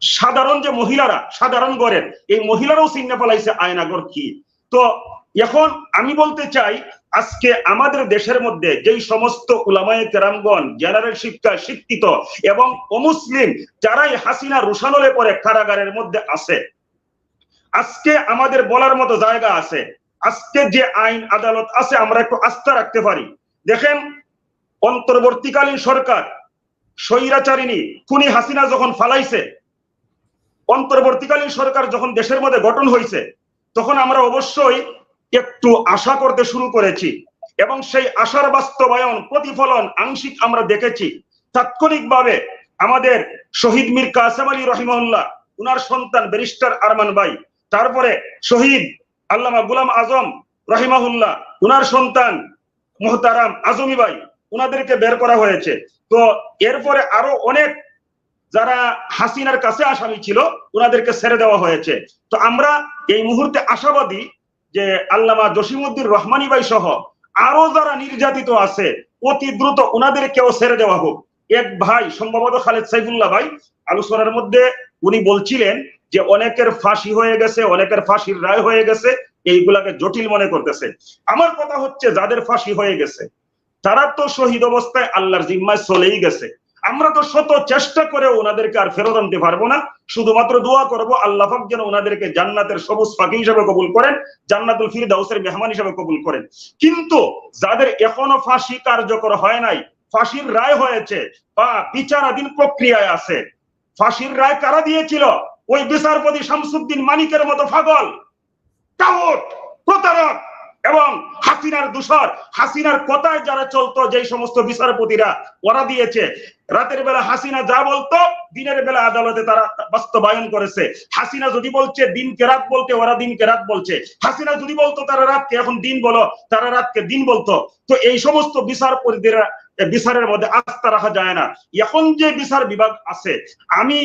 সাধারণ যে মহিলারা, সাধারণ ঘরের এই মহিলারাও চিন্তা পালাইছে আয়নাগর কি। তো এখন আমি বলতে চাই, আজকে আমাদের দেশের মধ্যে যেই সমস্ত উলামায়ে কেরামগণ জেনারেল শিক্ষায় শিক্ষিত এবং অমুসলিম, যারাই হাসিনা রুশানলে পরে কারাগারের মধ্যে আছে, আজকে আমাদের বলার মতো জায়গা আছে। আজকে যে আইন আদালত আছে, আমরা একটু আস্থা রাখতে পারি। দেখেন, অন্তর্বর্তীকালীন সরকার স্বৈরাচারিণী খুনি হাসিনা যখন ফালাইছে, অন্তর্বর্তীকালীন সরকার যখন দেশের মধ্যে গঠন হয়েছে, তখন আমরা অবশ্যই একটু আশা করতে শুরু করেছি, এবং সেই আশার বাস্তবায়ন, প্রতিফলন আংশিক আমরা দেখেছি। তাৎক্ষণিকভাবে আমাদের শহীদ মীর কাসেম আলী রহিমাহুল্লাহ, উনার সন্তান ব্যারিস্টার আরমান ভাই, তারপরে শহীদ আল্লামা গোলাম আজম রহিমাহুল্লাহ, উনার সন্তান মুহতারাম আজমি ভাই, উনাদেরকে বের করা হয়েছে। তো এরপরে আরো অনেক যারা হাসিনার কাছে আসামি ছিল, উনাদেরকে ছেড়ে দেওয়া হয়েছে। তো আমরা এই মুহূর্তে আশাবাদী যে আল্লামা জসিমউদ্দিন রহমানী ভাই সহ আরো যারা নির্যাতিত আছে, অতি দ্রুত উনাদেরকেও ছেড়ে দেওয়া হোক। এক ভাই, সম্ভবত খালেদ সাইফুল্লাহ ভাই, আলোচনার মধ্যে উনি বলছিলেন যে অনেকের ফাঁসি হয়ে গেছে, অনেকের ফাঁসির রায় হয়ে গেছে, এইগুলাকে জটিল মনে করতেছে। আমার কথা হচ্ছে, যাদের ফাঁসি হয়ে গেছে তারা তো শহীদ অবস্থায় আল্লাহর জিম্মায় চলেই গেছে। আমরা তো শত চেষ্টা করে ওনাদেরকে আর ফেরত আনতে পারবো না, শুধুমাত্র দোয়া করব আল্লাহ পাক যেন ওনাদেরকে জান্নাতের সবুজ পাখি হিসেবে কবুল করেন, জান্নাতুল ফিরদাউসের মেহমান হিসেবে কবুল করেন। কিন্তু যাদের এখনো ফাঁসি কার্যকর হয় নাই, ফাঁসির রায় হয়েছে বা বিচারাধীন প্রক্রিয়ায় আছে, ফাঁসির রায় কারা দিয়েছিল? ওই বিচারপতি শামসুদ্দিন মানিকের মতো পাগল, টাউট, প্রতারক এবং হাসিনার দূষর, হাসিনার কথায় যারা চলতো যেই সমস্ত বিচারপতিরা, ওরা দিয়েছে। রাতের বেলা হাসিনা যা বলতো দিনের বেলা আদালতে তারা বাস্তবায়ন করেছে। হাসিনা যদি বলছে দিনকে রাত বলতে, ওরা দিনকে রাত বলছে। হাসিনা যদি বলতো তারা রাতকে এখন দিন বলো, তারা রাতকে দিন বলতো। তো এই সমস্ত বিচারপতিরা, বিচারের মধ্যে আস্থা রাখা যায় না। এখন যে বিচার বিভাগ আছে, আমি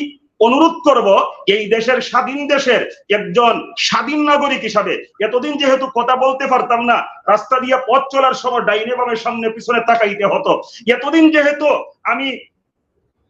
অনুরোধ করব এই দেশের স্বাধীন দেশের একজন স্বাধীন নাগরিক হিসাবে, এতদিন যেহেতু কথা বলতে পারতাম না, রাস্তা দিয়ে পথ চলার সময় ডাইনে বামে সামনে পিছনে তাকাইতে হতো, এতদিন যেহেতু আমি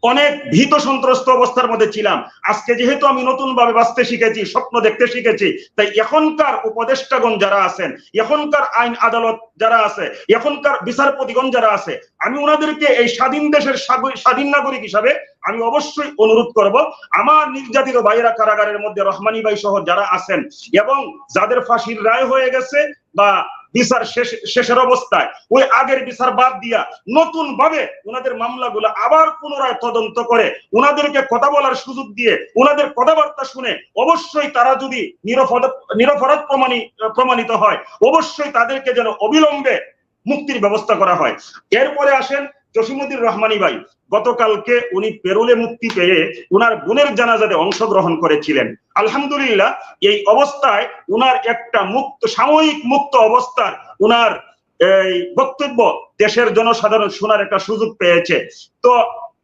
অনেক ভীত সন্ত্রস্ত অবস্থার মধ্যে ছিলাম, আজকে যেহেতু আমি নতুন ভাবে বাঁচতে শিখেছি, স্বপ্ন দেখতে শিখেছি, তাই এখনকার উপদেষ্টাগণ যারা আছেন, এখনকার আইন আদালত যারা আছে, এখনকার বিচারপতিগণ যারা আছে, আমি ওনাদেরকে এই স্বাধীন দেশের স্বাধীন নাগরিক হিসাবে আমি অবশ্যই অনুরোধ করব, আমার নির্যাতিত ভাইয়েরা কারাগারের মধ্যে রহমানি ভাই সহ যারা আছেন এবং যাদের ফাঁসির রায় হয়ে গেছে বা বিচার শেষের অবস্থায়, ওই আগের বিচার বাদ দিয়া নতুন ভাবে ওনাদের মামলাগুলো আবার পুনরায় তদন্ত করে ওনাদেরকে কথা বলার সুযোগ দিয়ে ওনাদের কথাবার্তা শুনে অবশ্যই তারা যদি নিরপরাধ প্রমাণিত হয়, অবশ্যই তাদেরকে যেন অবিলম্বে মুক্তির ব্যবস্থা করা হয়। এরপরে আসেন জসিমউদ্দিন রহমানী ভাই, গতকালকে উনি পেরোলে মুক্তি পেয়ে উনার বোনের জানাজাতে অংশগ্রহণ করেছিলেন। আলহামদুলিল্লাহ, এই অবস্থায় উনার একটা সাময়িক মুক্ত অবস্থার উনার এই বক্তব্য দেশের জনসাধারণ শোনার একটা সুযোগ পেয়েছে। তো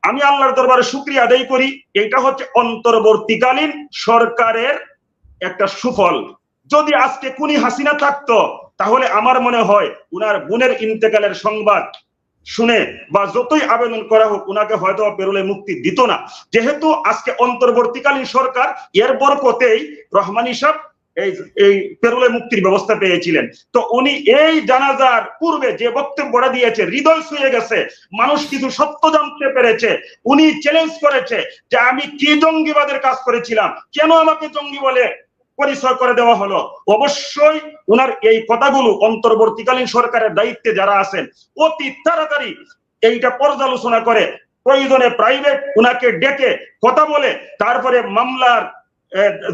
আমি আল্লাহর দরবারে শুকরিয়া আদায় করি, এটা হচ্ছে অন্তর্বর্তীকালীন সরকারের একটা সুফল। যদি আজকে খুনি হাসিনা থাকতো, তাহলে আমার মনে হয় উনার বোনের ইন্তেকালের সংবাদ শুনে বা যতই আবেদন করা হোক উনাকে হয়তো পেরোলে মুক্তি দিত না। যেহেতু আজকে অন্তর্বর্তীকালীন সরকার, এর বরকতেই রহমানী সাহেব এই পেরোলে মুক্তির ব্যবস্থা পেয়েছিলেন। তো উনি এই জানাজার পূর্বে যে বক্তব্যটা দিয়েছে, হৃদয় ছুঁয়ে গেছে, মানুষ কিছু সত্য জানতে পেরেছে। উনি চ্যালেঞ্জ করেছে যে আমি কি জঙ্গিবাদের কাজ করেছিলাম, কেন আমাকে জঙ্গি বলে পরিচয় করে দেওয়া হলো। অবশ্যই উনার এই কথাগুলো অন্তর্বর্তীকালীন সরকারের দায়িত্বে যারা আছেন অতি তাড়াতাড়ি এইটা পর্যালোচনা করে প্রয়োজনে প্রাইভেট উনাকে ডেকে কথা বলে তারপরে মামলার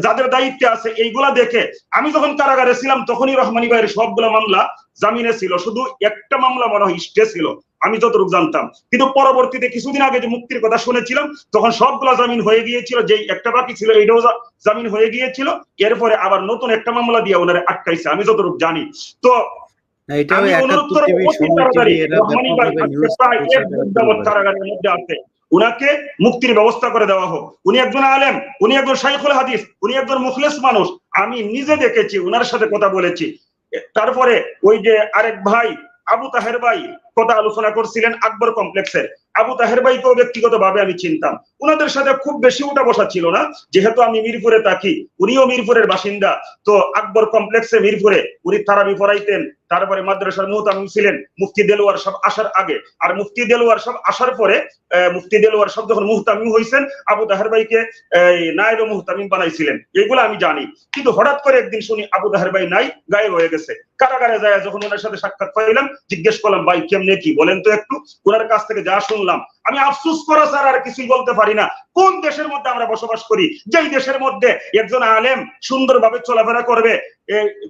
যাদের দায়িত্বে আছে এইগুলা দেখে। আমি যখন কারাগারে ছিলাম তখনই রহমানী ভাইয়ের সবগুলা মামলা জামিনে ছিল, শুধু একটা মামলা মনে হয় স্টে ছিল আমি যতটুকু জানতাম। কিন্তু পরবর্তীতে কিছুদিন আগে যে মুক্তির কথা শুনেছিলাম তখন সবগুলা জামিন হয়ে গিয়েছিল, যেই একটা বাকি ছিল এইটাও জামিন হয়ে গিয়েছিল। এরপরে আবার নতুন একটা মামলা দিয়ে ওনারা আটকাইছে আমি যতটুকু জানি। তো আমি অনুরোধ করবো রহমানী ভাই প্রায় 1 যুগ যাবৎ কারাগারের মধ্যে আছে, উনাকে মুক্তির ব্যবস্থা করে দেওয়া হোক। উনি একজন আলেম, উনি একজন শাইখুল হাদিস, উনি একজন মুখলেস মানুষ, আমি নিজে দেখেছি, উনার সাথে কথা বলেছি। তারপরে ওই যে আরেক ভাই আবু তাহের ভাই কথা আলোচনা করছিলেন আকবর কমপ্লেক্সের, আবু তাহের ভাইকেও ব্যক্তিগতভাবে আমি চিনতাম, উনাদের সাথে খুব বেশি উঠা বসা ছিল না, যেহেতু আমি মিরপুরে থাকি, উনিও মিরপুরের বাসিন্দা। তো আকবর কমপ্লেক্সে মিরপুরে উনি তারাবি পড়াইতেন, তারপরে মাদ্রাসার মুহতামিম ছিলেন মুফতি দেলোয়ার সাহেব আসার আগে। আর মুফতি দেলোয়ার সাহেব আসার পরে মুফতি দেলোয়ার সাহেব যখন মুহতামিম হয়েছেন আবু তাহের ভাইকে নায়েবে মুহতামিম বানাইছিলেন, এগুলো আমি জানি। কিন্তু হঠাৎ করে একদিন শুনি আবু তাহের ভাই নাই, গায়েব হয়ে গেছে। কারাগারে যায় যখন ওনার সাথে সাক্ষাৎ পাইলাম, জিজ্ঞেস করলাম ভাই কেমনে কি বলেন তো একটু। ওনার কাছ থেকে যা শুনলাম আমি আফসোস করা স্যার আর কিছুই বলতে পারি না। কোন দেশের মধ্যে আমরা বসবাস করি যেই দেশের মধ্যে একজন আলেম সুন্দরভাবে চলাফেরা করবে,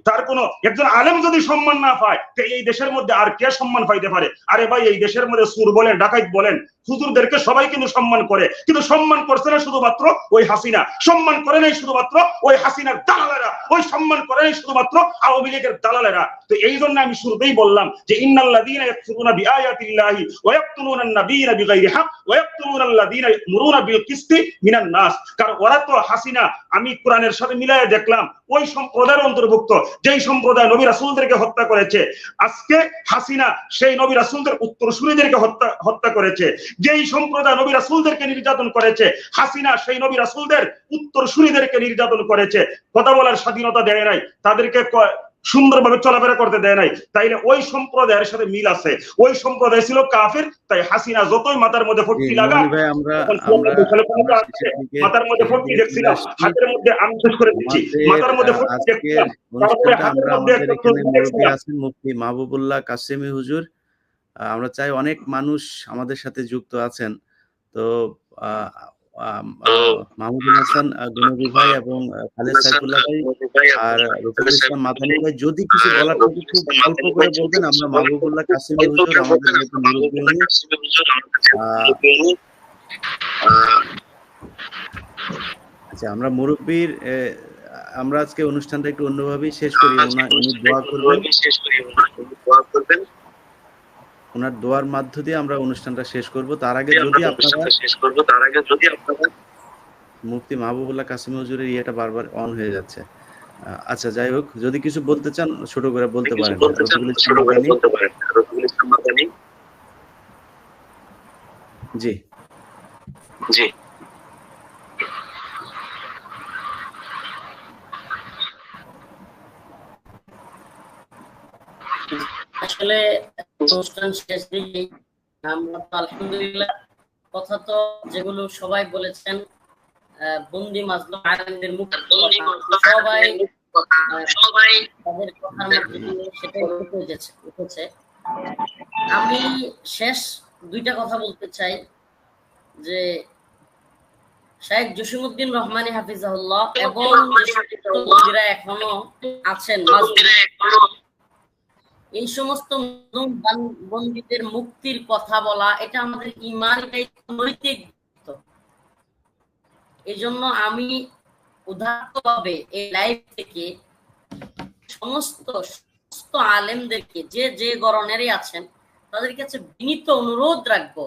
তার কোনো একজন আলেম যদি সম্মান না পায় তো এই দেশের মধ্যে আর কে সম্মান পাইতে পারে? আরে ভাই এই দেশের মধ্যে সুর বলেন ডাকাইত বলেন হুজুরদেরকে সবাই কিন্তু সম্মান করে, কিন্তু সম্মান করছে না শুধুমাত্র ওই হাসিনা, সম্মান করে নাই শুধুমাত্র ওই হাসিনার দালালেরা, ওই সম্মান করে নাই শুধুমাত্র আওয়ামী লীগের দালালেরা। তো এই জন্য আমি শুরুতেই বললাম যে ইন্নাল্লাযীনা ইয়াকফুরুনা বিআয়াতিল্লাহি ওয়া ইয়াকতুলুনান নাবিয়্যিনা বিগাইরি হক ওয়া ইয়াকতুলুনাল্লাযীনা ইয়া'মুরুনা বিল কিসতি মিনান নাস। কারণ ওরা তো হাসিনা, আমি কোরআনের সাথে মিলায়ে দেখলাম ওই সম্প্রদায়ের অন্তর্ভুক্ত যেই সম্প্রদায় নবী রাসূলদেরকে হত্যা করেছে। আজকে হাসিনা সেই নবী রাসূলদের উত্তরসূরিদেরকে হত্যা করেছে। যেই সম্প্রদায় নবী রাসূলদেরকে নির্যাতন করেছে, হাসিনা সেই নবী রাসূলদের উত্তরসূরিদেরকে নির্যাতন করেছে। কথা বলার স্বাধীনতা দেয় নাই, তাদেরকে সুন্দরভাবে চলাফেরা করতে দেয় নাই, তাইলে ওই সম্প্রদায়ের সাথে মিল আছে। ওই সম্প্রদায় ছিল কাফের, তাই হাসিনা যতই মাথার মধ্যে ফটকি লাগা, মাথার মধ্যে ফটকি দেখছিলাম, হাতের মধ্যে আমি শেষ করে দিচ্ছি, মাথার মধ্যে ফটকি দেখছিলাম, তারপরে হাতের মধ্যে একটা মুফতি মাহবুবুল্লাহ কাসেমি হুজুর, আমরা চাই অনেক মানুষ আমাদের সাথে যুক্ত আছেন। তো মাহমুদুল হাসান গুনবী ভাই এবং খালেদ সাইফুল্লাহ ভাই আর রফিকুল ইসলাম মাদানী ভাই যদি কিছু বলার থাকে খুব অল্প করে বলবেন। আমরা মাহবুবুল্লাহ কাসেমি হুজুর আমাদের যেহেতু মুরব্বী উনি, আচ্ছা আমরা মুরব্বীর আমরা আজকে অনুষ্ঠানটা একটু অন্যভাবেই শেষ করি। উনি দোয়া করবেন, ওনার দোয়ার মাধ্য দিয়ে আমরা অনুষ্ঠানটা শেষ করব। তার আগে যদি আপনারা মুফতি মাহবুবুল্লাহ কাসেমি হুজুরের ইয়েটা বারবার অন হয়ে যাচ্ছে। আচ্ছা যাই হোক, যদি কিছু বলতে চান ছোট করে বলতে পারেন। জি জি আসলে অনুষ্ঠান শেষ দিকে আমরা তো আলহামদুলিল্লাহ কথা তো যেগুলো সবাই বলেছেন, বন্দি মাজলুম আলেমদের মুক্তি সবাই তাদের কথার মধ্যে দিয়ে সেটাই উঠেছে। আমি শেষ দুইটা কথা বলতে চাই যে শাইখ জসিমউদ্দিন রহমানী হাফিজাহুল্লাহ এবং বন্দীরা এখনো আছেন, এই সমস্ত বন্দীদের মুক্তির কথা বলা এটা আমাদের ঈমান, নৈতিক। এই জন্য আমি উদাত্তভাবে এই লাইভ থেকে সমস্ত আলেমদেরকে যে গরনেরই আছেন তাদের কাছে বিনীত অনুরোধ রাখবো,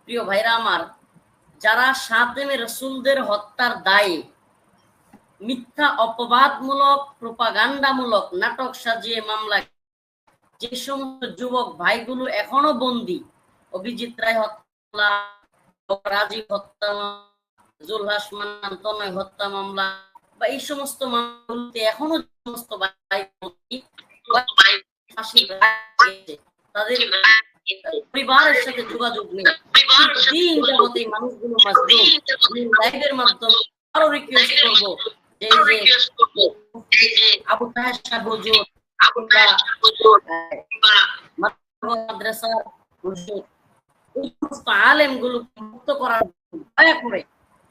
প্রিয় ভাইরা আমার, যারা সাতেমে রসুলদের হত্যার দায়ে মিথ্যা অপবাদমূলক প্রপাগান্ডামূলক নাটক সাজিয়ে মামলা, যে সমস্ত যুবক ভাইগুলো এখনো বন্দী, অভিজিৎ রায় হত্যা, রাজীব হত্যা, জুলহাস মান্নান তনয় হত্যা মামলা বা এই সমস্ত মামলাগুলোতে এখনো সমস্ত ভাই তাদের পরিবারের সাথে যোগাযোগ নেই। দিন যাবত এই মানুষগুলো মাজলুম। লাইভের মাধ্যমে আরো রিকোয়েস্ট করবো যে আবু তাহের শাহ হুজুর, মাদ্রাসার হুজুর, এই সমস্ত আলেমগুলো মুক্ত করার দয়া করে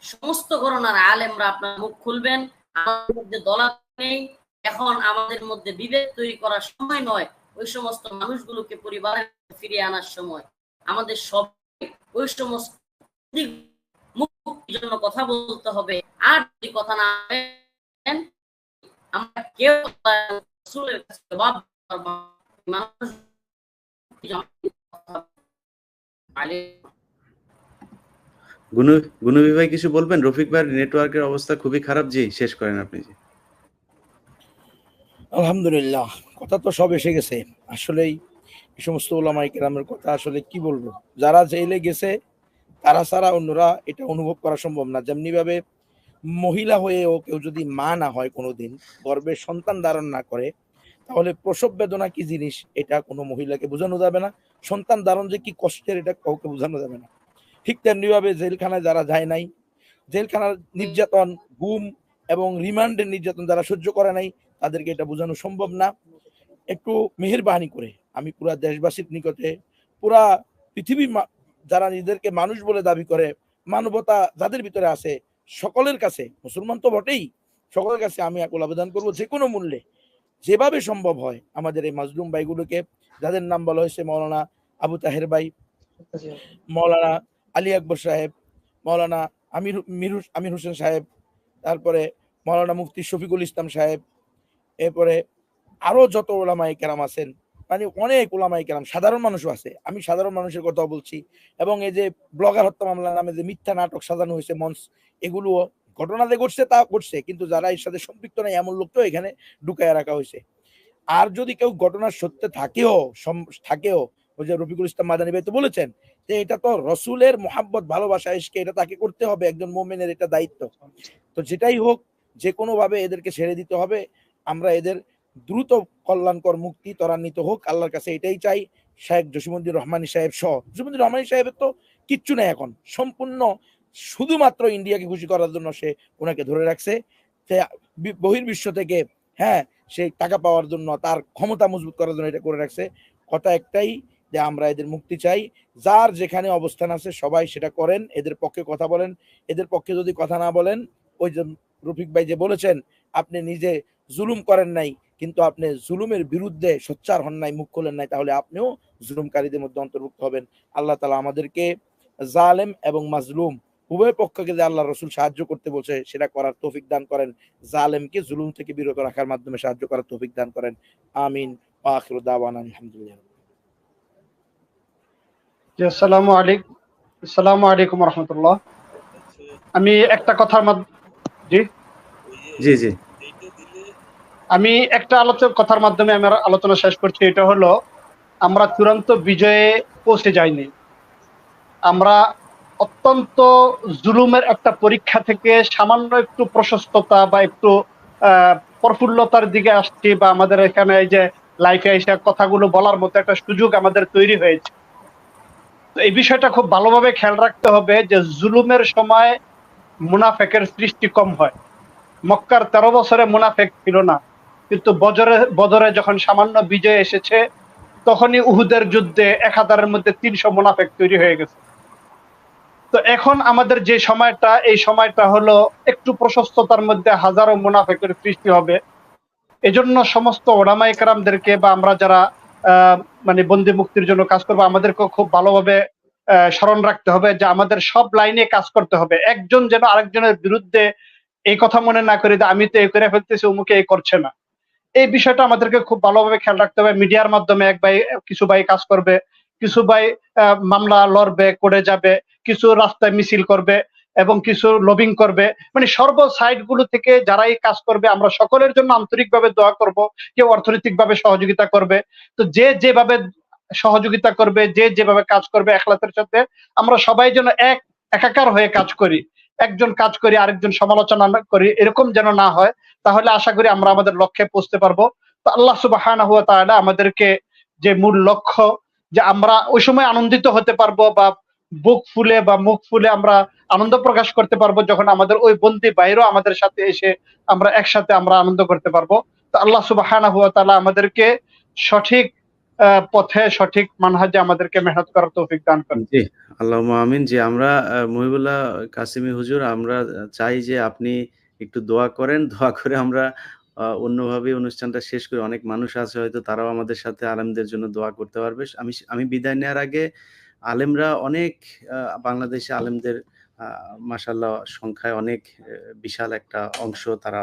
সমস্ত ঘরানার আলেমরা আপনার মুখ খুলবেন। আমাদের মধ্যে দলাল নেই, এখন আমাদের মধ্যে বিভেদ তৈরি করার সময় নয়, ওই সমস্ত মানুষগুলোকে পরিবারে ফিরিয়ে আনার সময়। আমাদের সব ওই সমস্ত মুক্তির জন্য কথা বলতে হবে। আর যদি কথা না বলেন আমরা কেউ রাসূলের কাছে জবাব করব না। গুনবী ভাই কিছু বলবেন? রফিক ভাইয়ের নেটওয়ার্কের অবস্থা খুবই খারাপ। জি শেষ করেন আপনি। জি আলহামদুলিল্লাহ, কথা তো সব এসে গেছে। আসলেই এই সমস্ত ওলামায়ে কেরামের কথা আসলে কি বলবো, যারা জেলে গেছে তারা ছাড়া অন্যরা এটা অনুভব করা সম্ভব না। যেমনি ভাবে মহিলা হয়েও কেউ যদি মা না হয়, কোনোদিন গর্ভে সন্তান ধারণ না করে, তাহলে প্রসব বেদনা কি জিনিস এটা কোনো মহিলাকে বোঝানো যাবে না। সন্তান ধারণ যে কি কষ্টের এটা কাউকে বোঝানো যাবে না। ঠিক তেমনি ভাবে জেলখানায় যারা যায় নাই, জেলখানার নির্যাতন, গুম এবং রিমান্ডের নির্যাতন যারা সহ্য করে নাই, তাদেরকে এটা বোঝানো সম্ভব না। একটু মেহেরবানি করে আমি পুরা দেশবাসীর নিকটে, পুরা পৃথিবীর যারা নিজেদেরকে মানুষ বলে দাবি করে, মানবতা যাদের ভিতরে আছে, সকলের কাছে, মুসলমান তো বটেই, সকলের কাছে আমি আকুল আবেদন করবো যে কোনো মূল্যে যেভাবে সম্ভব হয় আমাদের এই মাজলুম ভাইগুলোকে, যাদের নাম বলা হয়েছে মৌলানা আবু তাহের ভাই, মৌলানা আলী আকবর সাহেব, মৌলানা আমির হোসেন সাহেব, তারপরে মৌলানা মুফতি শফিকুল ইসলাম সাহেব, এরপরে আরো যত ওলামায়ে কেরাম আছেন, মানে অনেক ওলামায়ে কেরাম, সাধারণ মানুষও আছে, আমি সাধারণ মানুষের কথা বলছি। এবং এই যে ব্লগার হত্যা মামলা নামে যে মিথ্যা নাটক সাজানো হয়েছে মঞ্চ, এগুলো ঘটনা যে ঘটছে তা ঘটছে, কিন্তু যারা এর সাথে সম্পৃক্ত নাই এমন লোকটাও এখানে ঢুকায় রাখা হয়েছে। আর যদি কেউ ঘটনার সত্যে থাকেও ওই যে রফিকুল ইসলাম মাদানী ভাই তো বলেছেন যে এটা তো রসুলের মোহাব্বত, ভালোবাসা, ইশকে, এটা তাকে করতে হবে, একজন মুমিনের এটা দায়িত্ব। তো যেটাই হোক, যে কোনো ভাবে এদেরকে ছেড়ে দিতে হবে। আমরা এদের দ্রুত কল্যাণকর মুক্তি ত্বরান্বিত হোক, আল্লাহর কাছে এটাই চাই। শেখ জসিমউদ্দিন রহমানী সাহেব সহ, জসিমউদ্দিন রহমানী সাহেবের তো কিচ্ছু নেই এখন, সম্পূর্ণ শুধুমাত্র ইন্ডিয়াকে খুশি করার জন্য সে ওনাকে ধরে রাখছে। সে বহির্বিশ্ব থেকে সে টাকা পাওয়ার জন্য, তার ক্ষমতা মজবুত করার জন্য এটা করে রাখছে। কথা একটাই যে আমরা এদের মুক্তি চাই। যার যেখানে অবস্থান আছে সবাই সেটা করেন, এদের পক্ষে কথা বলেন। এদের পক্ষে যদি কথা না বলেন, ওই যে রফিক ভাই যে বলেছেন আপনি নিজে জুলুম করেন নাই, কিন্তু আপনি জুলুমের বিরুদ্ধে সোচ্চার হন নাই, মুখ খোলেন নাই, তাহলে আপনিও জুলুমকারীদের মধ্যে অন্তর্ভুক্ত হবেন। আল্লাহ তাআলা আমাদেরকে জালেম এবং মাজলুম উভয় পক্ষকে যে আল্লাহ রসুল সাহায্য করতে বলছে সেটা করার তৌফিক দান করেন, জালেমকে জুলুম থেকে বিরত রাখার মাধ্যমে সাহায্য করার তৌফিক দান করেন। আমিন। আখিরু দাওয়ানা আলহামদুলিল্লাহ। আসসালামু আলাইকুম রহমতুল্লাহ। আমি একটা কথার জি জি জি আমি একটা কথার মাধ্যমে আমার আলোচনা শেষ করছি। এটা হলো, আমরা চূড়ান্ত বিজয়ে পৌঁছে যাইনি। আমরা অত্যন্ত জুলুমের একটা পরীক্ষা থেকে সামান্য একটু প্রশস্ততা বা একটু প্রফুল্লতার দিকে আসছি, বা আমাদের এখানে এই যে লাইফে এসে কথাগুলো বলার মতো একটা সুযোগ আমাদের তৈরি হয়েছে। তো এই বিষয়টা খুব ভালোভাবে খেয়াল রাখতে হবে যে জুলুমের সময় মুনাফেকের সৃষ্টি কম হয়। মক্কার 13 বছরে মুনাফেক ছিল না, কিন্তু বদরে যখন সামান্য বিজয় এসেছে তখনই উহুদের যুদ্ধে 1000-এর মধ্যে 300 মুনাফেক তৈরি হয়ে গেছে। তো এখন আমাদের যে সময়টা, এই সময়টা হলো একটু প্রশস্ততার মধ্যে হাজারো মুনাফেকের সৃষ্টি হবে। এজন্য সমস্ত ওলামায়ে কেরামদেরকে বা আমরা যারা মানে বন্দি মুক্তির জন্য কাজ করবো, আমাদেরকে খুব ভালোভাবে স্মরণ রাখতে হবে যে আমাদের সব লাইনে কাজ করতে হবে। একজন যেন আরেকজনের বিরুদ্ধে এই কথা মনে না করে যে আমি তো এই করে ফেলতেছি, অমুকে এই করছে না। এই বিষয়টা আমাদেরকে খুব ভালোভাবে খেয়াল রাখতে হবে। মিডিয়ার মাধ্যমে কিছু ভাই কাজ করবে, কিছু ভাই মামলা লড়বে, করে যাবে, কিছু রাস্তায় মিছিল করবে এবং কিছু লবিং করবে। মানে সর্ব সাইড গুলো থেকে যারাই কাজ করবে, আমরা সকলের জন্য আন্তরিকভাবে দোয়া করব। কেউ অর্থনৈতিকভাবে সহযোগিতা করবে। তো যে যেভাবে সহযোগিতা করবে, যে যেভাবে কাজ করবে ইখলাসের সাথে, আমরা সবাই যেন একাকার হয়ে কাজ করি। একজন কাজ করি আরেকজন সমালোচনা করি, এরকম যেন না হয়। তাহলে আশা করি আমরা আমাদের লক্ষ্যে পৌঁছতে পারবো। তো আল্লাহ সুবহানাহু ওয়া তাআলা আমাদেরকে যে মূল লক্ষ্য, যে আমরা ওই সময় আনন্দিত হতে পারবো বা বুক ফুলে বা মুখ ফুলে আমরা আনন্দ প্রকাশ করতে পারবো, যখন আমাদের ওই বন্দী ভাইরাও আমাদের সাথে এসে আমরা একসাথে আমরা আনন্দ করতে পারবো। তো আল্লাহ সুবহানাহু ওয়া তাআলা আমাদেরকে সঠিক পথে, সঠিক মানহাজে আমাদেরকে মেহনত করার তৌফিক দান করেন। জি, আল্লাহুম্মা আমিন। জি, আমরা মহিবুল্লাহ কাসেমি হুজুর, আমরা চাই যে আপনি একটু দোয়া করেন। দোয়া করে আমরা অন্যভাবে অনুষ্ঠানটা শেষ করি। অনেক মানুষ আছে হয়তো, তারাও আমাদের সাথে আলেমদের জন্য দোয়া করতে পারবে। আমি বিদায় নেওয়ার আগে, আলেমরা অনেক বাংলাদেশে আলেমদের মাশাআল্লাহ সংখ্যায় অনেক বিশাল একটা অংশ, তারা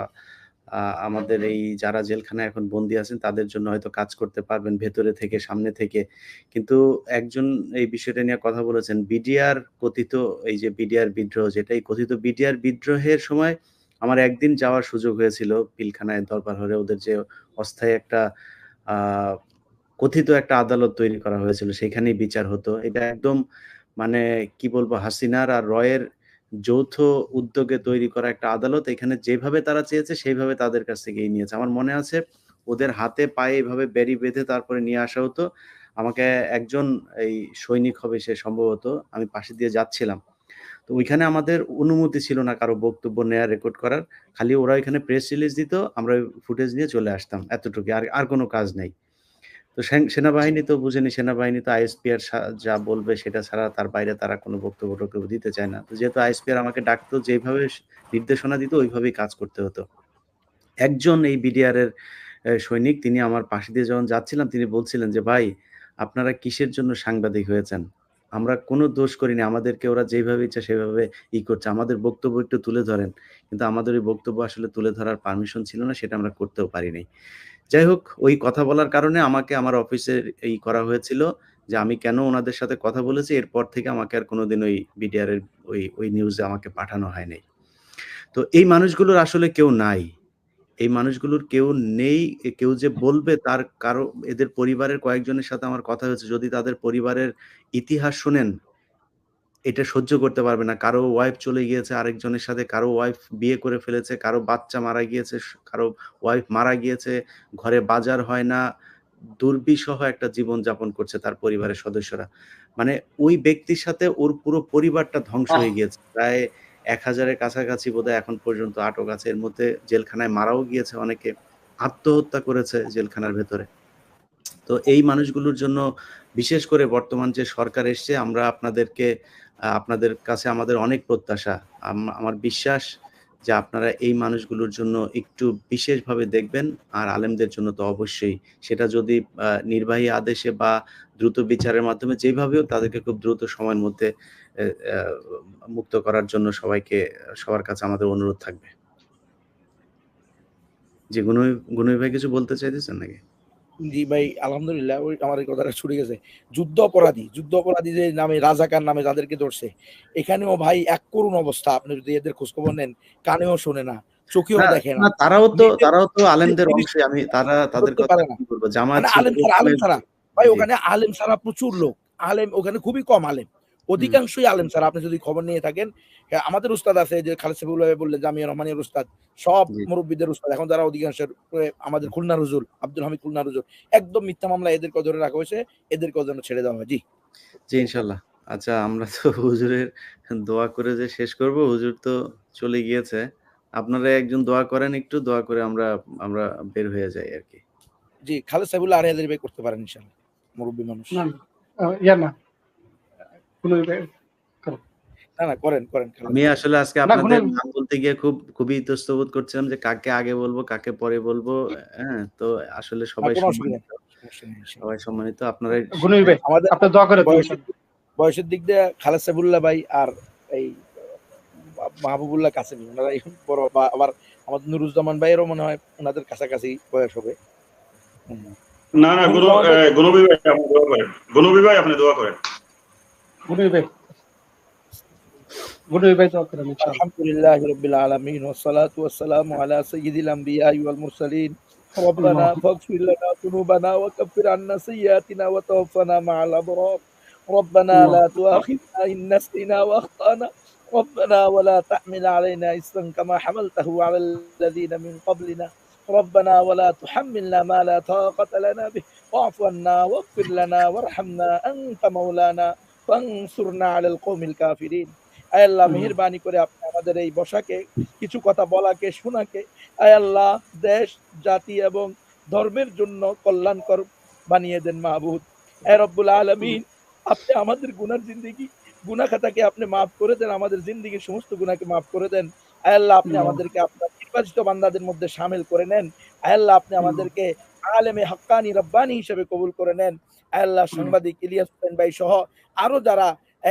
আমাদের এই যারা জেলখানায় এখন বন্দী আছেন তাদের জন্য হয়তো কাজ করতে পারবেন ভেতরে থেকে, সামনে থেকে। কিন্তু একজন এই বিষয়টা নিয়ে কথা বলেছেন, বিডিআর কথিত, এই যে বিডিআর বিদ্রোহ, যেটা এই কথিত বিডিআর বিদ্রোহের সময় আমার একদিন যাওয়ার সুযোগ হয়েছিল পিলখানায়, দরবার হলে ওদের যে অস্থায়ী একটা কথিত একটা আদালত তৈরি করা হয়েছিল, সেখানেই বিচার হতো। এটা একদম মানে কি বলবো, হাসিনার আর রয়ের যৌথ উদ্যোগে তৈরি করা একটা আদালত। এখানে যেভাবে তারা চেয়েছে সেইভাবে তাদের কাছ থেকে নিয়েছে। আমার মনে আছে ওদের হাতে পায়ে এভাবে বেড়ি বেঁধে তারপরে নিয়ে আসা হতো। আমাকে একজন এই সৈনিক হবে সে সম্ভবত, আমি পাশে দিয়ে যাচ্ছিলাম। তো ওইখানে আমাদের অনুমতি ছিল না কারো বক্তব্য নেওয়া, রেকর্ড করার। খালি ওরা এখানে প্রেস রিলিজ দিত, আমরা ফুটেজ নিয়ে চলে আসতাম, এতটুকু। আর কোনো কাজ নাই। তো সেনাবাহিনী তো বুঝেনি, সেনাবাহিনী তো আইএসপিআর যা বলবে সেটা ছাড়া তার বাইরে তারা কোনো বক্তব্য দিতে চায় না। তো যেহেতু আইএসপিআর আমাকে ডাকতো, যেভাবে নির্দেশনা দিত ওইভাবেই কাজ করতে হতো। একজন এই বিডিআর এর সৈনিক, তিনি আমার পাশে দিয়ে যখন যাচ্ছিলাম, তিনি বলছিলেন যে, ভাই আপনারা কিসের জন্য সাংবাদিক হয়েছেন? আমরা কোনো দোষ করিনি, আমাদেরকে ওরা যেভাবে ইচ্ছা সেভাবে করছে, আমাদের বক্তব্য একটু তুলে ধরেন। কিন্তু আমাদের ওই বক্তব্য আসলে তুলে ধরার পারমিশন ছিল না, সেটা আমরা করতেও পারিনি। যাই হোক, ওই কথা বলার কারণে আমাকে আমার অফিসে করা হয়েছিল যে আমি কেন ওনাদের সাথে কথা বলেছি। এরপর থেকে আমাকে আর কোনোদিন ওই বিডিআর এর ওই নিউজে আমাকে পাঠানো হয় নাই। তো এই মানুষগুলোর আসলে কেউ নাই। এই মানুষগুলোর কেউ নেই। কেউ যে বলবে, তার কারো, এদের পরিবারের কয়েকজনের সাথে আমার কথা হয়েছে। যদি তাদের পরিবারের ইতিহাস শোনেন, এটা সহ্য করতে পারবে না। কারো ওয়াইফ চলে গিয়েছে আরেকজনের সাথে, কারো ওয়াইফ বিয়ে করে ফেলেছে, কারো বাচ্চা মারা গিয়েছে, কারো ওয়াইফ মারা গিয়েছে, ঘরে বাজার হয় না, দুর্বিষহ একটা জীবনযাপন করছে তার পরিবারের সদস্যরা। মানে ওই ব্যক্তির সাথে ওর পুরো পরিবারটা ধ্বংস হয়ে গিয়েছে। প্রায় ১,০০০ এর কাছাকাছি বোধহয় এখন পর্যন্ত আটক আছে। এর মধ্যে জেলখানায় মারাও গিয়েছে অনেকে, আত্মহত্যা করেছে জেলখানার ভেতরে। তো এই মানুষগুলোর জন্য বিশেষ করে বর্তমান যে সরকার এসছে, আমরা আপনাদের কাছে আমাদের অনেক প্রত্যাশা। আমার বিশ্বাস যে আপনারা এই মানুষগুলোর জন্য একটু বিশেষভাবে দেখবেন, আর আলেমদের জন্য তো অবশ্যই। সেটা যদি নির্বাহী আদেশে বা দ্রুত বিচারের মাধ্যমে যেভাবে হোক তাদেরকে খুব দ্রুত সময়ের মধ্যে এ আ মুক্ত করার জন্য সবার কাছে আমাদের অনুরোধ থাকবে। জি, গুনই ভাই কিছু বলতে চাইতেছেন নাকি? জি ভাই, আলহামদুলিল্লাহ ওই আমার এই কথাটা ছুটে গেছে। যুদ্ধ অপরাধী যে নামে রাজাকার নামে যাদেরকে ধরছে, এখানেও ভাই এক করুণ অবস্থা। আপনি যদি এদের খোঁজখবর নেন, কানেও শোনে না, চোখেও না, দেখে না। না তারাও তো আলেমদের অংশই। আমি তাদের করতে কথা পারে না। কি বলবো? জামায়াত মানে ছিল আলেম ছাড়া ভাই, জি। ওখানে আলেম ছাড়া প্রচুর লোক। ওখানে খুবই কম আলেম। অধিকাংশই আলেম ছাড়া। আপনি যদি খবর নিয়ে থাকেন, আমাদের উস্তাদ আছে যে খালেদ সাহেবুল ভাই বললেন, জামিয়া রহমানিয়ার উস্তাদ, সব জি। মুরব্বিদের উস্তাদ। এখন যারা অধিকাংশের আমাদের খুলনার হুজুর, আব্দুল হামিদ খুলনার হুজুর, একদম মিথ্যা মামলায় এদেরকেও ধরে রাখা হয়েছে, এদেরকেও যেন ছেড়ে দেওয়া হয়। জি। জি, ইনশাআল্লাহ। আচ্ছা, আমরা তো হুজুরের দোয়া করে যে শেষ করব, হুজুর তো চলে গিয়েছে। আপনারা একজন দোয়া করেন একটু, দোয়া করে আমরা বের হয়ে যাই আরকি। জি, খালেদ সাহেবুল্লাহ আড়াই হাজার করতে পারেন ইনশাআল্লাহ। মুরব্বি মানুষ। না না করেন আমি আসলে আজকে না আপনাদের নাম বলতে গিয়ে খুবই ইতস্তত করছিলাম যে কাকে আগে বলবো, কাকে পরে বলবো। হ্যাঁ? তো আসলে সবাই কোনো অসুবিধা সম্মানিত। নেই, সমস্যা নেই ইনশাআল্লাহ। সবাই সম্মানিত। আপনারাই আমাদের বয়সের দিক দিয়ে খালেদ সাহেবুল্লাহ ভাই আর এই মাহবুবুল্লাহ কাসেমি, ওনারা এখন বড়, বা আবার আমাদের নুরুজ্জামান ভাইয়েরও মনে হয় ওনাদের কাছাকাছি বয়স হবে। না গুনবি ভাই আপনি দোয়া করেন। গুনবি ভাই আপনি দোয়া করেন। আলহামদুলিল্লাহ রাব্বিল আলামিন ওয়াস সালাতু ওয়াস সালামু আলা সাইয়্যিদিল আমবিয়াই ওয়াল মুরসালিন। রব্বানা ফাগফির লানা যুনুবানা ওয়া কাফির আন্না সাইয়্যাতিনা ওয়া তাওফানা মা'আল আবরার। রব্বানা লা তুআখিযনা ইন নাসিনা ওয়া আখতানা। ربنا ولا تحمل علينا إصرا كما حملته على الذين من قبلنا. ربنا ولا تحملنا ما لا طاقة لنا به واعف عنا واغفر لنا وارحمنا أنت مولانا فانصرنا على القوم الكافرين. আয় আল্লাহ, মেহেরবানি করে আপনি আমাদের এই বসাকে, কিছু কথা বলাকে, শোনাকে, আয় আল্লাহ, দেশ, জাতি এবং ধর্মের জন্য কল্যাণকর বানিয়ে দেন মাহবুব। আয় রব্বুল আলামিন, আপনি আমাদের গুনাহ খাতাকে আপনি মাফ করে দেন, আমাদের জিন্দেগির সমস্ত গুনাহকে মাফ করে দেন। আয় আল্লাহ, আপনি আমাদেরকে আপনার নির্বাচিত বান্দাদের মধ্যে শামিল করে নেন। আয় আল্লাহ, আপনি আমাদেরকে আলেমে হাক্কানি রব্বানি হিসেবে কবুল করে নেন। আয় আল্লাহ, সাংবাদিক ইলিয়াস হোসেন ভাই সহ আরো যারা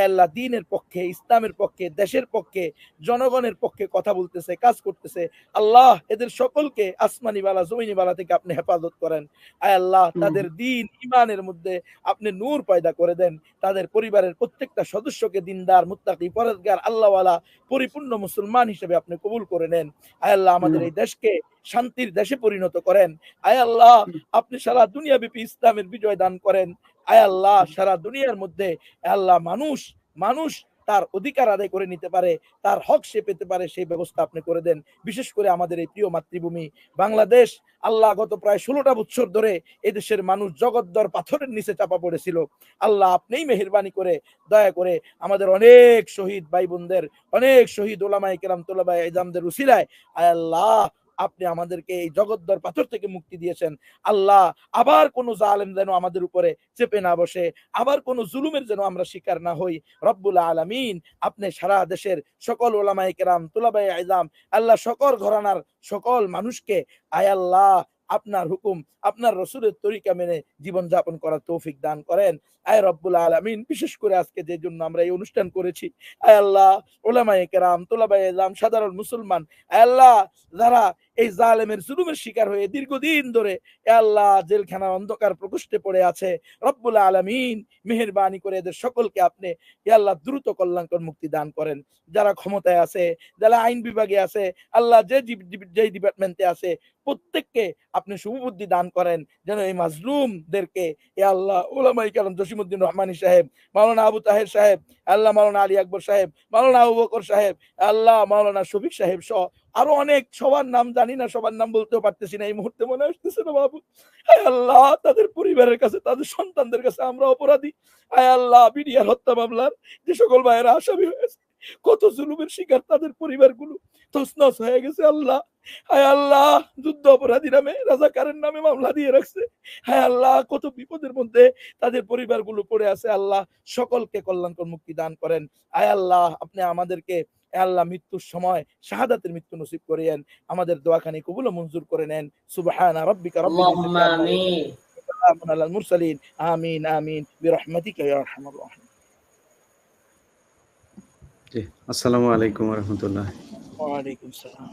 আল্লাহ দ্বীনের পক্ষে, ইসলামের পক্ষে, দেশের পক্ষে, জনগণের পক্ষে কথা বলতেছে, কাজ করতেছে, আল্লাহ এদের সকলকে আসমানি বালা জমিনি বালা থেকে আপনি হেফাজত করেন। আয় আল্লাহ, তাদের দ্বীন ঈমানের মধ্যে আপনি নূর পয়দা করে দেন। তাদের পরিবারের প্রত্যেকটা সদস্যকে দিনদার, মুত্তাকি, পরহেজগার, আল্লাহওয়ালা, পরিপূর্ণ মুসলমান হিসেবে আপনি কবুল করে নেন। আয় আল্লাহ, আমাদের এই দেশকে শান্তির দেশে পরিণত করেন। আয় আল্লাহ, আপনি সারা দুনিয়াব্যাপী ইসলামের বিজয় দান করেন। আয় আল্লাহ, সারা দুনিয়ার মধ্যে আল্লাহ মানুষ তার অধিকার আদায় করে নিতে পারে, তার হক সে পেতে পারে, সেই ব্যবস্থা আপনি করে দেন। বিশেষ করে আমাদের এই প্রিয় মাতৃভূমি বাংলাদেশ, আল্লাহ গত প্রায় 16টা বছর ধরে এদেশের মানুষ জগদ্দর পাথরের নিচে চাপা পড়েছিল। আল্লাহ, আপনিই মেহেরবানি করে দয়া করে আমাদের অনেক শহীদ ভাই বোনদের, অনেক শহীদ ওলামায়ে কেরাম, তোলাবায়ে ইলমদের উসিলায় আয় আল্লাহ, আপনি আমাদেরকে এই জগদ্দর পাথর থেকে মুক্তি দিয়েছেন। আল্লাহ, আবার কোন জালেম যেন আমাদের উপরে চেপে না বসে, আবার কোন জুলুমের যেন আমরা শিকার না হই। রব্বুল আলামিন, আপনি সারা দেশের সকল ওলামায়ে কেরাম, তুলাবায়ে ইলম, আল্লাহ সকল ঘরানার সকল মানুষকে আয় আল্লাহ আপনার হুকুম, আপনার রাসূলের তরিকা মেনে জীবন যাপন করার তৌফিক দান করেন। আয় রব্বুল আলামিন, বিশেষ করে আজকে যে জন্য আমরা এই অনুষ্ঠান করেছি, আয় আল্লাহ, ওলামায়ে কেরাম, তুলাবায়ে ইলম, সাধারণ মুসলমান, আয় আল্লাহ, যারা এই জালেমের জুলুমের শিকার হয়ে দীর্ঘদিন ধরে আল্লাহ জেলখানার অন্ধকার প্রকোষ্ঠে পড়ে আছে, রব্বুল আলামিন মেহেরবানি করে এদের সকলকে আপনি আল্লাহ দ্রুত কল্যাণকর মুক্তি দান করেন। যারা ক্ষমতায় আছে, যারা আইন বিভাগে আছে, আল্লাহ যে ডিপার্টমেন্টে আছে, প্রত্যেককে আপনি শুভবুদ্ধি দান করেন যেন এই মাজলুমদেরকে আল্লাহ ওলামাই কেরাম জসিমউদ্দিন রহমানী সাহেব, মাওলানা আবু তাহের সাহেব, আল্লাহ মাওলানা আলী আকবর সাহেব, মাওলানা আবু বকর সাহেব, আল্লাহ মাওলানা শফিক সাহেব সহ আরো অনেক, সবার নাম জানি না, সবার নাম বলতেও পারতেছি না এই মুহূর্তে, মনে আসতেছে না বাবু। আয় আল্লাহ, তাদের পরিবারের কাছে, তাদের সন্তানদের কাছে আমরা অপরাধী। আয় আল্লাহ, বিডিআর হত্যা মামলার যে সকল ভাইয়েরা আসামি হয়েছে, কত জুলুমের শিকার তাদের পরিবারগুলো তছনছ হয়ে গেছে আল্লাহ। হায় আল্লাহ, যুদ্ধ অপরাধী নামে, রাজাকারের নামে মামলা দিয়ে রাখছে। হায় আল্লাহ, কত বিপদের মধ্যে তাদের পরিবারগুলো পড়ে আছে। আল্লাহ, সকলকে কল্যাণকর মুক্তি দান করেন। আয় আল্লাহ, আপনি আমাদেরকে আল্লাহ মৃত্যুর সময় শাহাদাতের মৃত্যু নসিব করিয়েন, আমাদের দোয়াখানি কবুল ও মঞ্জুর করে নেন। সুবহানা রাব্বিকা রাব্বিল ইজ্জাতি আম্মা ইয়াসিফুন, সালামুন আলাল মুরসালিন, আমিন আমিন বিরহমাতিকা ইয়া আরহামার রাহিমিন। জি, আসসালামু আলাইকুম ওয়া রাহমাতুল্লাহ। ওয়া আলাইকুম সালাম।